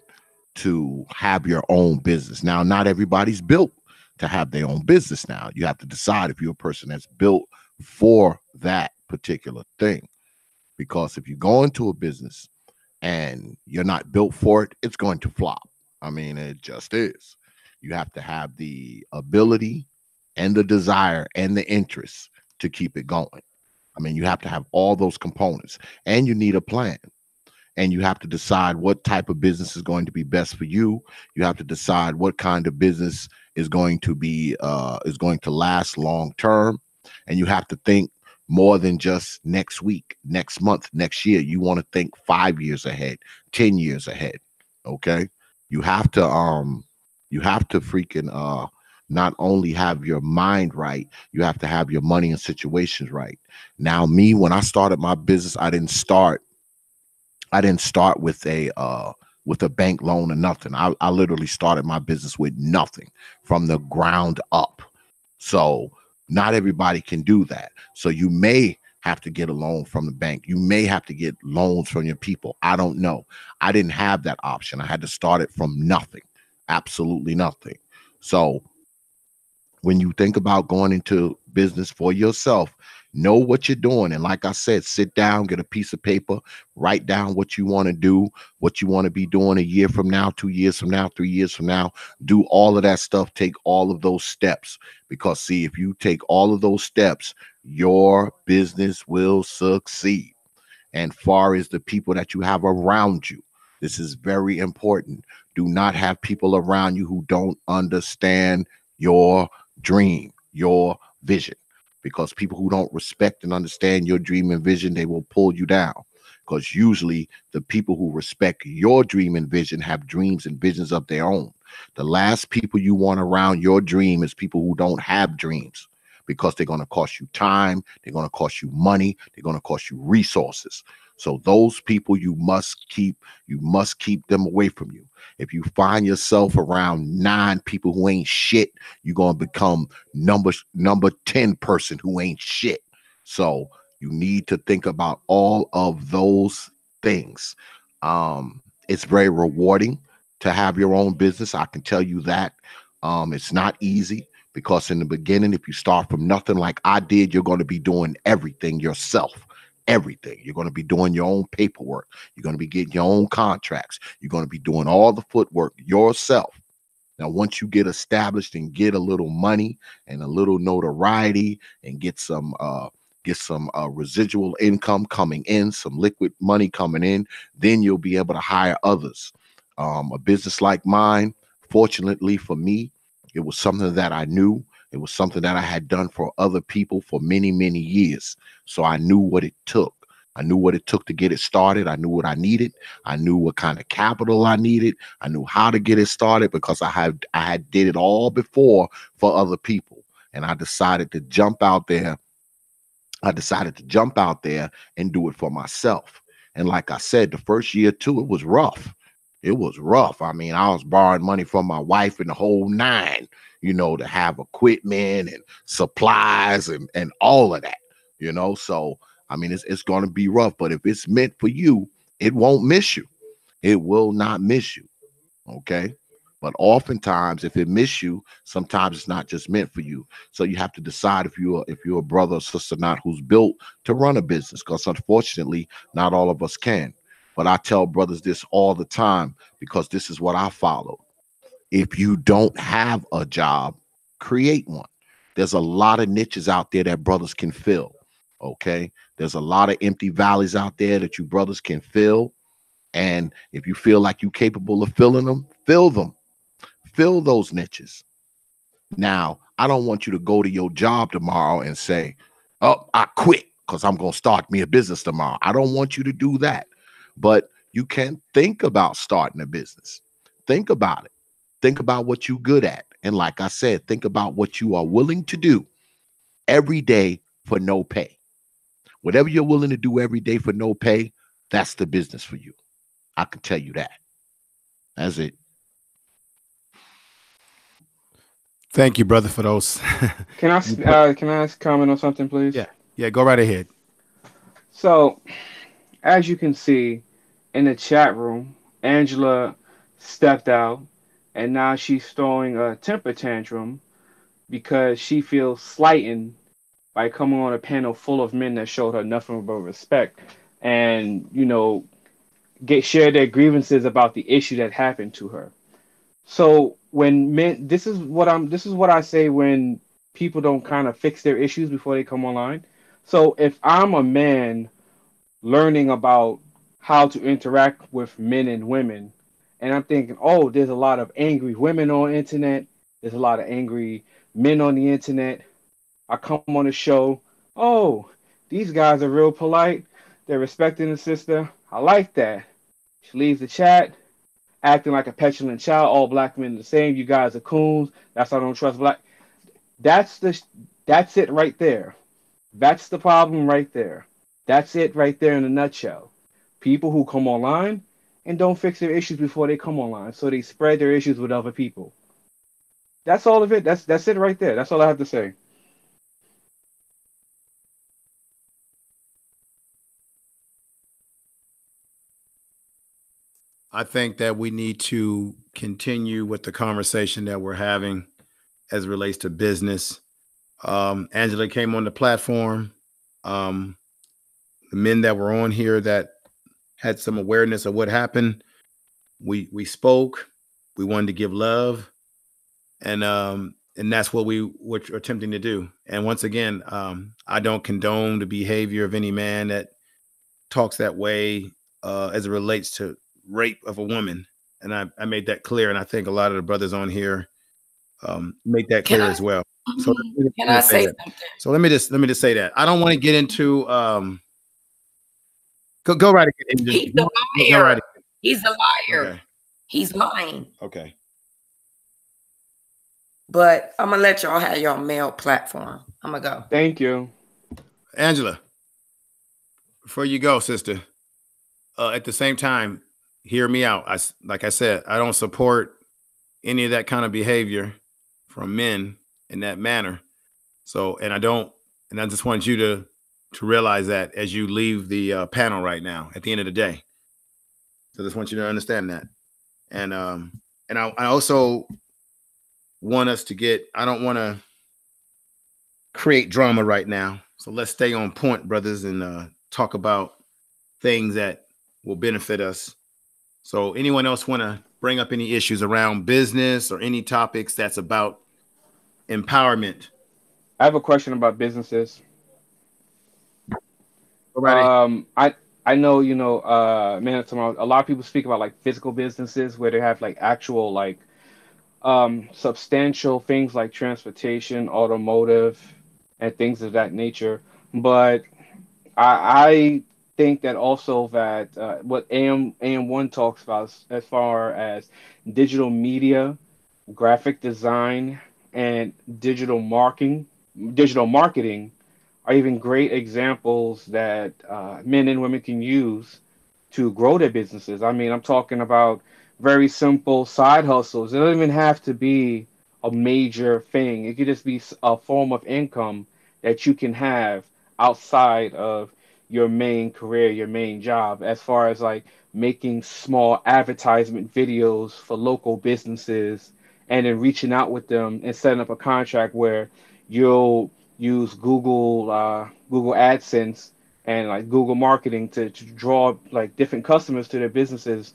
to have your own business. Now, not everybody's built to have their own business. Now, you have to decide if you're a person that's built for that particular thing. Because if you go into a business and you're not built for it, it's going to flop. I mean, it just is. You have to have the ability and the desire and the interest to keep it going. I mean, you have to have all those components, and you need a plan. And you have to decide what type of business is going to be best for you. You have to decide what kind of business is going to last long term. And you have to think more than just next week, next month, next year. You want to think 5 years ahead, 10 years ahead. Okay. You have to freaking not only have your mind right, you have to have your money and situations right. Now, me, when I started my business, I didn't start with a bank loan or nothing. I literally started my business with nothing, from the ground up. So not everybody can do that. So you may have to get a loan from the bank. You may have to get loans from your people. I don't know. I didn't have that option. I had to start it from nothing, absolutely nothing. So when you think about going into business for yourself, know what you're doing. And like I said, sit down, get a piece of paper, write down what you want to do, what you want to be doing a year from now, 2 years from now, 3 years from now. Do all of that stuff. Take all of those steps, because see, if you take all of those steps, your business will succeed. And far as the people that you have around you, this is very important. Do not have people around you who don't understand your dream, your vision, because people who don't respect and understand your dream and vision, they will pull you down. Because usually the people who respect your dream and vision have dreams and visions of their own. The last people you want around your dream is people who don't have dreams, because they're going to cost you time, they're going to cost you money, they're going to cost you resources. So those people you must keep them away from you. If you find yourself around 9 people who ain't shit, you're going to become number 10 person who ain't shit. So you need to think about all of those things. It's very rewarding to have your own business. I can tell you that. It's not easy, because in the beginning, if you start from nothing like I did, you're going to be doing everything yourself. Everything. You're going to be doing your own paperwork. You're going to be getting your own contracts. You're going to be doing all the footwork yourself. Now, once you get established and get a little money and a little notoriety and get some residual income coming in, some liquid money coming in, then you'll be able to hire others. A business like mine, fortunately for me, it was something that I knew. It was something that I had done for other people for many, many years. So I knew what it took. I knew what it took to get it started. I knew what I needed. I knew what kind of capital I needed. I knew how to get it started, because I had did it all before for other people. And I decided to jump out there. And do it for myself. And like I said, the first year too, it was rough. It was rough. I mean, I was borrowing money from my wife and the whole nine, you know, to have equipment and supplies and all of that, you know. So, I mean, it's going to be rough, but if it's meant for you, it won't miss you. It will not miss you. Okay. But oftentimes, if it miss you, sometimes it's not just meant for you. So you have to decide if you're a brother or sister not who's built to run a business, because unfortunately, not all of us can. But I tell brothers this all the time because this is what I follow. If you don't have a job, create one. There's a lot of niches out there that brothers can fill. Okay. There's a lot of empty valleys out there that you brothers can fill. And if you feel like you're capable of filling them, fill them. Fill those niches. Now, I don't want you to go to your job tomorrow and say, oh, I quit because I'm going to start me a business tomorrow. I don't want you to do that. But you can think about starting a business. Think about it. Think about what you're good at. And like I said, think about what you are willing to do every day for no pay. Whatever you're willing to do every day for no pay, that's the business for you. I can tell you that. That's it. Thank you, brother, for those. Can I comment on something, please? Yeah, go right ahead. So, as you can see in the chat room, Angela stepped out, and now she's throwing a temper tantrum because she feels slighted by coming on a panel full of men that showed her nothing but respect, and share their grievances about the issue that happened to her. So when men, this is what I say when people don't kind of fix their issues before they come online. So if I'm a man learning about how to interact with men and women, and I'm thinking, oh, there's a lot of angry women on the internet, there's a lot of angry men on the internet. I come on the show, oh, these guys are real polite, they're respecting the sister. I like that. She leaves the chat, acting like a petulant child. All black men are the same. You guys are coons. That's why I don't trust black. That's it right there. That's the problem right there. That's it right there in a nutshell. People who come online and don't fix their issues before they come online, so they spread their issues with other people. That's all of it. That's it right there. That's all I have to say. I think that we need to continue with the conversation that we're having as it relates to business. Angela came on the platform. The men that were on here that had some awareness of what happened, we spoke. We wanted to give love, and that's what we're attempting to do. And once again, I don't condone the behavior of any man that talks that way as it relates to rape of a woman, and I made that clear, and I think a lot of the brothers on here make that clear as well. So can I say something? So let me just say that I don't want to get into go right ahead. He's a liar. Right, he's a liar. Okay. He's lying. Okay. But I'm gonna let y'all have your male platform. I'm gonna go. Thank you, Angela. Before you go, sister. At the same time, hear me out. Like I said, I don't support any of that kind of behavior from men in that manner. So, and I just want you to realize that as you leave the panel right now at the end of the day. So I just want you to understand that. And I also want us to I don't want to create drama right now. So let's stay on point, brothers, and talk about things that will benefit us. So anyone else want to bring up any issues around business or any topics that's about empowerment? I have a question about businesses. I know, man, a lot of people speak about like physical businesses where they have like actual like substantial things like transportation, automotive, and things of that nature. But I think that also that what AM1 talks about as far as digital media, graphic design, and digital marketing are even great examples that men and women can use to grow their businesses. I mean, I'm talking about very simple side hustles. It doesn't even have to be a major thing. It could just be a form of income that you can have outside of your main career, your main job, as far as like making small advertisement videos for local businesses and then reaching out with them and setting up a contract where you'll use Google AdSense and like Google marketing to draw like different customers to their businesses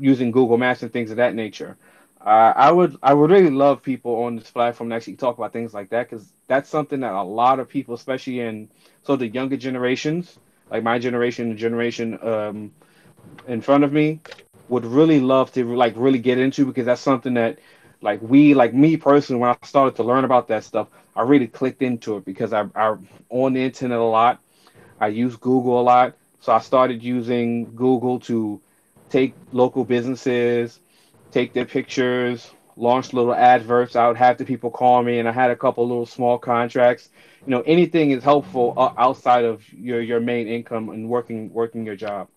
using Google Maps and things of that nature. I would really love people on this platform to actually talk about things like that, because that's something that a lot of people, especially in the younger generations, like my generation, the generation in front of me, would really love to like really get into, because that's something that like me personally, when I started to learn about that stuff, I really clicked into it because I on the internet a lot. I use Google a lot. So I started using Google to take local businesses, take their pictures, launch little adverts. I would have the people call me, and I had a couple little small contracts. Anything is helpful outside of your main income and working your job.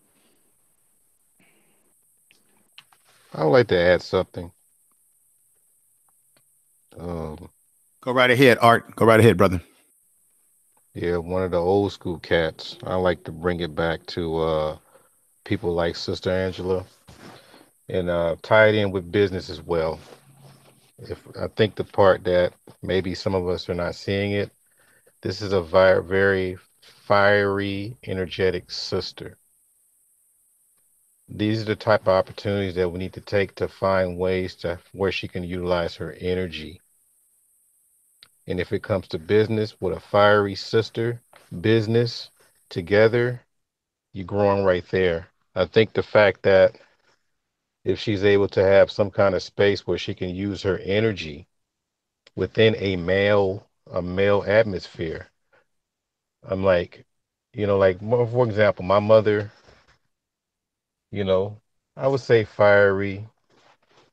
I would like to add something. Um, Go right ahead, Art. Go right ahead, brother. yeah, one of the old school cats. I like to bring it back to people like Sister Angela and tie it in with business as well. If I think the part that maybe some of us are not seeing it, this is a very fiery, energetic sister. These are the type of opportunities that we need to take to find ways to where she can utilize her energy. And if it comes to business with a fiery sister, business together, you're growing right there. I think the fact that if she's able to have some kind of space where she can use her energy within a male atmosphere, I'm like, like for example, my mother, you know, I would say fiery,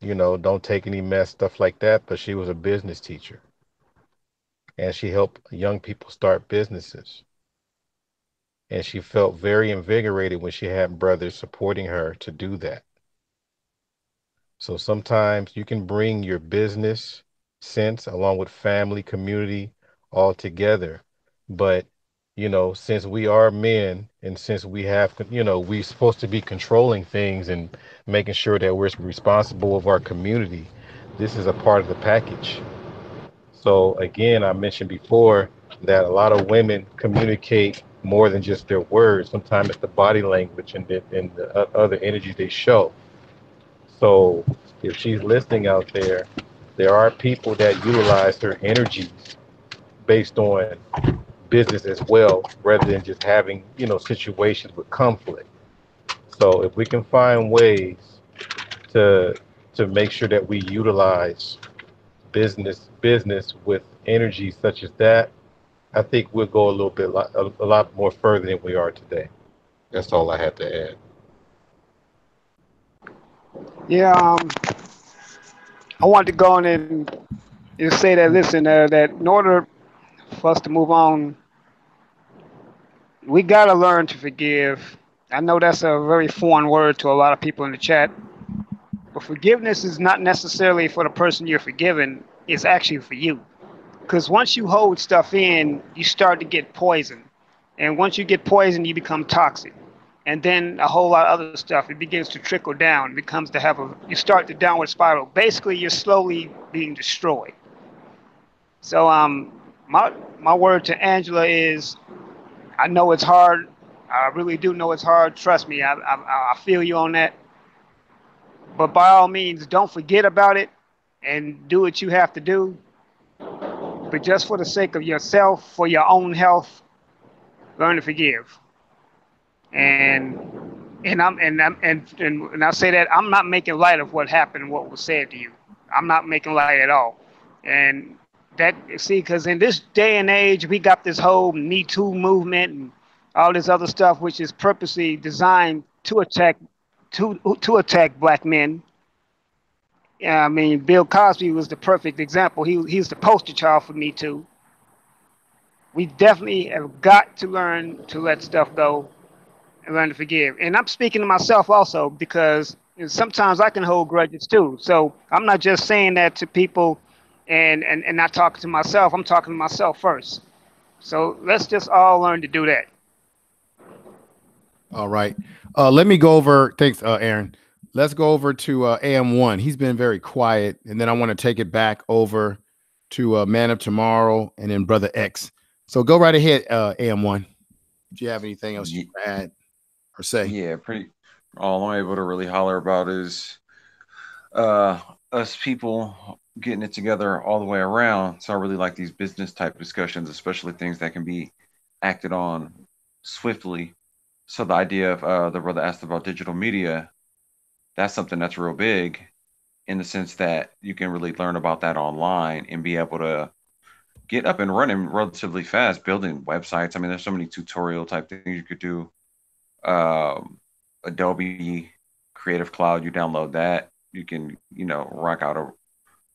don't take any mess, stuff like that, but she was a business teacher and she helped young people start businesses. And she felt very invigorated when she had brothers supporting her to do that. So sometimes you can bring your business sense along with family, community all together. But, since we are men and since we have, we're supposed to be controlling things and making sure that we're responsible of our community, this is a part of the package. So again, I mentioned before that a lot of women communicate more than just their words. Sometimes it's the body language and the other energy they show. So if she's listening out there, there are people that utilize her energies based on business as well, rather than just having, situations with conflict. So if we can find ways to make sure that we utilize business with energy such as that, I think we'll go a lot more further than we are today. That's all I had to add. Yeah, I wanted to go on and say that, listen, that in order for us to move on, we got to learn to forgive. I know that's a very foreign word to a lot of people in the chat, but forgiveness is not necessarily for the person you're forgiving, it's actually for you. Because once you hold stuff in, you start to get poisoned. And once you get poisoned, you become toxic. And then a whole lot of other stuff, it begins to trickle down. It becomes to you start the downward spiral. Basically, you're slowly being destroyed. So my word to Angela is, I know it's hard. I really do know it's hard. Trust me, I feel you on that. But by all means, don't forget about it and do what you have to do. But just for the sake of yourself, for your own health, learn to forgive. And I say that I'm not making light of what happened and what was said to you. I'm not making light at all. And that, see, because in this day and age, we got this whole Me Too movement and all this other stuff, which is purposely designed to attack black men. Yeah, I mean, Bill Cosby was the perfect example. He's the poster child for Me Too. We definitely have got to learn to let stuff go and learn to forgive. And I'm speaking to myself also, because And sometimes I can hold grudges too. So I'm not just saying that to people and not talking to myself. I'm talking to myself first. So let's just all learn to do that. All right. Let me go over. Thanks, Aaron. Let's go over to AM1. He's been very quiet. And then I want to take it back over to Man of Tomorrow and then Brother X. So go right ahead, AM1. If you have anything else you want to add or say. Yeah, pretty. All I'm able to really holler about is us people getting it together all the way around. So I really like these business type discussions, especially things that can be acted on swiftly. So the idea of the brother asked about digital media, that's something that's real big in the sense that you can really learn about that online and be able to get up and running relatively fast, building websites. I mean, there's so many tutorial type things you could do. Adobe Creative Cloud, you download that. You can, rock out a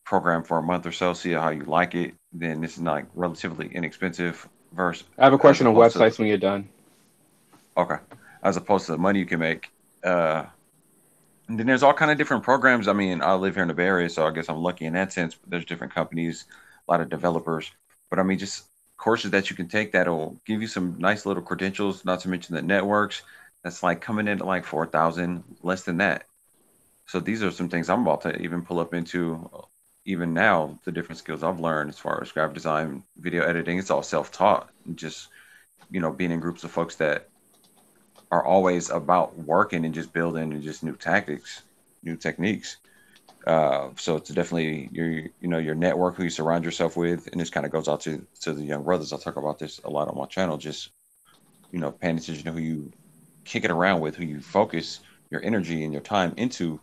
program for a month or so, see how you like it. Then it's like relatively inexpensive versus. I have a question on websites when you're done. Okay. As opposed to the money you can make. And then there's all kind of different programs. I mean, I live here in the Bay Area, so I guess I'm lucky in that sense. But there's different companies, a lot of developers. But I mean, just courses that you can take that'll give you some nice little credentials, not to mention the networks. That's like coming in at like 4,000, less than that. So these are some things I'm about to even pull up into even now, the different skills I've learned as far as graphic design, video editing. It's all self-taught. Just, being in groups of folks that are always about working and just building and just new tactics, new techniques. So it's definitely your network, who you surround yourself with. And this kind of goes out to the young brothers. I talk about this a lot on my channel, just, paying attention to who you kick it around with, who you focus your energy and your time into.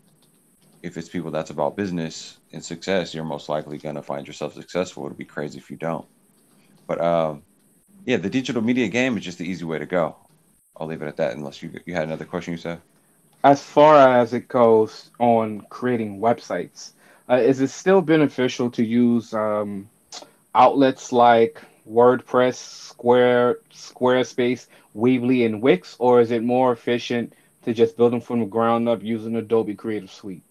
If it's people that's about business and success, you're most likely going to find yourself successful. It'd be crazy if you don't. But yeah, the digital media game is just the easy way to go. I'll leave it at that, unless you had another question you said. As far as it goes on creating websites, is it still beneficial to use outlets like WordPress, Squarespace, Weebly, and Wix, or is it more efficient to just build them from the ground up using Adobe Creative Suite?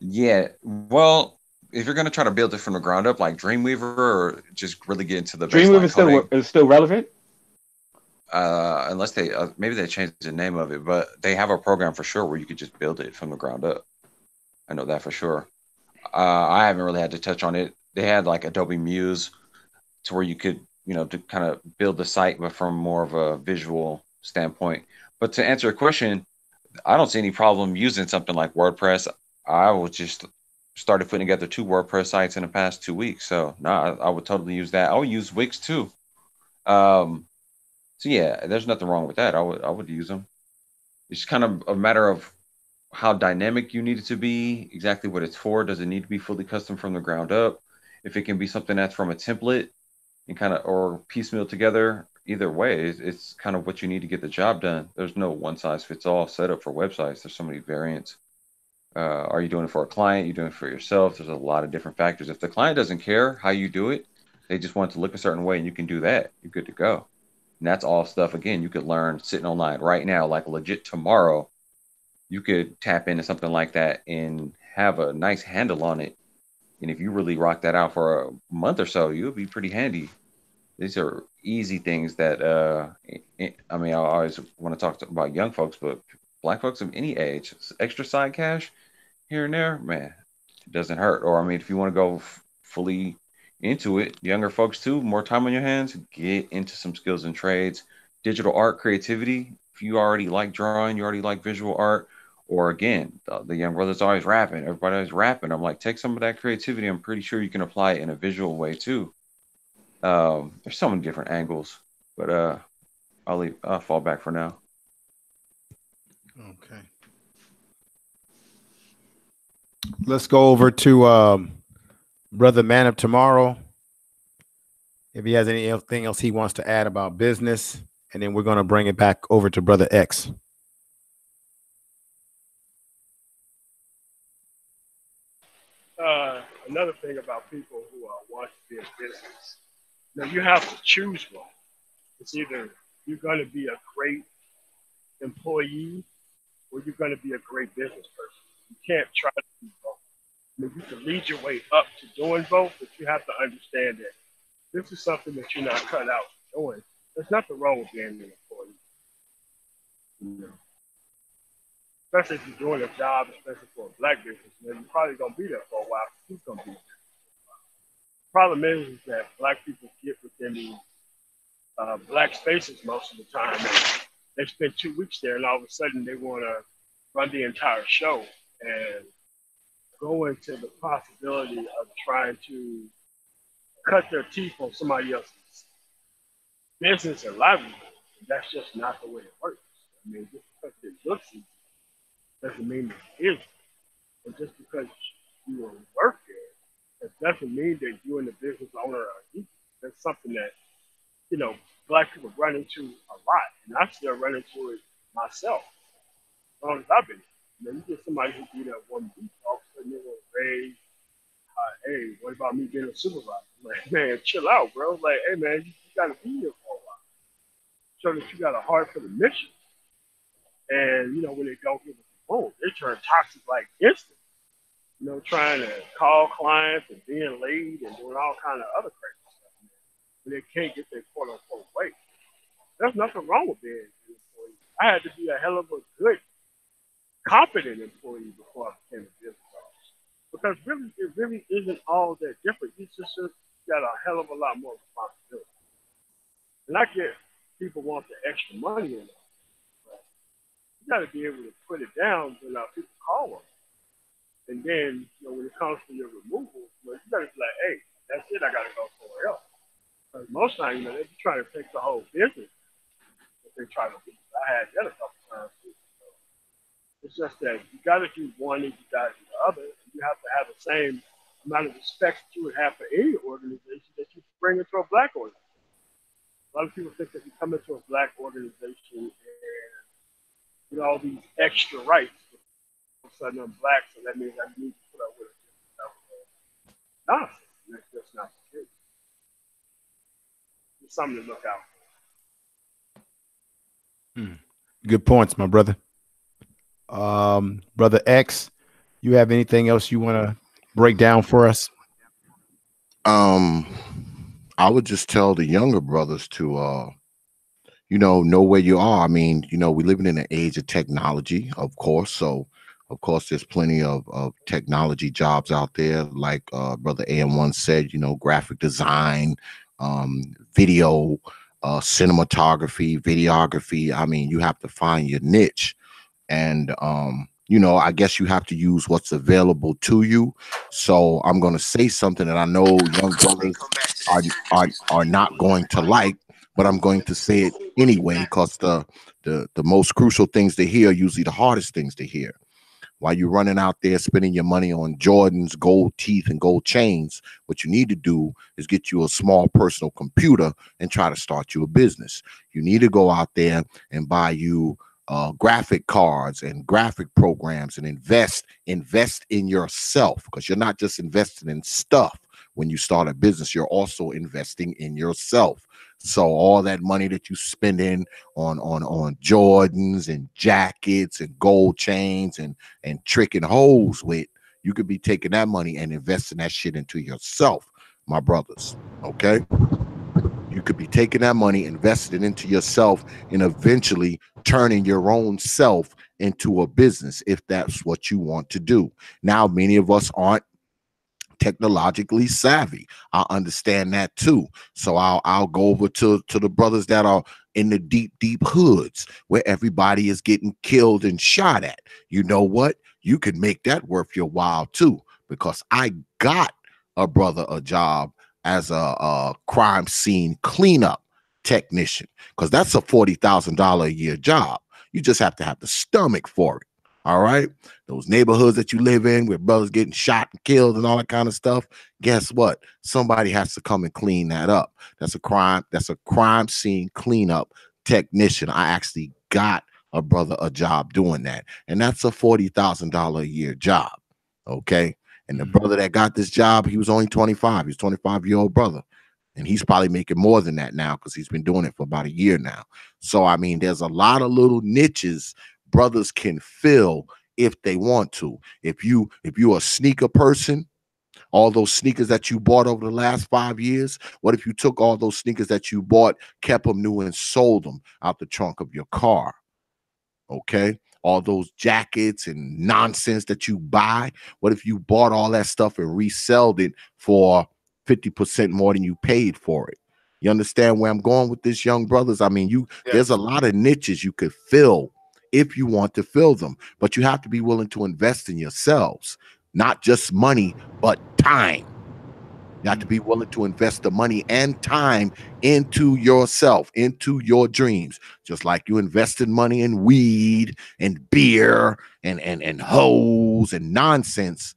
Yeah, well, if you're going to try to build it from the ground up, like Dreamweaver, or just really get into the Dreamweaver is still relevant. Unless they maybe they changed the name of it, but they have a program for sure where you could just build it from the ground up. I know that for sure. I haven't really had to touch on it. They had like Adobe Muse, to where you could, to kind of build the site, but from more of a visual standpoint. But to answer your question, I don't see any problem using something like WordPress. I was just started putting together 2 WordPress sites in the past 2 weeks. So no, I would totally use that. I would use Wix too. So yeah, there's nothing wrong with that. I would use them. It's kind of a matter of how dynamic you need it to be, exactly what it's for. Does it need to be fully custom from the ground up? If it can be something that's from a template and kind of, or piecemeal together, either way, it's kind of what you need to get the job done. There's no one size fits all setup for websites. There's so many variants. Are you doing it for a client? You're doing it for yourself? There's a lot of different factors. If the client doesn't care how you do it, they just want it to look a certain way, and you can do that, you're good to go. And that's all stuff, again, you could learn sitting online right now, like legit tomorrow. You could tap into something like that and have a nice handle on it. And if you really rock that out for a month or so, you'll be pretty handy. These are easy things that, I mean, I always want to talk about young folks, but Black folks of any age, extra side cash here and there, man, it doesn't hurt. Or, I mean, if you want to go fully into it, younger folks too, more time on your hands, get into some skills and trades, digital art, creativity. If you already like drawing, you already like visual art, or again, the young brother's always rapping, everybody's rapping. I'm like, take some of that creativity. I'm pretty sure you can apply it in a visual way too. There's so many different angles, but I'll fall back for now. Okay. Let's go over to Brother Man of Tomorrow. If he has anything else he wants to add about business, and then we're going to bring it back over to Brother X. Another thing about people who want to be in business, you have to choose one. It's either you're going to be a great employee or you're going to be a great business person. You can't try to do both. I mean, you can lead your way up to doing both, but you have to understand that this is something that you're not cut out for doing. There's nothing wrong with being an employee. You know? Especially if you're doing a job, especially for a black business, then you're probably going to be there for a while. Who's going to be there? The problem is that black people get within these black spaces most of the time. And they spend 2 weeks there, and all of a sudden they want to run the entire show and go into the possibility of trying to cut their teeth on somebody else's business and livelihood. That's just not the way it works. I mean, just because it looks easy doesn't mean it is. But just because you work there, it doesn't mean that you and the business owner are equal. That's something that, you know, black people run into a lot, and I still run into it myself. As long as I've been here. You get somebody who do that one week, all of a sudden they want to raise, hey, what about me being a supervisor? Like, man, chill out, bro. Like, hey, man, you got to be here for a while. Show that you got a heart for the mission. And, you know, when they don't give us the phone, they turn toxic like instant. You know, trying to call clients and being late and doing all kind of other crazy stuff, man. When they can't get their quote-unquote way. There's nothing wrong with being an employee. I had to be a hell of a good, competent employee before I became a business officer. Because really, it really isn't all that different. You just got a hell of a lot more responsibility. And I get people want the extra money in it. But you got to be able to put it down when people call them. And then, you know, when it comes to your removal, you got to be like, hey, that's it, I got to go somewhere else. Because most times, you know, they be trying to take the whole business. If they try to do it. I had that a couple times too. So it's just that you got to do one and you got to do the other. You have to have the same amount of respect that you would have for any organization that you bring into a black organization. A lot of people think that you come into a black organization and you know all these extra rights. All of a sudden I'm black, so that means I need to put up with it. Nonsense. That's just not the case. It's something to look out for. Good points, my brother. Brother X, you have anything else you want to break down for us? I would just tell the younger brothers to you know where you are. I mean, you know, we're living in an age of technology, of course. So of course there's plenty of technology jobs out there, like Brother AM1 said, you know, graphic design, video, cinematography, videography. I mean, you have to find your niche. And you know, I guess you have to use what's available to you. So I'm going to say something that I know young brothers are not going to like, but I'm going to say it anyway, because the most crucial things to hear are usually the hardest things to hear. While you're running out there spending your money on Jordans, gold teeth, and gold chains, what you need to do is get you a small personal computer and try to start you a business. You need to go out there and buy you graphic cards and graphic programs and invest in yourself, because you're not just investing in stuff. When you start a business, you're also investing in yourself. So all that money that you spending on Jordans and jackets and gold chains and tricking hoes with, you could be taking that money and investing that shit into yourself, my brothers. Okay, you could be taking that money, investing it into yourself, and eventually turning your own self into a business if that's what you want to do. Now, many of us aren't technologically savvy. I understand that too. So I'll go over to the brothers that are in the deep hoods where everybody is getting killed and shot at. You know what? You can make that worth your while too, because I got a brother a job as a crime scene cleanup technician, because that's a $40,000 a year job. You just have to have the stomach for it. All right. Those neighborhoods that you live in where brothers getting shot and killed and all that kind of stuff. Guess what? Somebody has to come and clean that up. That's a crime. That's a crime scene cleanup technician. I actually got a brother a job doing that. And that's a $40,000 a year job. Okay. And the brother that got this job, he was only 25. He's a 25-year-old brother. And he's probably making more than that now because he's been doing it for about a year now. So, I mean, there's a lot of little niches brothers can fill if they want to. If you're a sneaker person, all those sneakers that you bought over the last 5 years, what if you took all those sneakers that you bought, kept them new, and sold them out the trunk of your car? Okay? All those jackets and nonsense that you buy, what if you bought all that stuff and resold it for 50% more than you paid for it? You understand where I'm going with this, young brothers? I mean, there's a lot of niches you could fill if you want to fill them, but you have to be willing to invest in yourselves, not just money, but time. You have to be willing to invest the money and time into yourself, into your dreams, just like you invested money in weed and beer and hoes and nonsense.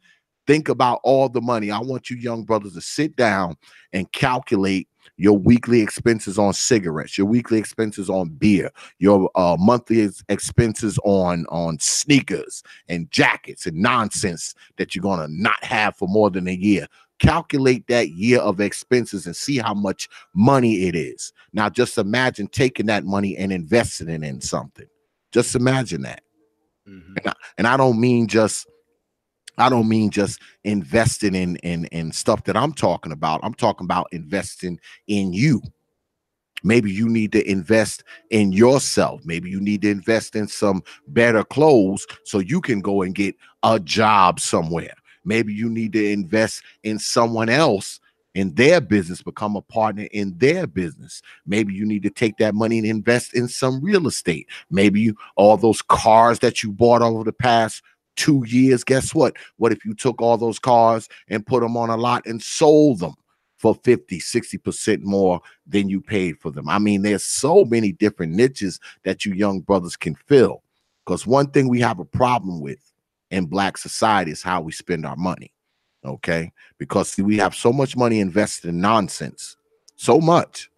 Think about all the money. I want you young brothers to sit down and calculate your weekly expenses on cigarettes, your weekly expenses on beer, your monthly expenses on sneakers and jackets and nonsense that you're going to not have for more than a year. Calculate that year of expenses and see how much money it is. Now, just imagine taking that money and investing it in something. Just imagine that. Mm-hmm. And I don't mean just investing in stuff that I'm talking about. I'm talking about investing in you. Maybe you need to invest in yourself. Maybe you need to invest in some better clothes so you can go and get a job somewhere. Maybe you need to invest in someone else in their business, become a partner in their business. Maybe you need to take that money and invest in some real estate. Maybe all those cars that you bought over the past 2 years, guess what? What if you took all those cars and put them on a lot and sold them for 50, 60% more than you paid for them? I mean, there's so many different niches that you young brothers can fill. Because one thing we have a problem with in Black society is how we spend our money. Okay, because see, we have so much money invested in nonsense, so much.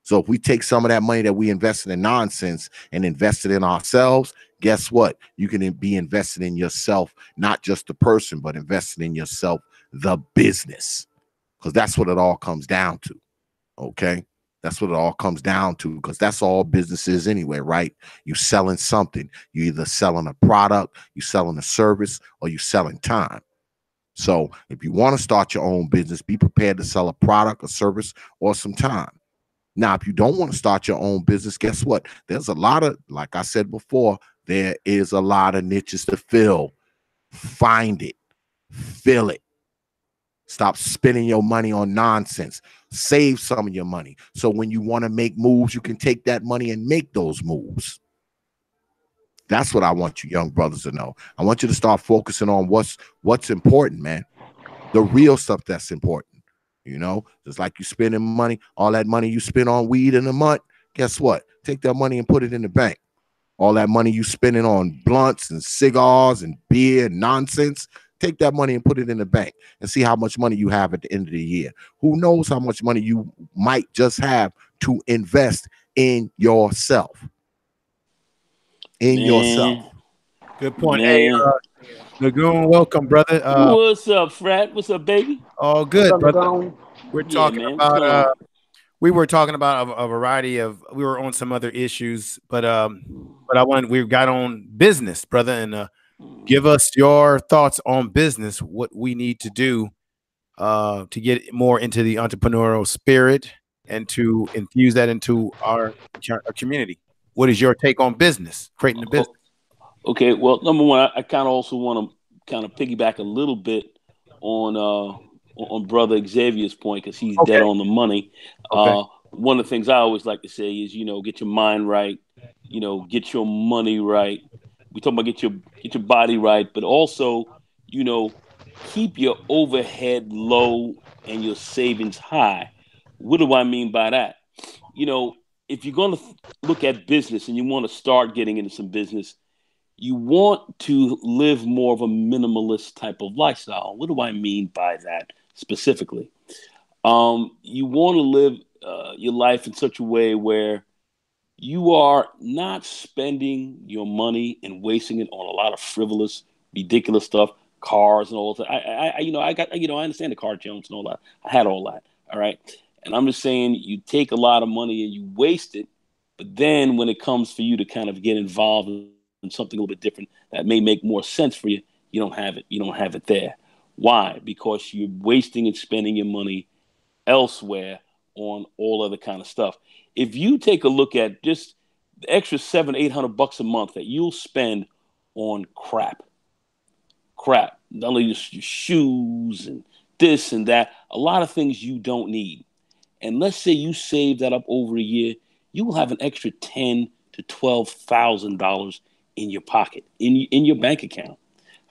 So if we take some of that money that we invested in nonsense and invest it in ourselves, guess what? You can be invested in yourself, not just the person, but invested in yourself, the business, because that's what it all comes down to. Okay, that's what it all comes down to, because that's all business is anyway, right? You selling something. You either selling a product, you selling a service, or you selling time. So if you want to start your own business, be prepared to sell a product, a service, or some time. Now, if you don't want to start your own business, guess what? There's a lot of, like I said before, there is a lot of niches to fill. Find it, fill it. Stop spending your money on nonsense. Save some of your money. So when you want to make moves, you can take that money and make those moves. That's what I want you young brothers to know. I want you to start focusing on what's important, man. The real stuff that's important. You know, just like you spending money, all that money you spend on weed in a month, guess what? Take that money and put it in the bank. All that money you spending on blunts and cigars and beer and nonsense, take that money and put it in the bank and see how much money you have at the end of the year. Who knows how much money you might just have to invest in yourself. Yourself. Good point. Hey, Lagoon, welcome, brother. What's up, Frat? What's up, baby? All good, brother. We're talking about we were talking about a variety of, we were on some other issues, but we got on business, brother, and give us your thoughts on business, what we need to do to get more into the entrepreneurial spirit and to infuse that into our community. What is your take on business, creating a business? Okay, well, number one, I kind of also want to kind of piggyback a little bit on Brother Xavier's point, because he's dead on the money. Okay. One of the things I always like to say is, get your mind right, get your money right. We talk about get your body right, but also, keep your overhead low and your savings high. What do I mean by that? If you're going to look at business and you want to start getting into some business, you want to live more of a minimalist type of lifestyle. What do I mean by that specifically? You want to live your life in such a way where you are not spending your money and wasting it on a lot of frivolous, ridiculous stuff, cars and all that. I understand the car Jones and all that. I had all that. All right. And I'm just saying, you take a lot of money and you waste it, but then when it comes for you to kind of get involved in something a little bit different that may make more sense for you, you don't have it. You don't have it there. Why? Because you're wasting and spending your money elsewhere on all other kind of stuff. If you take a look at just the extra $700-800 a month that you'll spend on crap, not only your shoes and this and that, a lot of things you don't need. And let's say you save that up over a year, you will have an extra $10,000 to $12,000 in your pocket, in your bank account.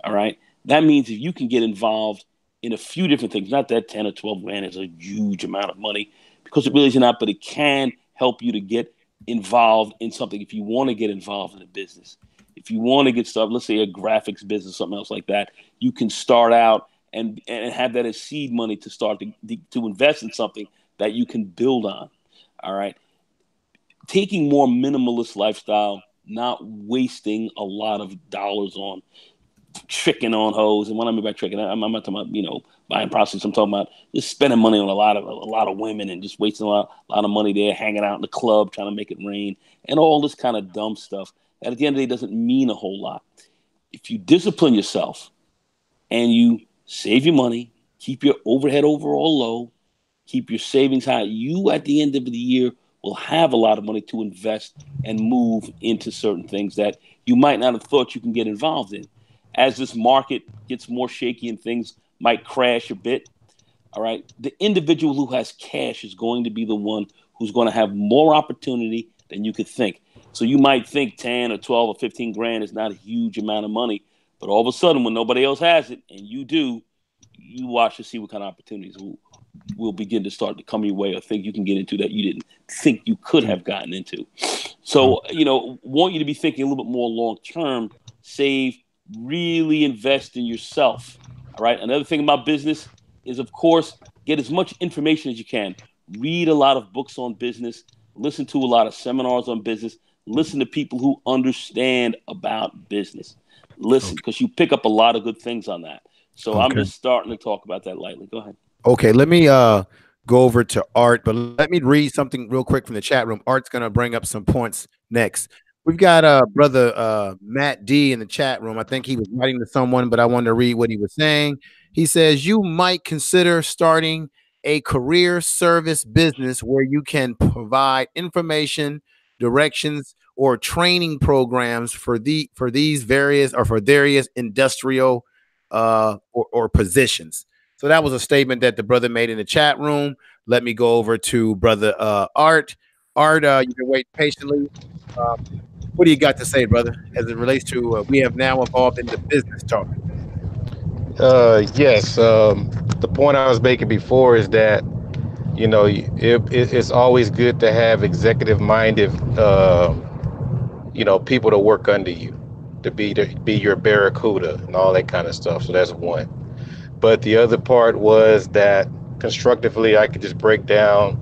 All right. That means if you can get involved in a few different things, not that 10 or 12 grand is a huge amount of money, because it really is not, but it can help you to get involved in something. If you want to get involved in a business, if you want to get started, let's say a graphics business, something else like that, you can start out and have that as seed money to start to invest in something that you can build on. All right. Taking more minimalist lifestyle, not wasting a lot of dollars on tricking on hoes. And what I mean by tricking, I'm not talking about, buying prostitutes. I'm talking about just spending money on a lot of women and just wasting a lot of money there, hanging out in the club, trying to make it rain, and all this kind of dumb stuff that at the end of the day doesn't mean a whole lot. If you discipline yourself and you save your money, keep your overhead overall low, keep your savings high, you at the end of the year will have a lot of money to invest and move into certain things that you might not have thought you can get involved in. As this market gets more shaky and things might crash a bit, all right, the individual who has cash is going to be the one who's going to have more opportunity than you could think. So you might think 10 or 12 or 15 grand is not a huge amount of money, but all of a sudden when nobody else has it and you do, you watch to see what kind of opportunities will begin to start to come your way, or things you can get into that you didn't think you could have gotten into. So, want you to be thinking a little bit more long term, save, really invest in yourself. All right. Another thing about business is, of course, get as much information as you can. Read a lot of books on business, listen to a lot of seminars on business, listen to people who understand about business. Listen, because you pick up a lot of good things on that. So I'm just starting to talk about that lightly. Go ahead. Okay, let me go over to Art, but let me read something real quick from the chat room. Art's going to bring up some points next. We've got brother Matt D in the chat room. I think he was writing to someone, but I wanted to read what he was saying. He says, you might consider starting a career service business where you can provide information, directions, or training programs for these various industrial or positions. So that was a statement that the brother made in the chat room. Let me go over to brother Art. Art, you can wait patiently. What do you got to say, brother, as it relates to we have now evolved into business talk? Yes. The point I was making before is that, it's always good to have executive-minded, people to work under you, to be your barracuda and all that kind of stuff. So that's one. But the other part was that constructively, I could just break down,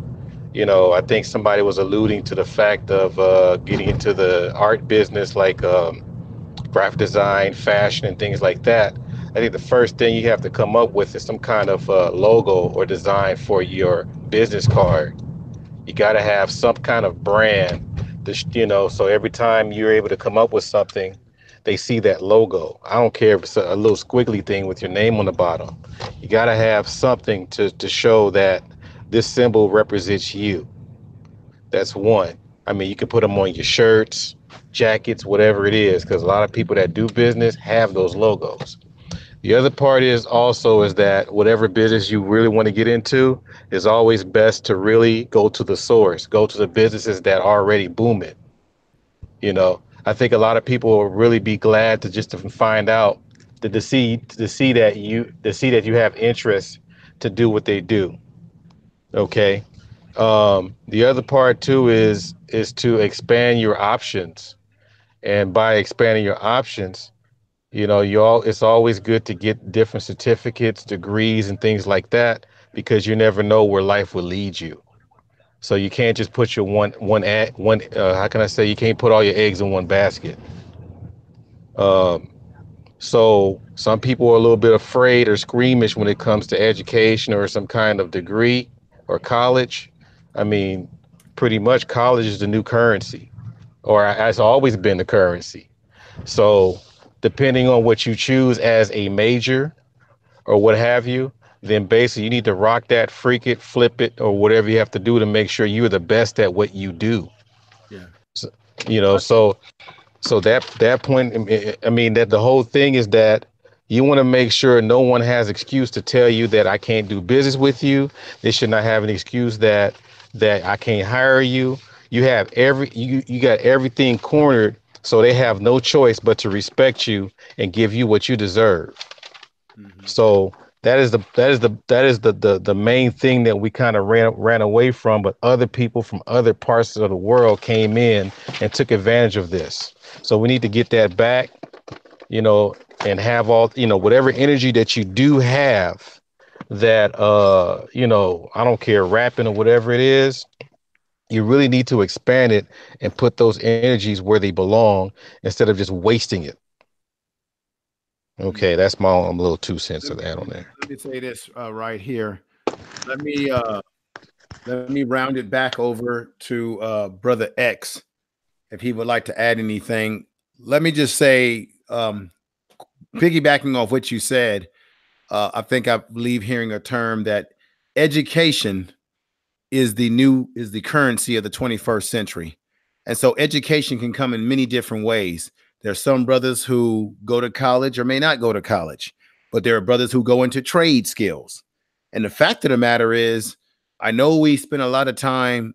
I think somebody was alluding to the fact of getting into the art business, like graphic design, fashion, and things like that. I think the first thing you have to come up with is some kind of logo or design for your business card. You got to have some kind of brand, so every time you're able to come up with something, they see that logo. I don't care if it's a little squiggly thing with your name on the bottom. You got to have something to show that this symbol represents you. That's one. I mean, you can put them on your shirts, jackets, whatever it is, because a lot of people that do business have those logos. The other part is that whatever business you really want to get into, is always best to really go to the source, go to the businesses that are already booming. I think a lot of people will really be glad to find out to see that you have interest to do what they do. Okay. The other part too is to expand your options, and by expanding your options, it's always good to get different certificates, degrees, and things like that, because you never know where life will lead you. So you can't just put your how can I say, you can't put all your eggs in one basket. So some people are a little bit afraid or squeamish when it comes to education or some kind of degree. or college, I mean, pretty much college is the new currency, or has always been the currency. So depending on what you choose as a major or what have you, then basically you need to rock that, freak it, flip it, or whatever you have to do to make sure you're the best at what you do. Yeah. So, you know, so that point, I mean, that the whole thing is that you want to make sure no one has excuse to tell you that I can't do business with you. They should not have an excuse that I can't hire you. You have you got everything cornered, so they have no choice but to respect you and give you what you deserve. So that is the main thing that we kind of ran away from, but other people from other parts of the world came in and took advantage of this. So we need to get that back, you know, and have all, you know, whatever energy that you do have that, you know, I don't care, rapping or whatever it is, you really need to expand it and put those energies where they belong instead of just wasting it. Okay, that's my own little 2 cents to add on there. Let me say this right here. Let me round it back over to Brother X, if he would like to add anything. Let me just say, piggybacking off what you said, I believe hearing a term that education is the currency of the 21st century. And so education can come in many different ways. There are some brothers who go to college or may not go to college, but there are brothers who go into trade skills. And the fact of the matter is, I know we spend a lot of time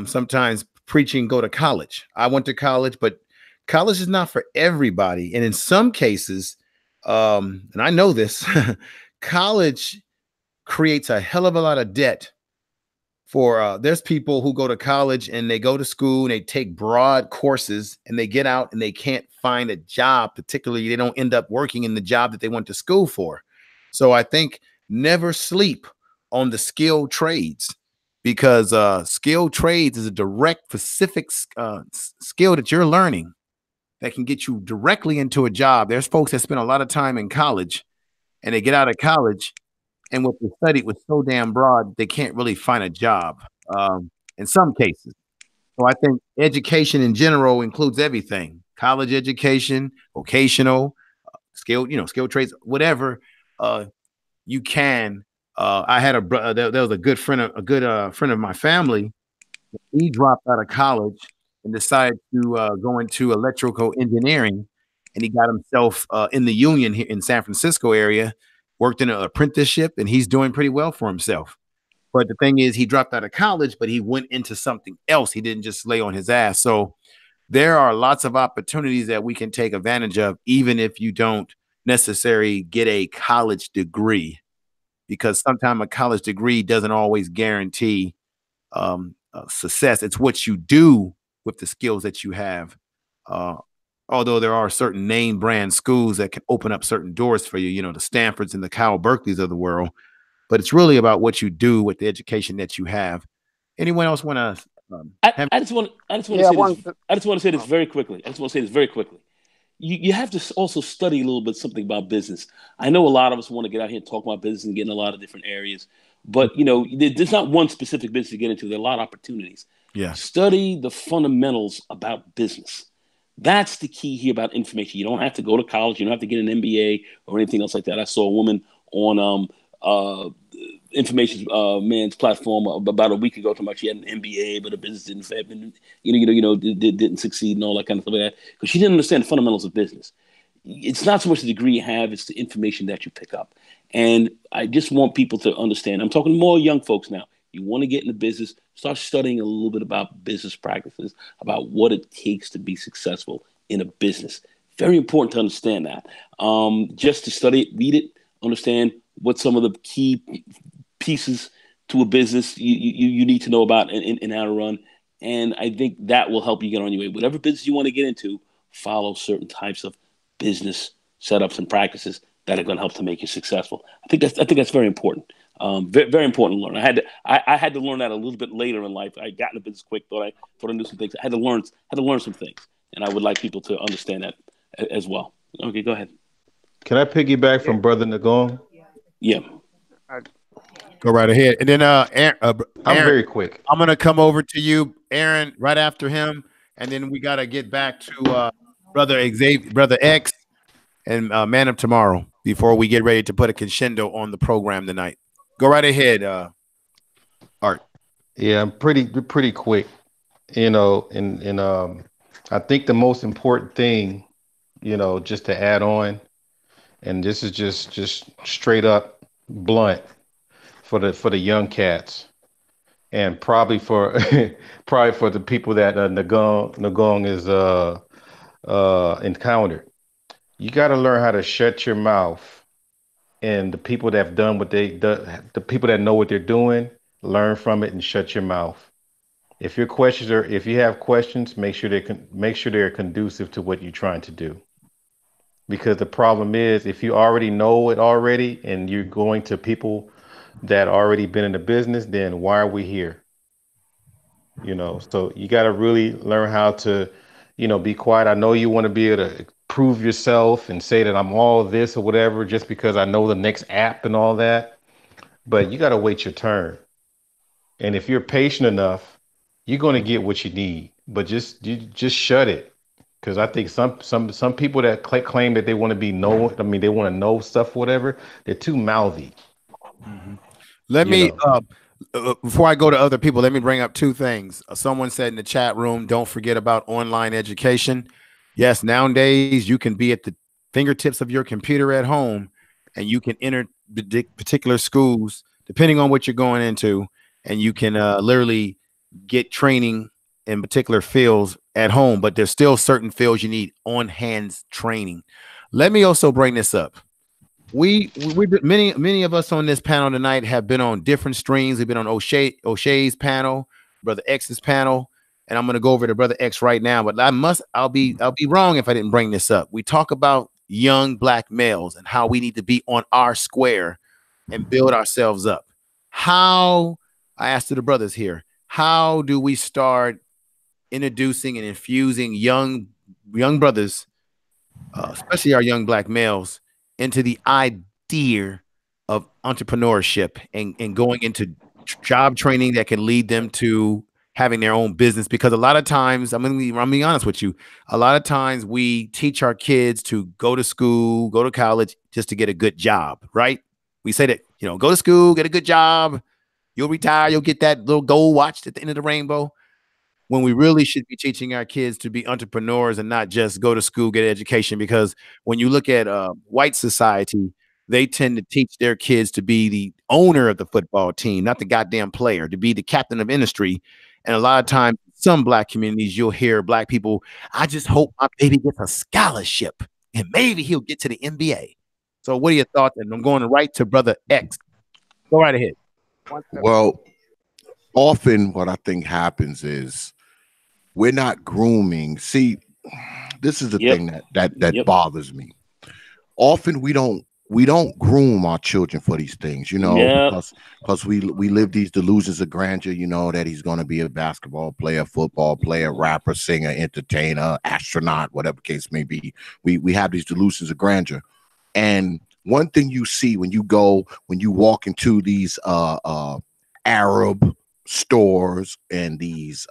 sometimes preaching go to college. I went to college, but college is not for everybody. And in some cases, and I know this, college creates a hell of a lot of debt. For there's people who go to college and they go to school and they take broad courses and they get out and they can't find a job. Particularly, they don't end up working in the job that they went to school for. So I think never sleep on the skilled trades, because skilled trades is a direct, specific skill that you're learning that can get you directly into a job. There's folks that spend a lot of time in college and they get out of college, and what they studied was so damn broad, they can't really find a job in some cases. So I think education in general includes everything: college education, vocational, skilled trades, whatever you can. I had there was a good friend of my family. He dropped out of college and decided to go into electrical engineering, and he got himself in the union here in San Francisco area. Worked in an apprenticeship, and he's doing pretty well for himself. But the thing is, he dropped out of college, but he went into something else. He didn't just lay on his ass. So there are lots of opportunities that we can take advantage of, even if you don't necessarily get a college degree, because sometimes a college degree doesn't always guarantee success. It's what you do with the skills that you have. Although there are certain name brand schools that can open up certain doors for you, you know, the Stanfords and the Cal Berkeleys of the world. But it's really about what you do with the education that you have. Anyone else want to? I just want to say this very quickly. You have to also study a little bit something about business. I know a lot of us want to get out here and talk about business and get in a lot of different areas, but you know, there's not one specific business to get into. There are a lot of opportunities. Yeah. Study the fundamentals about business. That's the key here about information. You don't have to go to college. You don't have to get an MBA or anything else like that. I saw a woman on information man's platform about a week ago talking about she had an MBA, but her business didn't succeed and all that kind of stuff like that, because she didn't understand the fundamentals of business. It's not so much the degree you have, it's the information that you pick up. And I just want people to understand, I'm talking more young folks now. You want to get into business, start studying a little bit about business practices, about what it takes to be successful in a business. Very important to understand that. Just to study it, read it, understand what some of the key pieces to a business you need to know about and how to run. And I think that will help you get on your way. Whatever business you want to get into, follow certain types of business setups and practices that are going to help to make you successful. I think that's very important. Very, very important to learn. I had to learn that a little bit later in life. I got into business quick, thought I knew some things. I had to learn some things, and I would like people to understand that as well. Okay, go ahead. Can I piggyback from Brother Nagong? Yeah. Go right ahead. And then Aaron, I'm very quick. I'm gonna come over to you, Aaron, right after him, and then we gotta get back to brother Xavier, brother X, and Man of Tomorrow before we get ready to put a crescendo on the program tonight. Go right ahead, Art. Yeah, I'm pretty quick. You know, and I think the most important thing, you know, just to add on, and this is just straight up blunt for the young cats, and probably for probably for the people that Nagong is encountered. You got to learn how to shut your mouth, and the people that have done what the people that know what they're doing, learn from it and shut your mouth. If you have questions, make sure they're conducive to what you're trying to do. Because the problem is, if you already know it already, and you're going to people that already been in the business, then why are we here? You know, so you got to really learn how to, you know, be quiet. I know you want to be able to prove yourself and say that I'm all this or whatever, just because I know the next app and all that. But you got to wait your turn. And if you're patient enough, you're going to get what you need. But just shut it, because I think some people that claim that they want to be they want to know stuff, whatever. They're too mouthy. Let me before I go to other people, let me bring up two things. Someone said in the chat room, don't forget about online education. Yes, nowadays you can be at the fingertips of your computer at home, and you can enter particular schools depending on what you're going into, and you can literally get training in particular fields at home. But there's still certain fields you need on-hands training. Let me also bring this up. Many of us on this panel tonight have been on different streams. We've been on O'Shea's panel, Brother X's panel, and I'm going to go over to Brother X right now. But I'll be wrong if I didn't bring this up. We talk about young black males and how we need to be on our square and build ourselves up. I asked to the brothers here, how do we start introducing and infusing young brothers, especially our young black males, into the idea of entrepreneurship and going into job training that can lead them to having their own business? Because a lot of times, I'm gonna be honest with you, a lot of times we teach our kids to go to school, go to college just to get a good job, right? We say that, you know, go to school, get a good job, you'll retire, you'll get that little gold watch at the end of the rainbow. When we really should be teaching our kids to be entrepreneurs and not just go to school, get an education. Because when you look at white society, they tend to teach their kids to be the owner of the football team, not the goddamn player, to be the captain of industry. And a lot of times, some black communities, you'll hear black people, I just hope my baby gets a scholarship and maybe he'll get to the NBA. So what are your thoughts? And I'm going right to Brother X. Go right ahead. Well, often what I think happens is we're not grooming. See, this is the thing that bothers me. Often we don't groom our children for these things, you know, because we live these delusions of grandeur, you know, that he's going to be a basketball player, football player, rapper, singer, entertainer, astronaut, whatever case may be. We have these delusions of grandeur. And one thing you see when you walk into these Arab stores and these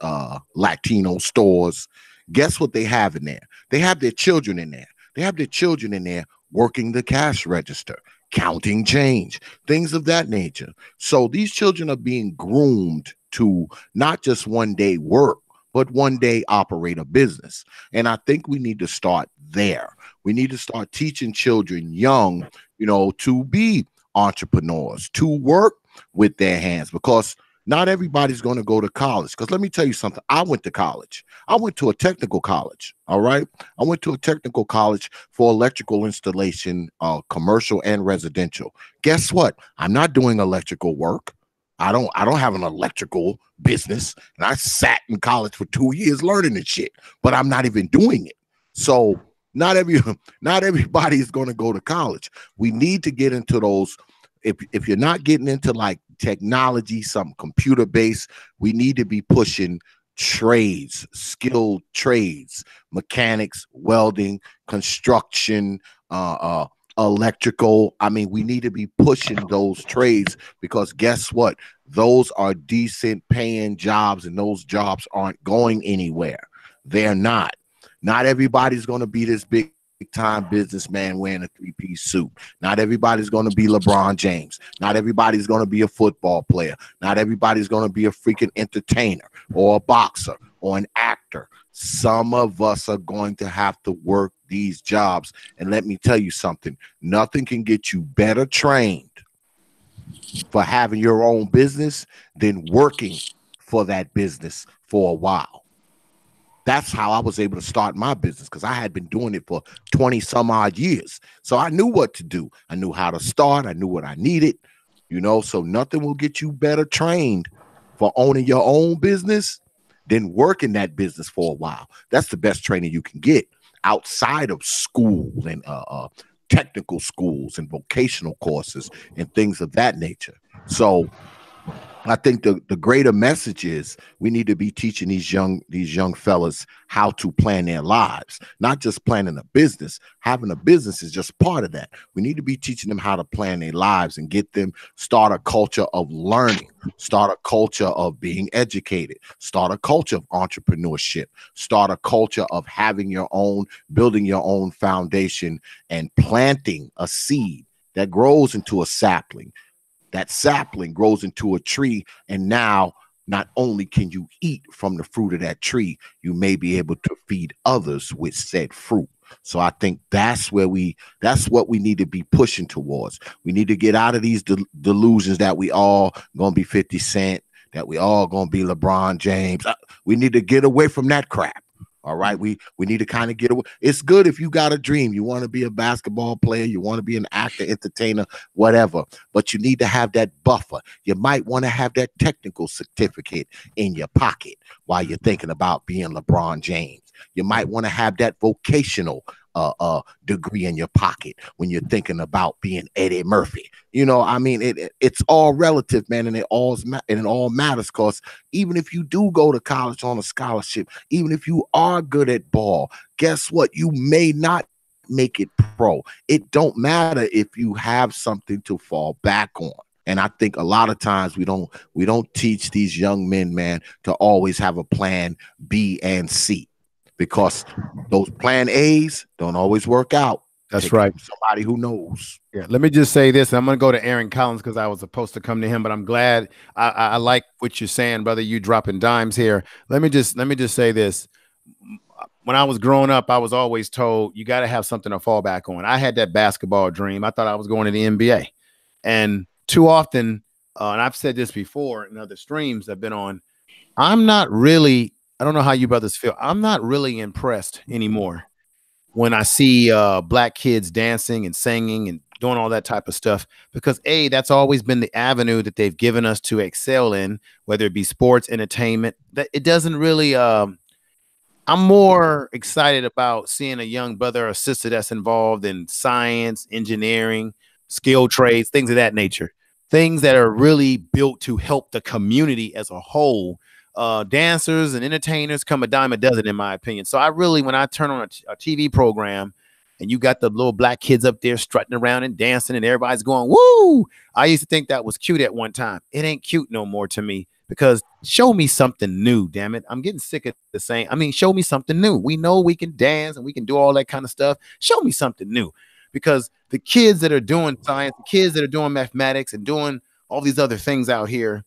Latino stores, guess what they have in there? They have their children in there. They have their children in there working the cash register, counting change, things of that nature. So these children are being groomed to not just one day work, but one day operate a business. And I think we need to start there. We need to start teaching children young, you know, to be entrepreneurs, to work with their hands, because not everybody's going to go to college. Because let me tell you something. I went to college. I went to a technical college. All right. I went to a technical college for electrical installation, commercial and residential. Guess what? I'm not doing electrical work. I don't have an electrical business. And I sat in college for 2 years learning this shit, but I'm not even doing it. So not everybody is going to go to college. We need to get into those. If you're not getting into like technology, some computer based, we need to be pushing trades, skilled trades, mechanics, welding, construction, electrical. I mean, we need to be pushing those trades, because guess what? Those are decent paying jobs, and those jobs aren't going anywhere. They're not. Not everybody's going to be this big time businessman wearing a three-piece suit. Not everybody's going to be LeBron James. Not everybody's going to be a football player. Not everybody's going to be a freaking entertainer or a boxer or an actor. Some of us are going to have to work these jobs. And let me tell you something, nothing can get you better trained for having your own business than working for that business for a while. That's how I was able to start my business, because I had been doing it for 20 some odd years. So I knew what to do. I knew how to start. I knew what I needed, you know, so nothing will get you better trained for owning your own business than working that business for a while. That's the best training you can get outside of school and technical schools and vocational courses and things of that nature. So I think the greater message is we need to be teaching these young fellas how to plan their lives, not just planning a business. Having a business is just part of that. We need to be teaching them how to plan their lives and get them, start a culture of learning, start a culture of being educated, start a culture of entrepreneurship, start a culture of having your own, building your own foundation and planting a seed that grows into a sapling. That sapling grows into a tree, and now not only can you eat from the fruit of that tree, you may be able to feed others with said fruit. So I think that's what we need to be pushing towards. We need to get out of these delusions that we all gonna be 50 Cent, that we all gonna be LeBron James. We need to get away from that crap. All right, we need to kind of get away. It's good if you got a dream. You want to be a basketball player, you want to be an actor, entertainer, whatever, but you need to have that buffer. You might want to have that technical certificate in your pocket while you're thinking about being LeBron James. You might want to have that vocational degree in your pocket when you're thinking about being Eddie Murphy. You know, I mean, it's all relative, man, and it all matters, because even if you do go to college on a scholarship, even if you are good at ball, guess what? You may not make it pro. It don't matter if you have something to fall back on. And I think a lot of times we don't teach these young men, man, to always have a plan B and C, because those plan A's don't always work out. That's right. Somebody who knows. Yeah. Let me just say this. I'm going to go to Aaron Collins because I was supposed to come to him, but I'm glad. I like what you're saying, brother. You dropping dimes here. Let me just say this. When I was growing up, I was always told you got to have something to fall back on. I had that basketball dream. I thought I was going to the NBA, and too often, and I've said this before in other streams I've been on, I'm not really. I don't know how you brothers feel. I'm not really impressed anymore when I see black kids dancing and singing and doing all that type of stuff, because A, that's always been the avenue that they've given us to excel in, whether it be sports, entertainment. That it doesn't really, I'm more excited about seeing a young brother or sister that's involved in science, engineering, skill trades, things of that nature, things that are really built to help the community as a whole. Dancers and entertainers come a dime a dozen, in my opinion. So I really, when I turn on a TV program and you got the little black kids up there strutting around and dancing and everybody's going, woo, I used to think that was cute at one time. It ain't cute no more to me, because show me something new, damn it. I'm getting sick of the same. I mean, show me something new. We know we can dance and we can do all that kind of stuff. Show me something new, because the kids that are doing science, the kids that are doing mathematics and doing all these other things out here,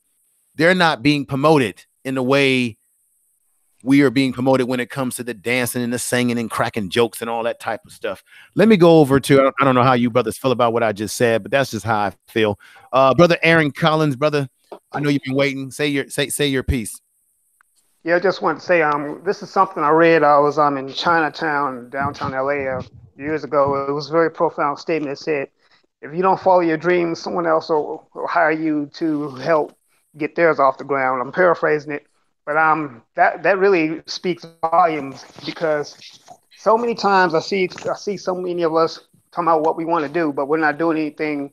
they're not being promoted in the way we are being promoted when it comes to the dancing and the singing and cracking jokes and all that type of stuff. Let me go over to, I don't know how you brothers feel about what I just said, but that's just how I feel. Brother Aaron Collins, brother, I know you've been waiting. Say your piece. Yeah, I just want to say, this is something I read. I was in Chinatown, downtown LA, years ago. It was a very profound statement. It said, if you don't follow your dreams, someone else will hire you to help get theirs off the ground. I'm paraphrasing it, but that really speaks volumes, because so many times I see so many of us talking about what we want to do, but we're not doing anything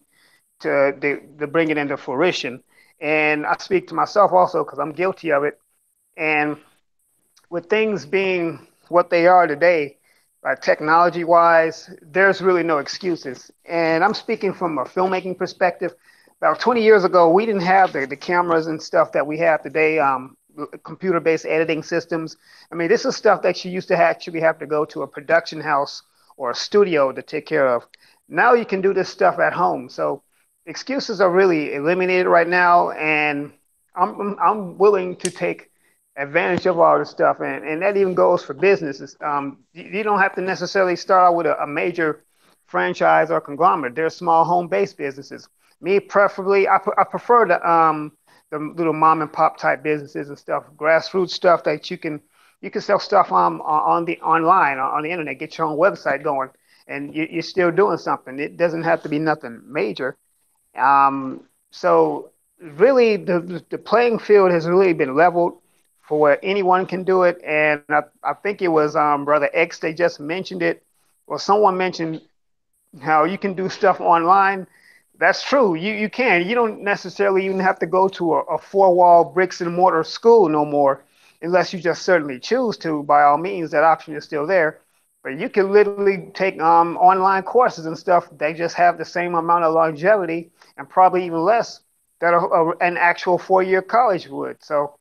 to bring it into fruition. And I speak to myself also, because I'm guilty of it. And with things being what they are today, technology wise, there's really no excuses. And I'm speaking from a filmmaking perspective. About 20 years ago, we didn't have the cameras and stuff that we have today, computer-based editing systems. I mean, this is stuff that you used to actually have to go to a production house or a studio to take care of. Now you can do this stuff at home. So excuses are really eliminated right now, and I'm willing to take advantage of all this stuff, and that even goes for businesses. You don't have to necessarily start out with a major franchise or conglomerate. There's small home-based businesses. Me, preferably, I prefer the little mom and pop type businesses and stuff, grassroots stuff that you can sell stuff on the online on the internet, get your own website going, and you're still doing something. It doesn't have to be nothing major. So really, the playing field has really been leveled for where anyone can do it. And I think it was Brother X, they just mentioned it, or someone mentioned how you can do stuff online. That's true. You can. You don't necessarily even have to go to a four-wall bricks and mortar school no more, unless you just certainly choose to. By all means, that option is still there. But you can literally take online courses and stuff. They just have the same amount of longevity and probably even less that an actual 4-year college would. So,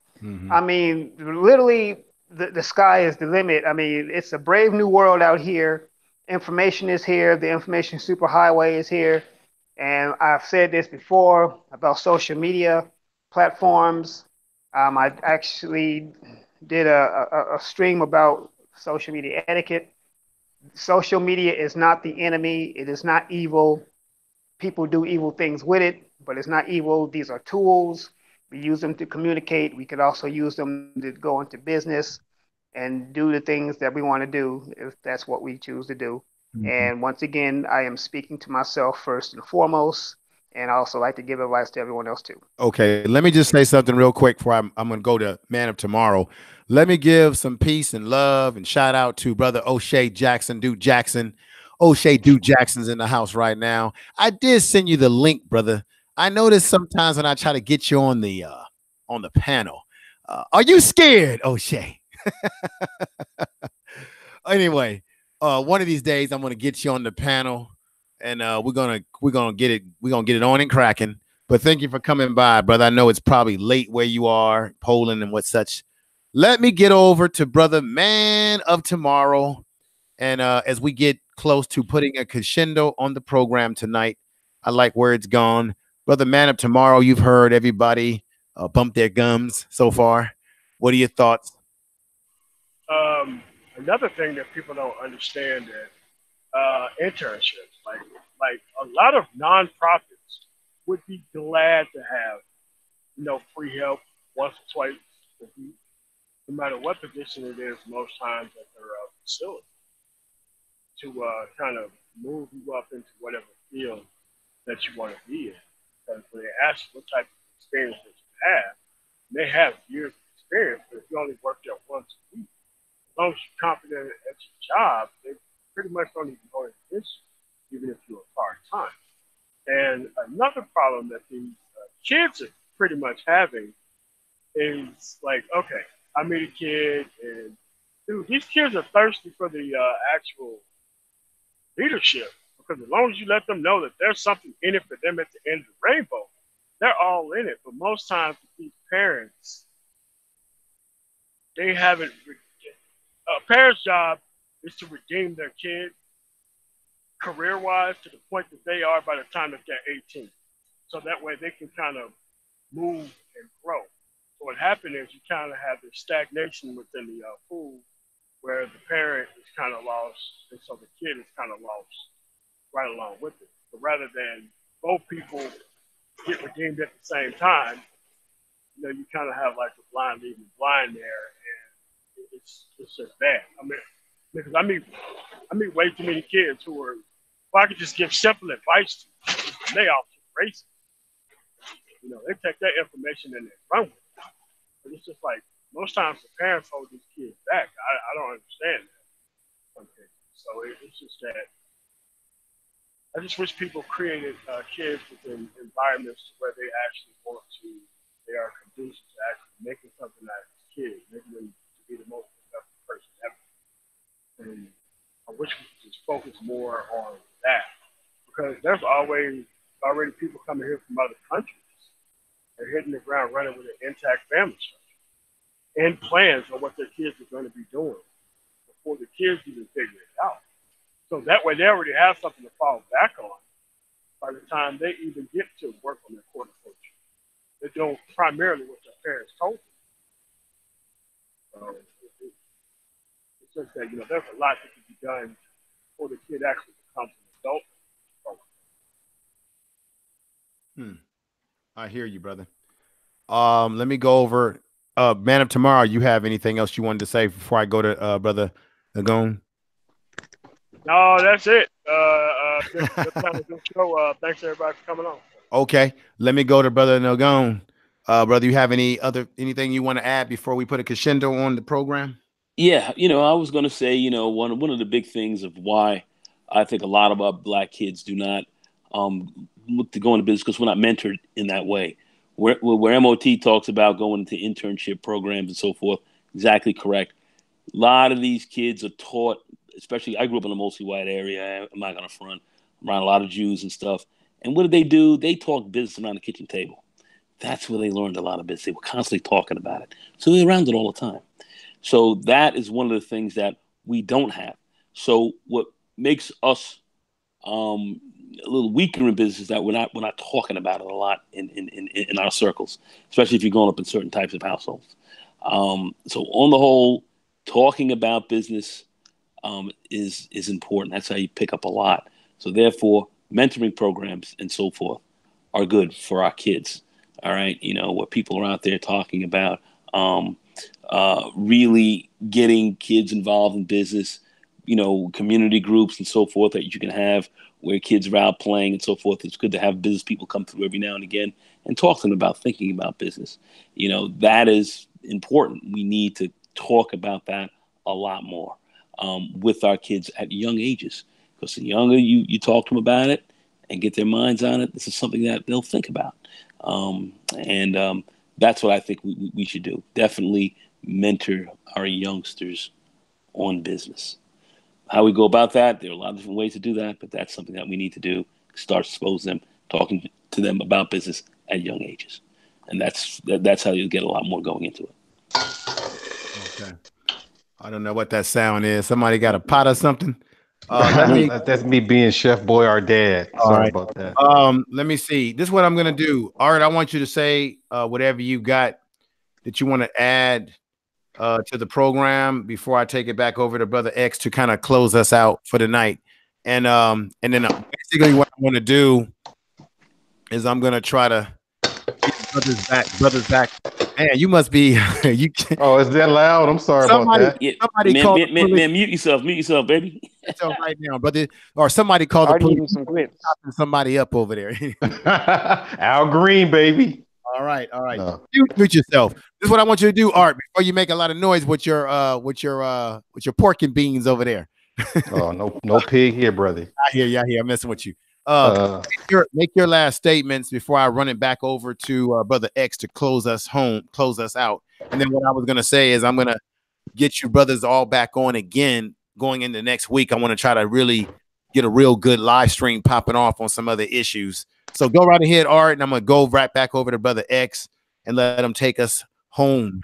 I mean, literally, the sky is the limit. I mean, it's a brave new world out here. Information is here. The information superhighway is here. And I've said this before about social media platforms. I actually did a stream about social media etiquette. Social media is not the enemy. It is not evil. People do evil things with it, but it's not evil. These are tools. We use them to communicate. We could also use them to go into business and do the things that we want to do if that's what we choose to do. And once again, I am speaking to myself first and foremost, and I also like to give advice to everyone else too. Okay, let me just say something real quick before I'm going to go to Man of Tomorrow. Let me give some peace and love and shout out to Brother O'Shea Jackson, Dude Jackson. O'Shea Dude Jackson's in the house right now. I did send you the link, brother. I notice sometimes when I try to get you on the panel, are you scared, O'Shea? Anyway, one of these days I'm gonna get you on the panel, and we're gonna get it on and cracking. But thank you for coming by, brother. I know it's probably late where you are, Poland and what such. Let me get over to Brother Man of Tomorrow, and as we get close to putting a crescendo on the program tonight, I like where it's gone. Brother Man of Tomorrow, you've heard everybody bump their gums so far. What are your thoughts? Another thing that people don't understand is internships. Like a lot of nonprofits would be glad to have, free help once or twice a week, no matter what position it is. Most times at their facility, to kind of move you up into whatever field that you want to be in. Because when they ask you what type of experience that you have, they have years of experience, but if you only work there once a week, as long as you're confident at your job, they pretty much don't even go against you, even if you're part-time. And another problem that these kids are pretty much having is like, okay, I meet a kid, and dude, these kids are thirsty for the actual leadership, because as long as you let them know that there's something in it for them at the end of the rainbow, they're all in it. But most times with these parents, they haven't. A parent's job is to redeem their kid career-wise to the point that they are by the time that they're 18. So that way they can kind of move and grow. So what happened is you kind of have this stagnation within the pool where the parent is kind of lost, and so the kid is kind of lost right along with it. But rather than both people get redeemed at the same time, you kind of have like the blind leading blind there, and it's just bad. I mean, because I meet way too many kids who are, if I could just give simple advice to them, they all racist. They take that information and they run with it. But it's just like, most times the parents hold these kids back. I don't understand that. Okay. So it's just that I just wish people created kids within environments where they actually they are conducive to actually making something out of these kids, making them to be the most productive person ever. And I more on that, because there's already people coming here from other countries. They're hitting the ground running with an intact family structure and plans on what their kids are going to be doing before the kids even figure it out. So that way they already have something to fall back on by the time they even get to work on their quarter coaching. They're doing primarily what their parents told them. So it's just that, you know, there's a lot that can be done before the kid actually becomes an adult. I hear you, brother. Let me go over. Man of Tomorrow, you have anything else you wanted to say before I go to Brother Lagoon? No, that's it. Good time to do show. Thanks everybody for coming on. Okay, let me go to Brother Lagoon. Brother, you have anything you want to add before we put a crescendo on the program? Yeah, you know, I was going to say, you know, one of the big things of why I think a lot of our black kids do not look to go into business because we're not mentored in that way. Where MOT talks about going into internship programs and so forth, exactly correct. A lot of these kids are taught, especially I grew up in a mostly white area. I'm not going to front. I'm around a lot of Jews and stuff. And what do? They talk business around the kitchen table. That's where they learned a lot of business. They were constantly talking about it. So they're around it all the time. So that is one of the things that we don't have. So what makes us a little weaker in business is that we're not talking about it a lot in our circles, especially if you're growing up in certain types of households. So on the whole, talking about business is important. That's how you pick up a lot. So therefore, mentoring programs and so forth are good for our kids. All right, you know, what people are out there talking about, really getting kids involved in business, you know, community groups and so forth that you can have where kids are out playing and so forth. It's good to have business people come through every now and again and talk to them about thinking about business. You know, that is important. We need to talk about that a lot more with our kids at young ages, because the younger you talk to them about it and get their minds on it, this is something that they'll think about. That's what I think we should do. Definitely mentor our youngsters on business. How we go about that, there are a lot of different ways to do that, but that's something that we need to do. Start exposing them, talking to them about business at young ages. And that's how you'll get a lot more going into it. Okay. I don't know what that sound is. Somebody got a pot or something? That's me being Chef Boyardee. Sorry about that. Let me see. This is what I'm gonna do. Art, I want you to say whatever you got that you want to add to the program before I take it back over to Brother X to kind of close us out for the night. And then basically what I want to do is I'm gonna try to get brothers back. Man, you must be you. Oh, is that loud? I'm sorry about that. Somebody called man, mute yourself, baby. Right now, brother, or somebody called the police. Some clips. Somebody up over there. Al Green, baby. All right. Mute yourself. This is what I want you to do, Art, before you make a lot of noise with your pork and beans over there. Oh, no pig here, brother. I hear you. I'm messing with you. Make your last statements before I run it back over to Brother X to close us out. And then what I was gonna say is I'm gonna get you brothers all back on again going into next week. I want to try to really get a real good live stream popping off on some other issues. So go right ahead, Art, and I'm gonna go right back over to Brother X and let him take us home.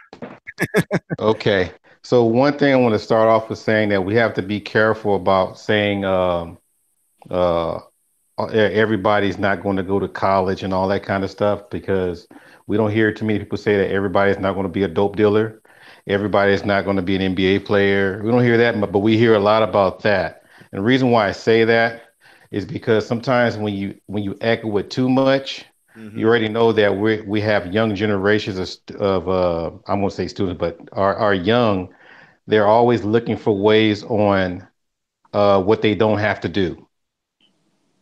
Okay. So one thing I want to start off with saying that we have to be careful about saying everybody's not going to go to college and all that kind of stuff, because we don't hear too many people say that everybody's not going to be a dope dealer. Everybody's not going to be an NBA player. We don't hear that, but we hear a lot about that. And the reason why I say that is because sometimes when you echo it too much, you already know that we have young generations of I won't say students, but are young. They're always looking for ways on what they don't have to do.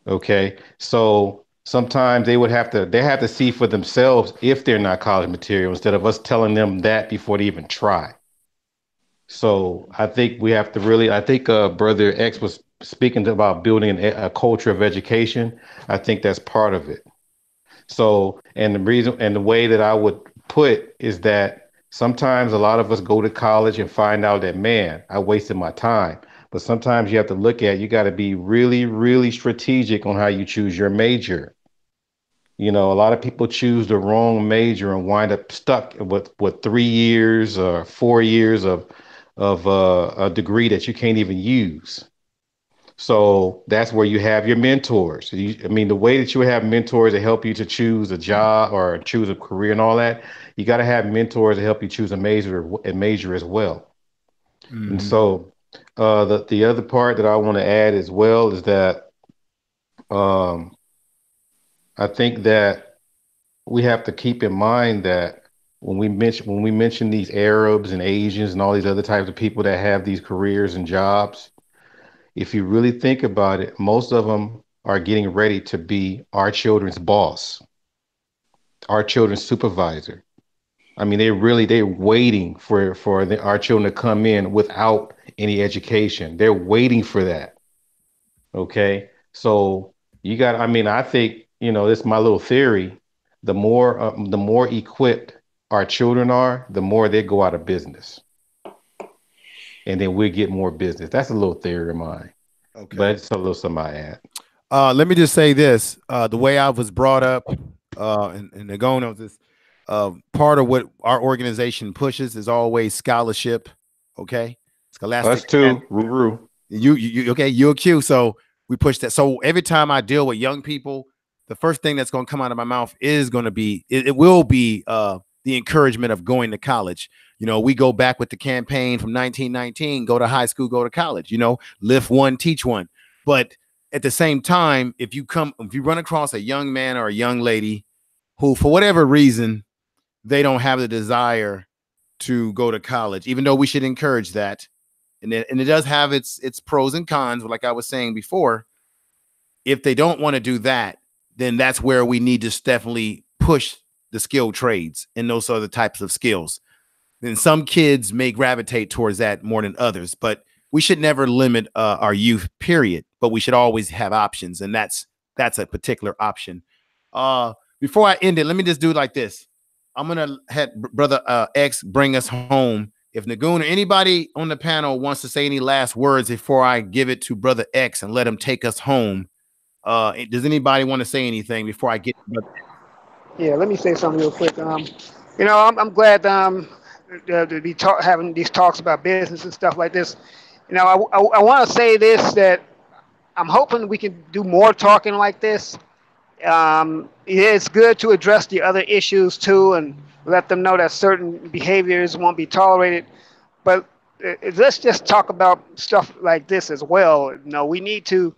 Okay, so sometimes they have to see for themselves if they're not college material, instead of us telling them that before they even try. So I think we have to really, I think Brother X was speaking about building a culture of education. I think that's part of it. So, and the reason and the way that I would put is that sometimes a lot of us go to college and find out that, man, I wasted my time. But sometimes you have to look at, you got to be really, really strategic on how you choose your major. You know, a lot of people choose the wrong major and wind up stuck with 3 years or 4 years of a degree that you can't even use. So that's where you have your mentors. I mean, the way that you have mentors to help you to choose a job or choose a career and all that, you got to have mentors to help you choose a major as well. And so the other part that I want to add as well is that I think that we have to keep in mind that when we mention these Arabs and Asians and all these other types of people that have these careers and jobs, if you really think about it, most of them are getting ready to be our children's boss, our children's supervisor. I mean, they're waiting for our children to come in without any education. They're waiting for that. Okay. So I mean, I think, this is my little theory. The more equipped our children are, the more they go out of business. And then we get more business. That's a little theory of mine. Okay. But it's a little something I add. Let me just say this. The way I was brought up and the going of this, part of what our organization pushes is always scholarship. Okay. Scholastic. Us too. Ruru. You okay, UQ. So we push that. So every time I deal with young people, the first thing that's going to come out of my mouth is going to be, it will be the encouragement of going to college. We go back with the campaign from 1919, go to high school, go to college, lift one, teach one. But at the same time, if you run across a young man or a young lady who, for whatever reason, they don't have the desire to go to college, even though we should encourage that. And it does have its pros and cons. Like I was saying before, if they don't want to do that, then that's where we need to definitely push the skilled trades and those other types of skills. Then some kids may gravitate towards that more than others, but we should never limit our youth, period. But we should always have options, and that's a particular option. Before I end it, let me just do it like this. I'm gonna have Brother X bring us home. If Nagoon or anybody on the panel wants to say any last words before I give it to Brother X and let him take us home, does anybody want to say anything before I get to Brother X? Yeah, let me say something real quick. I'm glad to be having these talks about business and stuff like this. I want to say this, that I'm hoping we can do more talking like this. It's good to address the other issues too, and let them know that certain behaviors won't be tolerated. But let's just talk about stuff like this as well. We need to.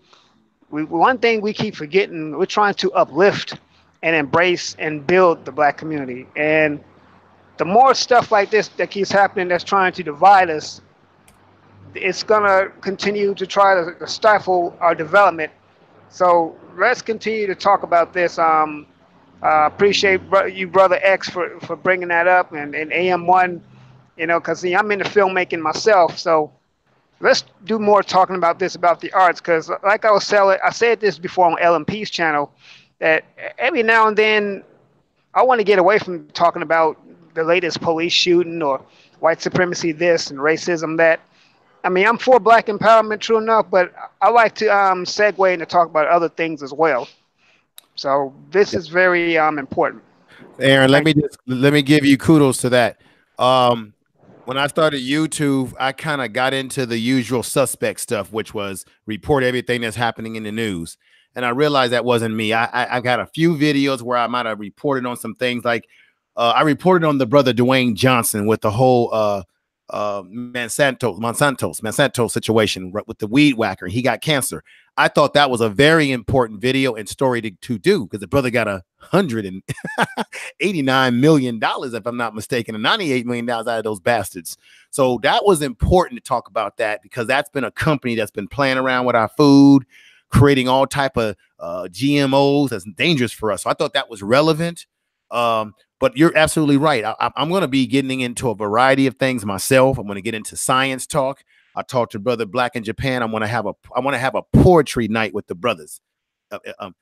One thing we keep forgetting: we're trying to uplift and embrace and build the Black community. And the more stuff like this that keeps happening, that's trying to divide us, it's gonna continue to try to stifle our development. So let's continue to talk about this. Appreciate you, Brother X, for bringing that up, and AM1, because I'm into filmmaking myself. So let's do more talking about this, about the arts, because like I said this before on LMP's channel, that every now and then I want to get away from talking about the latest police shooting or white supremacy this and racism that. I mean, I'm for Black empowerment, true enough, but I like to segue into talk about other things as well. So this is very important. Aaron, let me give you kudos to that. When I started YouTube, I kind of got into the usual suspect stuff, which was report everything that's happening in the news. And I realized that wasn't me. I've got a few videos where I might have reported on some things, like I reported on the brother Dwayne Johnson with the whole Monsanto situation with the weed whacker. He got cancer. I thought that was a very important video and story to do, because the brother got $189 million, if I'm not mistaken, and $98 million out of those bastards. So that was important to talk about that, because that's been a company that's been playing around with our food, creating all type of GMOs that's dangerous for us. So I thought that was relevant. But you're absolutely right. I'm going to be getting into a variety of things myself. I'm going to get into science talk. I talked to Brother Black in Japan. I want to have a poetry night with the brothers,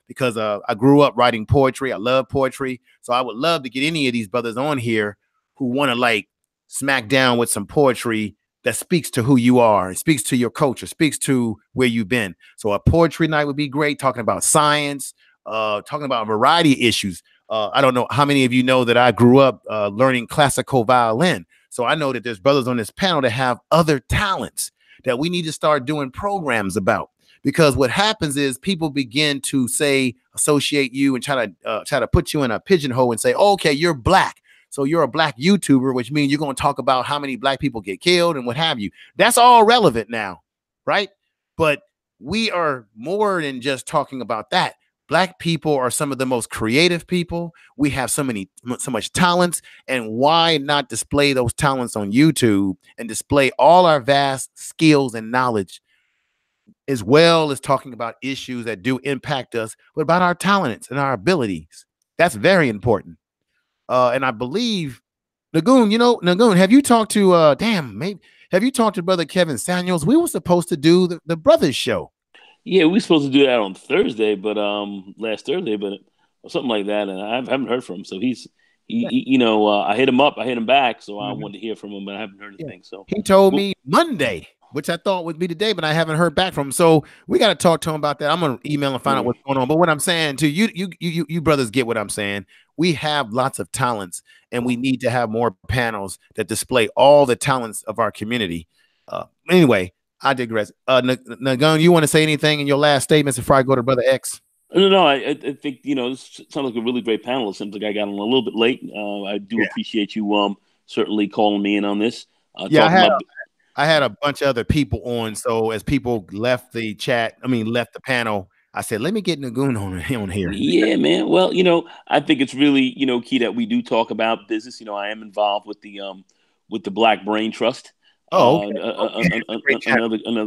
because I grew up writing poetry. I love poetry. So I would love to get any of these brothers on here who want to like smack down with some poetry that speaks to who you are, it speaks to your culture, speaks to where you've been. So a poetry night would be great, talking about science, talking about a variety of issues. I don't know how many of you know that I grew up learning classical violin. So I know that there's brothers on this panel that have other talents that we need to start doing programs about. Because what happens is people begin to say, associate you and try to put you in a pigeonhole and say, oh, okay, you're black. So you're a black YouTuber, which means you're going to talk about how many black people get killed and what have you. That's all relevant now, right? But we are more than just talking about that. Black people are some of the most creative people. We have so much talents. And why not display those talents on YouTube and display all our vast skills and knowledge, as well as talking about issues that do impact us, but about our talents and our abilities? That's very important. And I believe, Nagoon, have you talked to have you talked to Brother Kevin Samuels? We were supposed to do the Brothers show. Yeah, we were supposed to do that on Thursday, but last Thursday, but or something like that, and I haven't heard from him. So I hit him up, I hit him back, so I wanted to hear from him, but I haven't heard anything. So he told me Monday, which I thought would be today, but I haven't heard back from him. So we got to talk to him about that. I'm gonna email and find out what's going on. But what I'm saying to you brothers get what I'm saying. We have lots of talents, and we need to have more panels that display all the talents of our community. Anyway, I digress. Nagun, you want to say anything in your last statements before I go to Brother X? No, I think, this sounds like a really great panel. It seems like I got on a little bit late. I do appreciate you certainly calling me in on this. I had a bunch of other people on, so as people left the left the panel, I said, let me get Nagoon on here. Yeah, man. Well, I think it's really, key that we do talk about business. I am involved with the Black Brain Trust. Another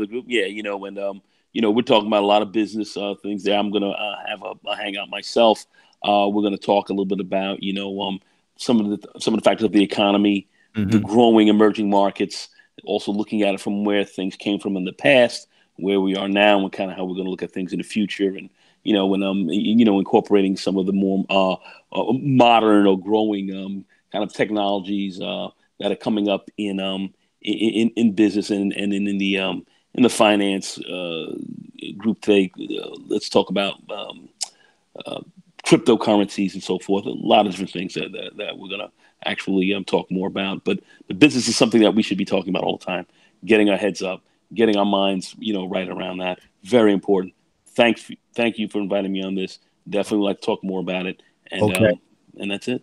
group. Yeah, and we're talking about a lot of business things there. I'm gonna have a hangout myself. We're gonna talk a little bit about some of the factors of the economy, the growing emerging markets, also looking at it from where things came from in the past, where we are now, and kind of how we're going to look at things in the future, and incorporating some of the more modern or growing kind of technologies that are coming up in business and in the finance group today. Let's talk about cryptocurrencies and so forth. A lot of different things that we're going to actually talk more about. But the business is something that we should be talking about all the time. Getting our heads up, getting our minds, right around that. Very important. Thank you for inviting me on this. Definitely like to talk more about it. And and that's it.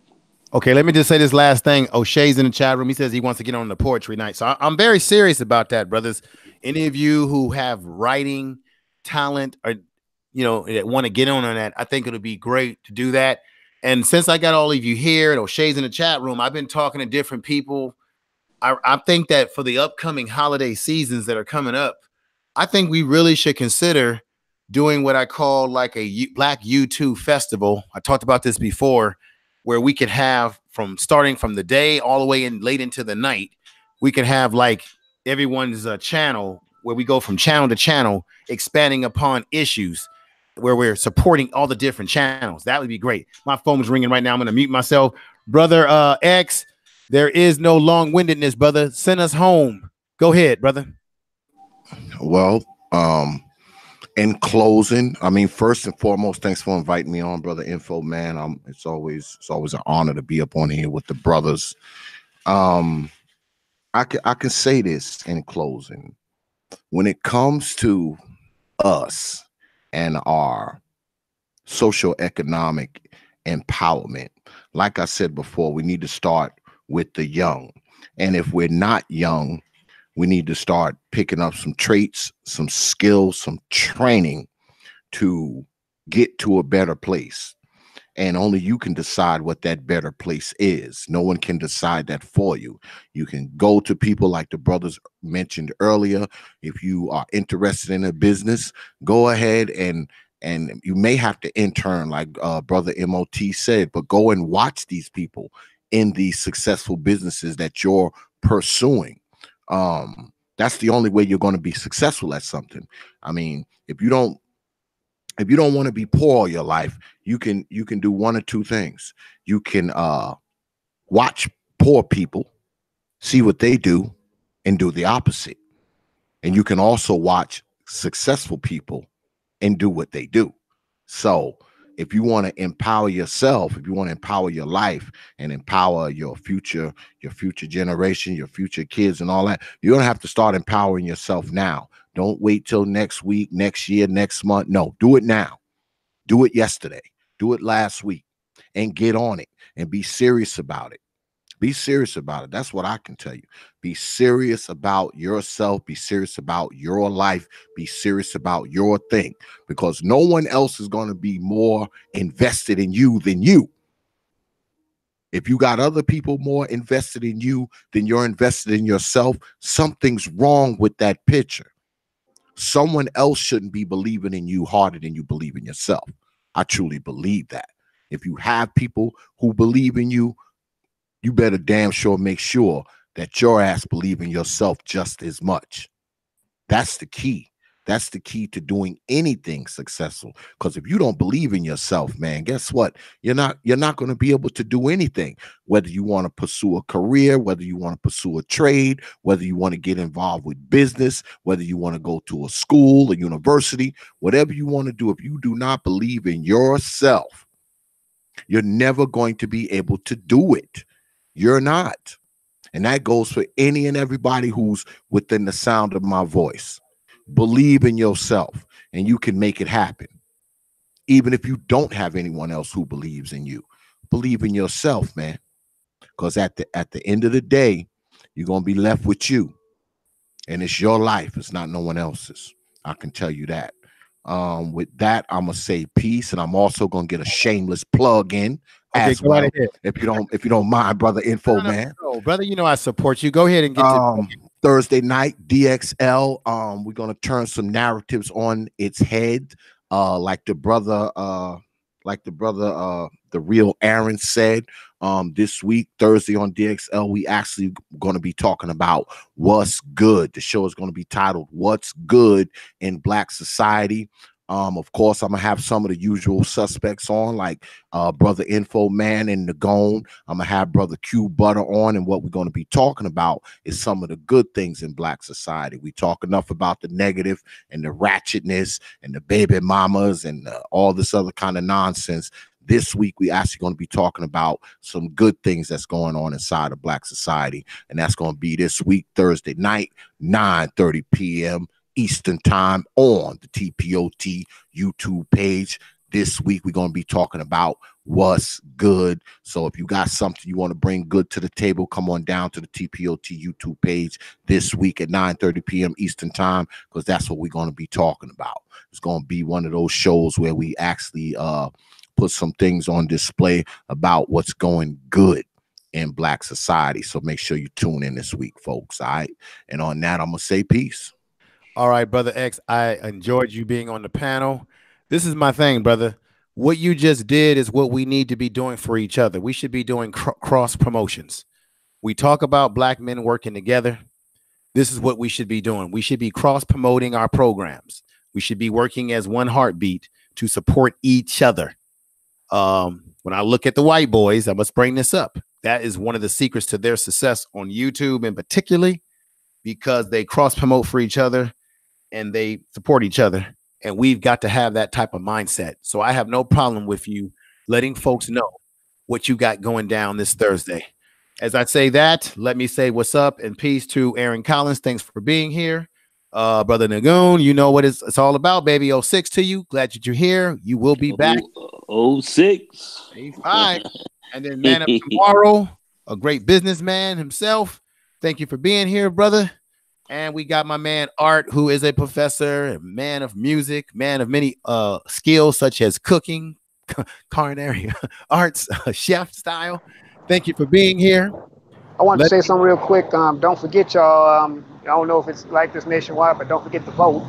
Okay, let me just say this last thing. O'Shea's in the chat room. He says he wants to get on the poetry night. So I'm very serious about that, brothers. Any of you who have writing talent or, that want to get on that, I think it'll be great to do that. And since I got all of you here, and O'Shea's in the chat room, I've been talking to different people. I think that for the upcoming holiday seasons that are coming up, I think we really should consider doing what I call like a Black YouTube festival. I talked about this before, where we could have starting from the day all the way in late into the night, we could have like everyone's channel where we go from channel to channel, expanding upon issues where we're supporting all the different channels. That would be great. My phone's ringing right now. I'm going to mute myself. Brother X, there is no long-windedness, brother. Send us home. Go ahead, brother. Well, in closing, first and foremost, thanks for inviting me on, Brother Info, man. It's always an honor to be up on here with the brothers. I can say this in closing. When it comes to us and our socioeconomic empowerment, like I said before, we need to start with the young. And if we're not young, we need to start picking up some traits, some skills, some training to get to a better place. And only you can decide what that better place is. No one can decide that for you. You can go to people like the brothers mentioned earlier. If you are interested in a business, go ahead and you may have to intern, like Brother MOT said, but go and watch these people in these successful businesses that you're pursuing. That's the only way you're going to be successful at something. If you don't want to be poor all your life, you can do one or two things. You can watch poor people, see what they do, and do the opposite. And you can also watch successful people and do what they do. So if you want to empower yourself, if you want to empower your life and empower your future generation, your future kids and all that, you're going to have to start empowering yourself now. Don't wait till next week, next year, next month. No, do it now. Do it yesterday. Do it last week and get on it and be serious about it. Be serious about it. That's what I can tell you. Be serious about yourself. Be serious about your life. Be serious about your thing, because no one else is going to be more invested in you than you. If you got other people more invested in you than you're invested in yourself, something's wrong with that picture. Someone else shouldn't be believing in you harder than you believe in yourself. I truly believe that. If you have people who believe in you, you better damn sure make sure that your ass believe in yourself just as much. That's the key. That's the key to doing anything successful. Because if you don't believe in yourself, man, guess what? You're not going to be able to do anything. Whether you want to pursue a career, whether you want to pursue a trade, whether you want to get involved with business, whether you want to go to a school, a university, whatever you want to do, if you do not believe in yourself, you're never going to be able to do it. You're not. And that goes for any and everybody who's within the sound of my voice. Believe in yourself and you can make it happen. Even if you don't have anyone else who believes in you, believe in yourself, man. Because at the end of the day, you're going to be left with you. And it's your life. It's not no one else's. I can tell you that. With that, I'm going to say peace. And I'm also going to get a shameless plug in. Okay, as well, if you don't mind, brother Info Man. No, brother, you know I support you. Go ahead and get to Thursday night, DXL. We're gonna turn some narratives on its head, like the brother, the real Aaron said. This week, Thursday on DXL, we actually going to be talking about what's good. The show is going to be titled "What's Good in Black Society." Of course, I'm gonna have some of the usual suspects on, like brother Info Man and Nagone. I'm gonna have brother Q Butter on, and what we're gonna be talking about is some of the good things in Black society. We talk enough about the negative and the ratchetness and the baby mamas and all this other kind of nonsense. This week, we actually going to be talking about some good things that's going on inside of Black society, and that's going to be this week, Thursday night, 9:30 p.m. Eastern time on the TPOT YouTube page. This week, we're going to be talking about what's good. So if you got something you want to bring good to the table, come on down to the TPOT YouTube page this week at 9:30 p.m. Eastern time, because that's what we're going to be talking about. It's going to be one of those shows where we actually put some things on display about what's going good in Black society. So make sure you tune in this week, folks. All right. And on that, I'm going to say peace. All right, Brother X, I enjoyed you being on the panel. This is my thing, brother. What you just did is what we need to be doing for each other. We should be doing cross promotions. We talk about Black men working together. This is what we should be doing. We should be cross promoting our programs. We should be working as one heartbeat to support each other. When I look at the white boys, I must bring this up. That is one of the secrets to their success on YouTube, and particularly because they cross promote for each other and they support each other. And we've got to have that type of mindset. So I have no problem with you letting folks know what you got going down this Thursday. As I say that, let me say what's up and peace to Aaron Collins. Thanks for being here. Brother Nagoon, you know what it's all about, baby. 06 to you. Glad that you're here. You will be back. 06. 85. And then Man of Tomorrow, a great businessman himself. Thank you for being here, brother. And we got my man Art, who is a professor, a man of music, man of many skills such as cooking, culinary arts, chef style. Thank you for being here. I want to say something real quick. Don't forget, y'all. I don't know if it's like this nationwide, but don't forget to vote.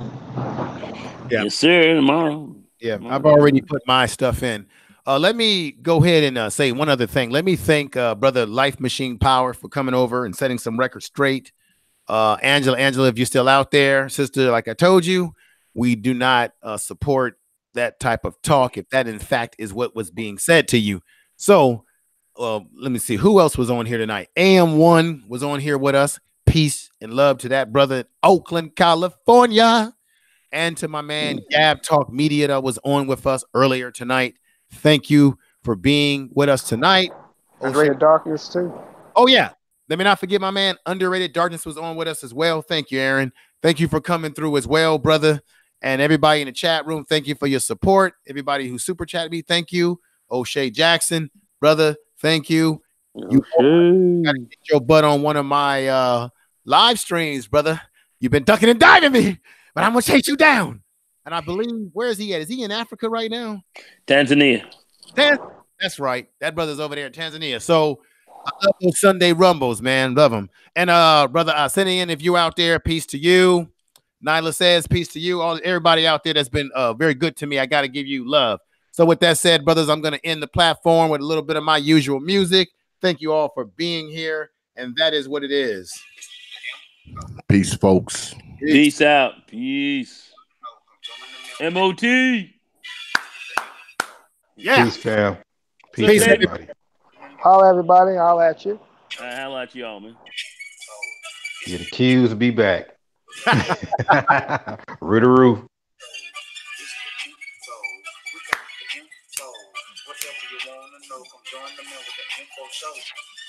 Yeah. Yes, sir. Tomorrow. Yeah, I've already put my stuff in. Let me go ahead and say one other thing. Let me thank brother Life Machine Power for coming over and setting some records straight. Angela, if you're still out there, sister, like I told you, we do not support that type of talk if that in fact is what was being said to you. So let me see who else was on here tonight. AM1 was on here with us. peace and love to that brother in Oakland, California. And to my man Gab Talk Media that was on with us earlier tonight. Thank you for being with us tonight. Underrated Darkness too. Oh yeah. Let me not forget my man Underrated Darkness was on with us as well. Thank you, Aaron. Thank you for coming through as well, brother. And everybody in the chat room, thank you for your support. Everybody who super chatted me, thank you. O'Shea Jackson, brother, thank you. You gotta get your butt on one of my live streams, brother. You've been ducking and diving me, but I'm gonna chase you down. And I believe, where is he at? Is he in Africa right now? Tanzania. That's right. That brother's over there in Tanzania. So I love those Sunday rumbles, man. Love them. And brother Arsenien, if you out there, peace to you. Nyla says peace to you. Everybody out there that's been very good to me. I got to give you love. So with that said, brothers, I'm going to end the platform with a little bit of my usual music. Thank you all for being here. And that is what it is. Peace, folks. Peace out. Peace. MOT. Yeah. Peace, fam. Peace, everybody. Holla everybody. Holla at you. Holla at y'all, man. Yeah, the Qs will be back. Roo-to-roo.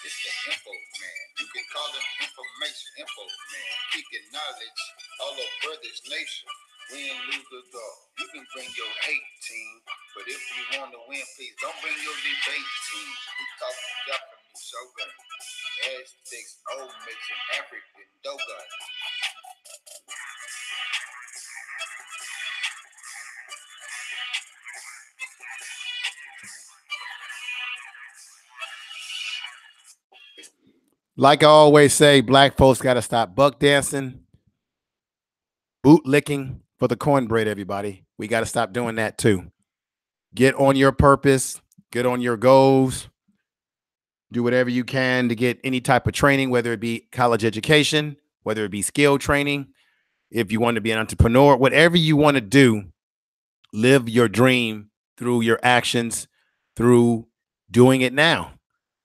It's the info man. You can call him information info man. Kicking knowledge all over this nation. Win, lose, or draw. You can bring your hate team, but if you want to win, please don't bring your debate team. We talking Japanese shogun, Aztecs, old mixing African Dogon. Like I always say, black folks got to stop buck dancing, boot licking for the cornbread, everybody. We got to stop doing that too. Get on your purpose, get on your goals, do whatever you can to get any type of training, whether it be college education, whether it be skill training, if you want to be an entrepreneur, whatever you want to do, live your dream through your actions, through doing it now.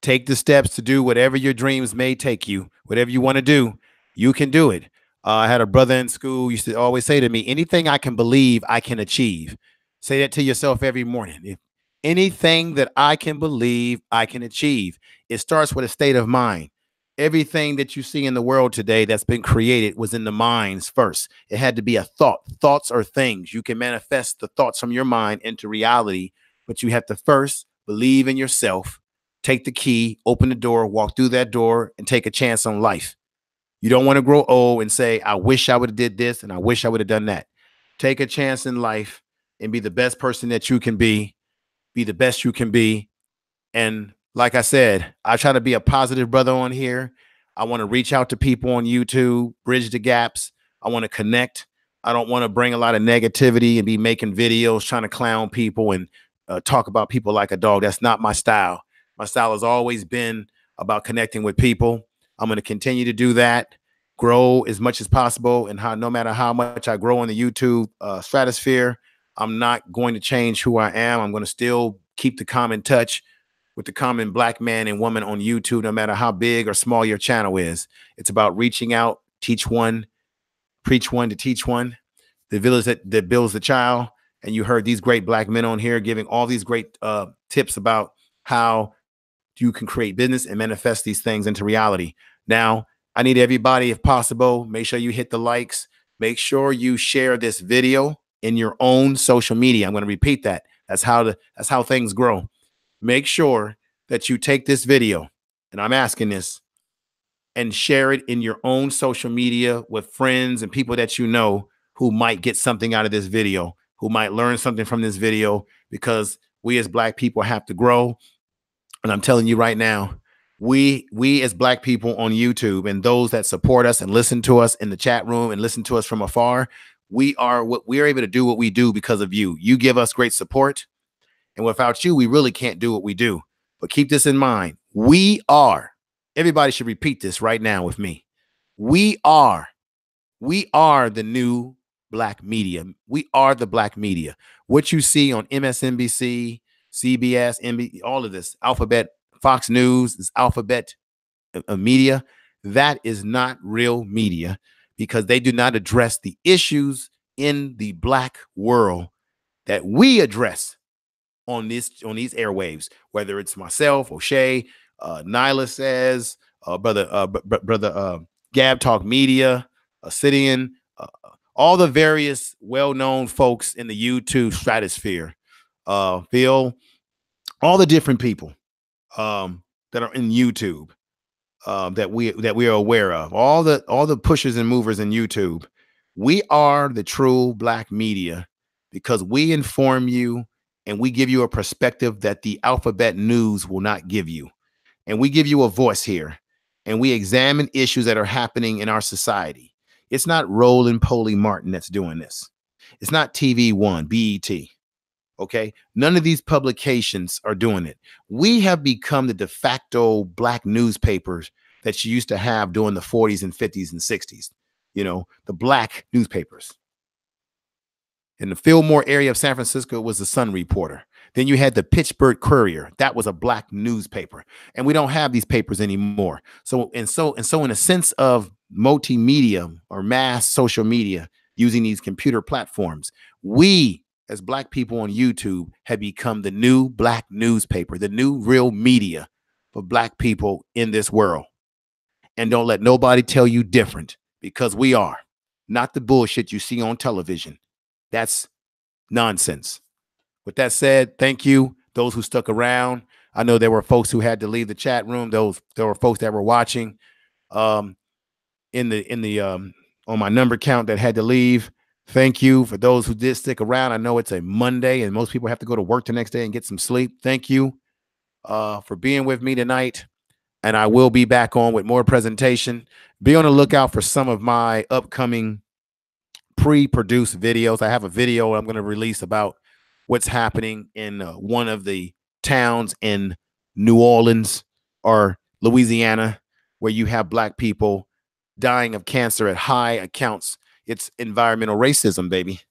Take the steps to do whatever your dreams may take you. Whatever you want to do, you can do it. I had a brother in school who used to always say to me, anything I can believe, I can achieve. Say that to yourself every morning. If anything that I can believe, I can achieve. It starts with a state of mind. Everything that you see in the world today that's been created was in the minds first. It had to be a thought. Thoughts are things. You can manifest the thoughts from your mind into reality, but you have to first believe in yourself. Take the key, open the door, walk through that door, and take a chance on life. You don't want to grow old and say, I wish I would have did this and I wish I would have done that. Take a chance in life and be the best person that you can be the best you can be. And like I said, I try to be a positive brother on here. I want to reach out to people on YouTube, bridge the gaps. I want to connect. I don't want to bring a lot of negativity and be making videos trying to clown people and talk about people like a dog. That's not my style. My style has always been about connecting with people. I'm going to continue to do that, grow as much as possible. And no matter how much I grow in the YouTube stratosphere, I'm not going to change who I am. I'm going to still keep the common touch with the common black man and woman on YouTube, no matter how big or small your channel is. It's about reaching out, teach one, preach one to teach one. The village that builds the child. And you heard these great black men on here giving all these great tips about how you can create business and manifest these things into reality. Now, I need everybody, if possible, make sure you hit the likes. Make sure you share this video in your own social media. I'm going to repeat that. That's how things grow. Make sure that you take this video, and I'm asking this, and share it in your own social media with friends and people that you know who might get something out of this video, who might learn something from this video, because we as black people have to grow. And I'm telling you right now, we as black people on YouTube and those that support us and listen to us in the chat room and listen to us from afar, we are able to do what we do because of you. You give us great support. And without you, we really can't do what we do. But keep this in mind. Everybody should repeat this right now with me. We are the new black media. We are the black media. What you see on MSNBC, CBS, NBC, all of this, Alphabet, Fox News, is Alphabet media. That is not real media, because they do not address the issues in the Black world that we address on these airwaves, whether it's myself, O'Shea, Nyla says, brother Gab Talk Media, Obsidian, all the various well-known folks in the YouTube stratosphere, Phil, all the different people that are in YouTube, that we are aware of, all the pushers and movers in YouTube. We are the true Black media, because we inform you and we give you a perspective that the alphabet news will not give you. And we give you a voice here, and we examine issues that are happening in our society. It's not Roland Poley Martin that's doing this. It's not TV One, BET. Okay. None of these publications are doing it. We have become the de facto Black newspapers that you used to have during the 40s and 50s and 60s. You know, the Black newspapers. In the Fillmore area of San Francisco was the Sun Reporter. Then you had the Pittsburgh Courier. That was a Black newspaper. And we don't have these papers anymore. So in a sense of multimedia or mass social media using these computer platforms, we as Black people on YouTube have become the new Black newspaper, the new real media for Black people in this world. And don't let nobody tell you different, because we are. Not the bullshit you see on television. That's nonsense. With that said, thank you, those who stuck around. I know there were folks who had to leave the chat room. There were folks that were watching on my number count that had to leave. Thank you for those who did stick around. I know it's a Monday and most people have to go to work the next day and get some sleep. Thank you for being with me tonight. And I will be back on with more presentation. Be on the lookout for some of my upcoming pre-produced videos. I have a video I'm going to release about what's happening in one of the towns in New Orleans or Louisiana, where you have Black people dying of cancer at high accounts. It's environmental racism, baby,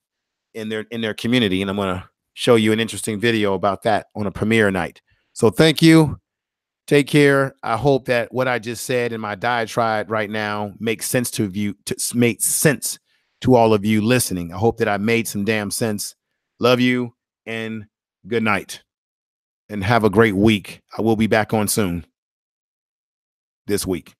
in their community. And I'm going to show you an interesting video about that on a premiere night. So thank you. Take care. I hope that what I just said in my diatribe right now makes sense to you, make sense to all of you listening. I hope that I made some damn sense. Love you and good night. And have a great week. I will be back on soon this week.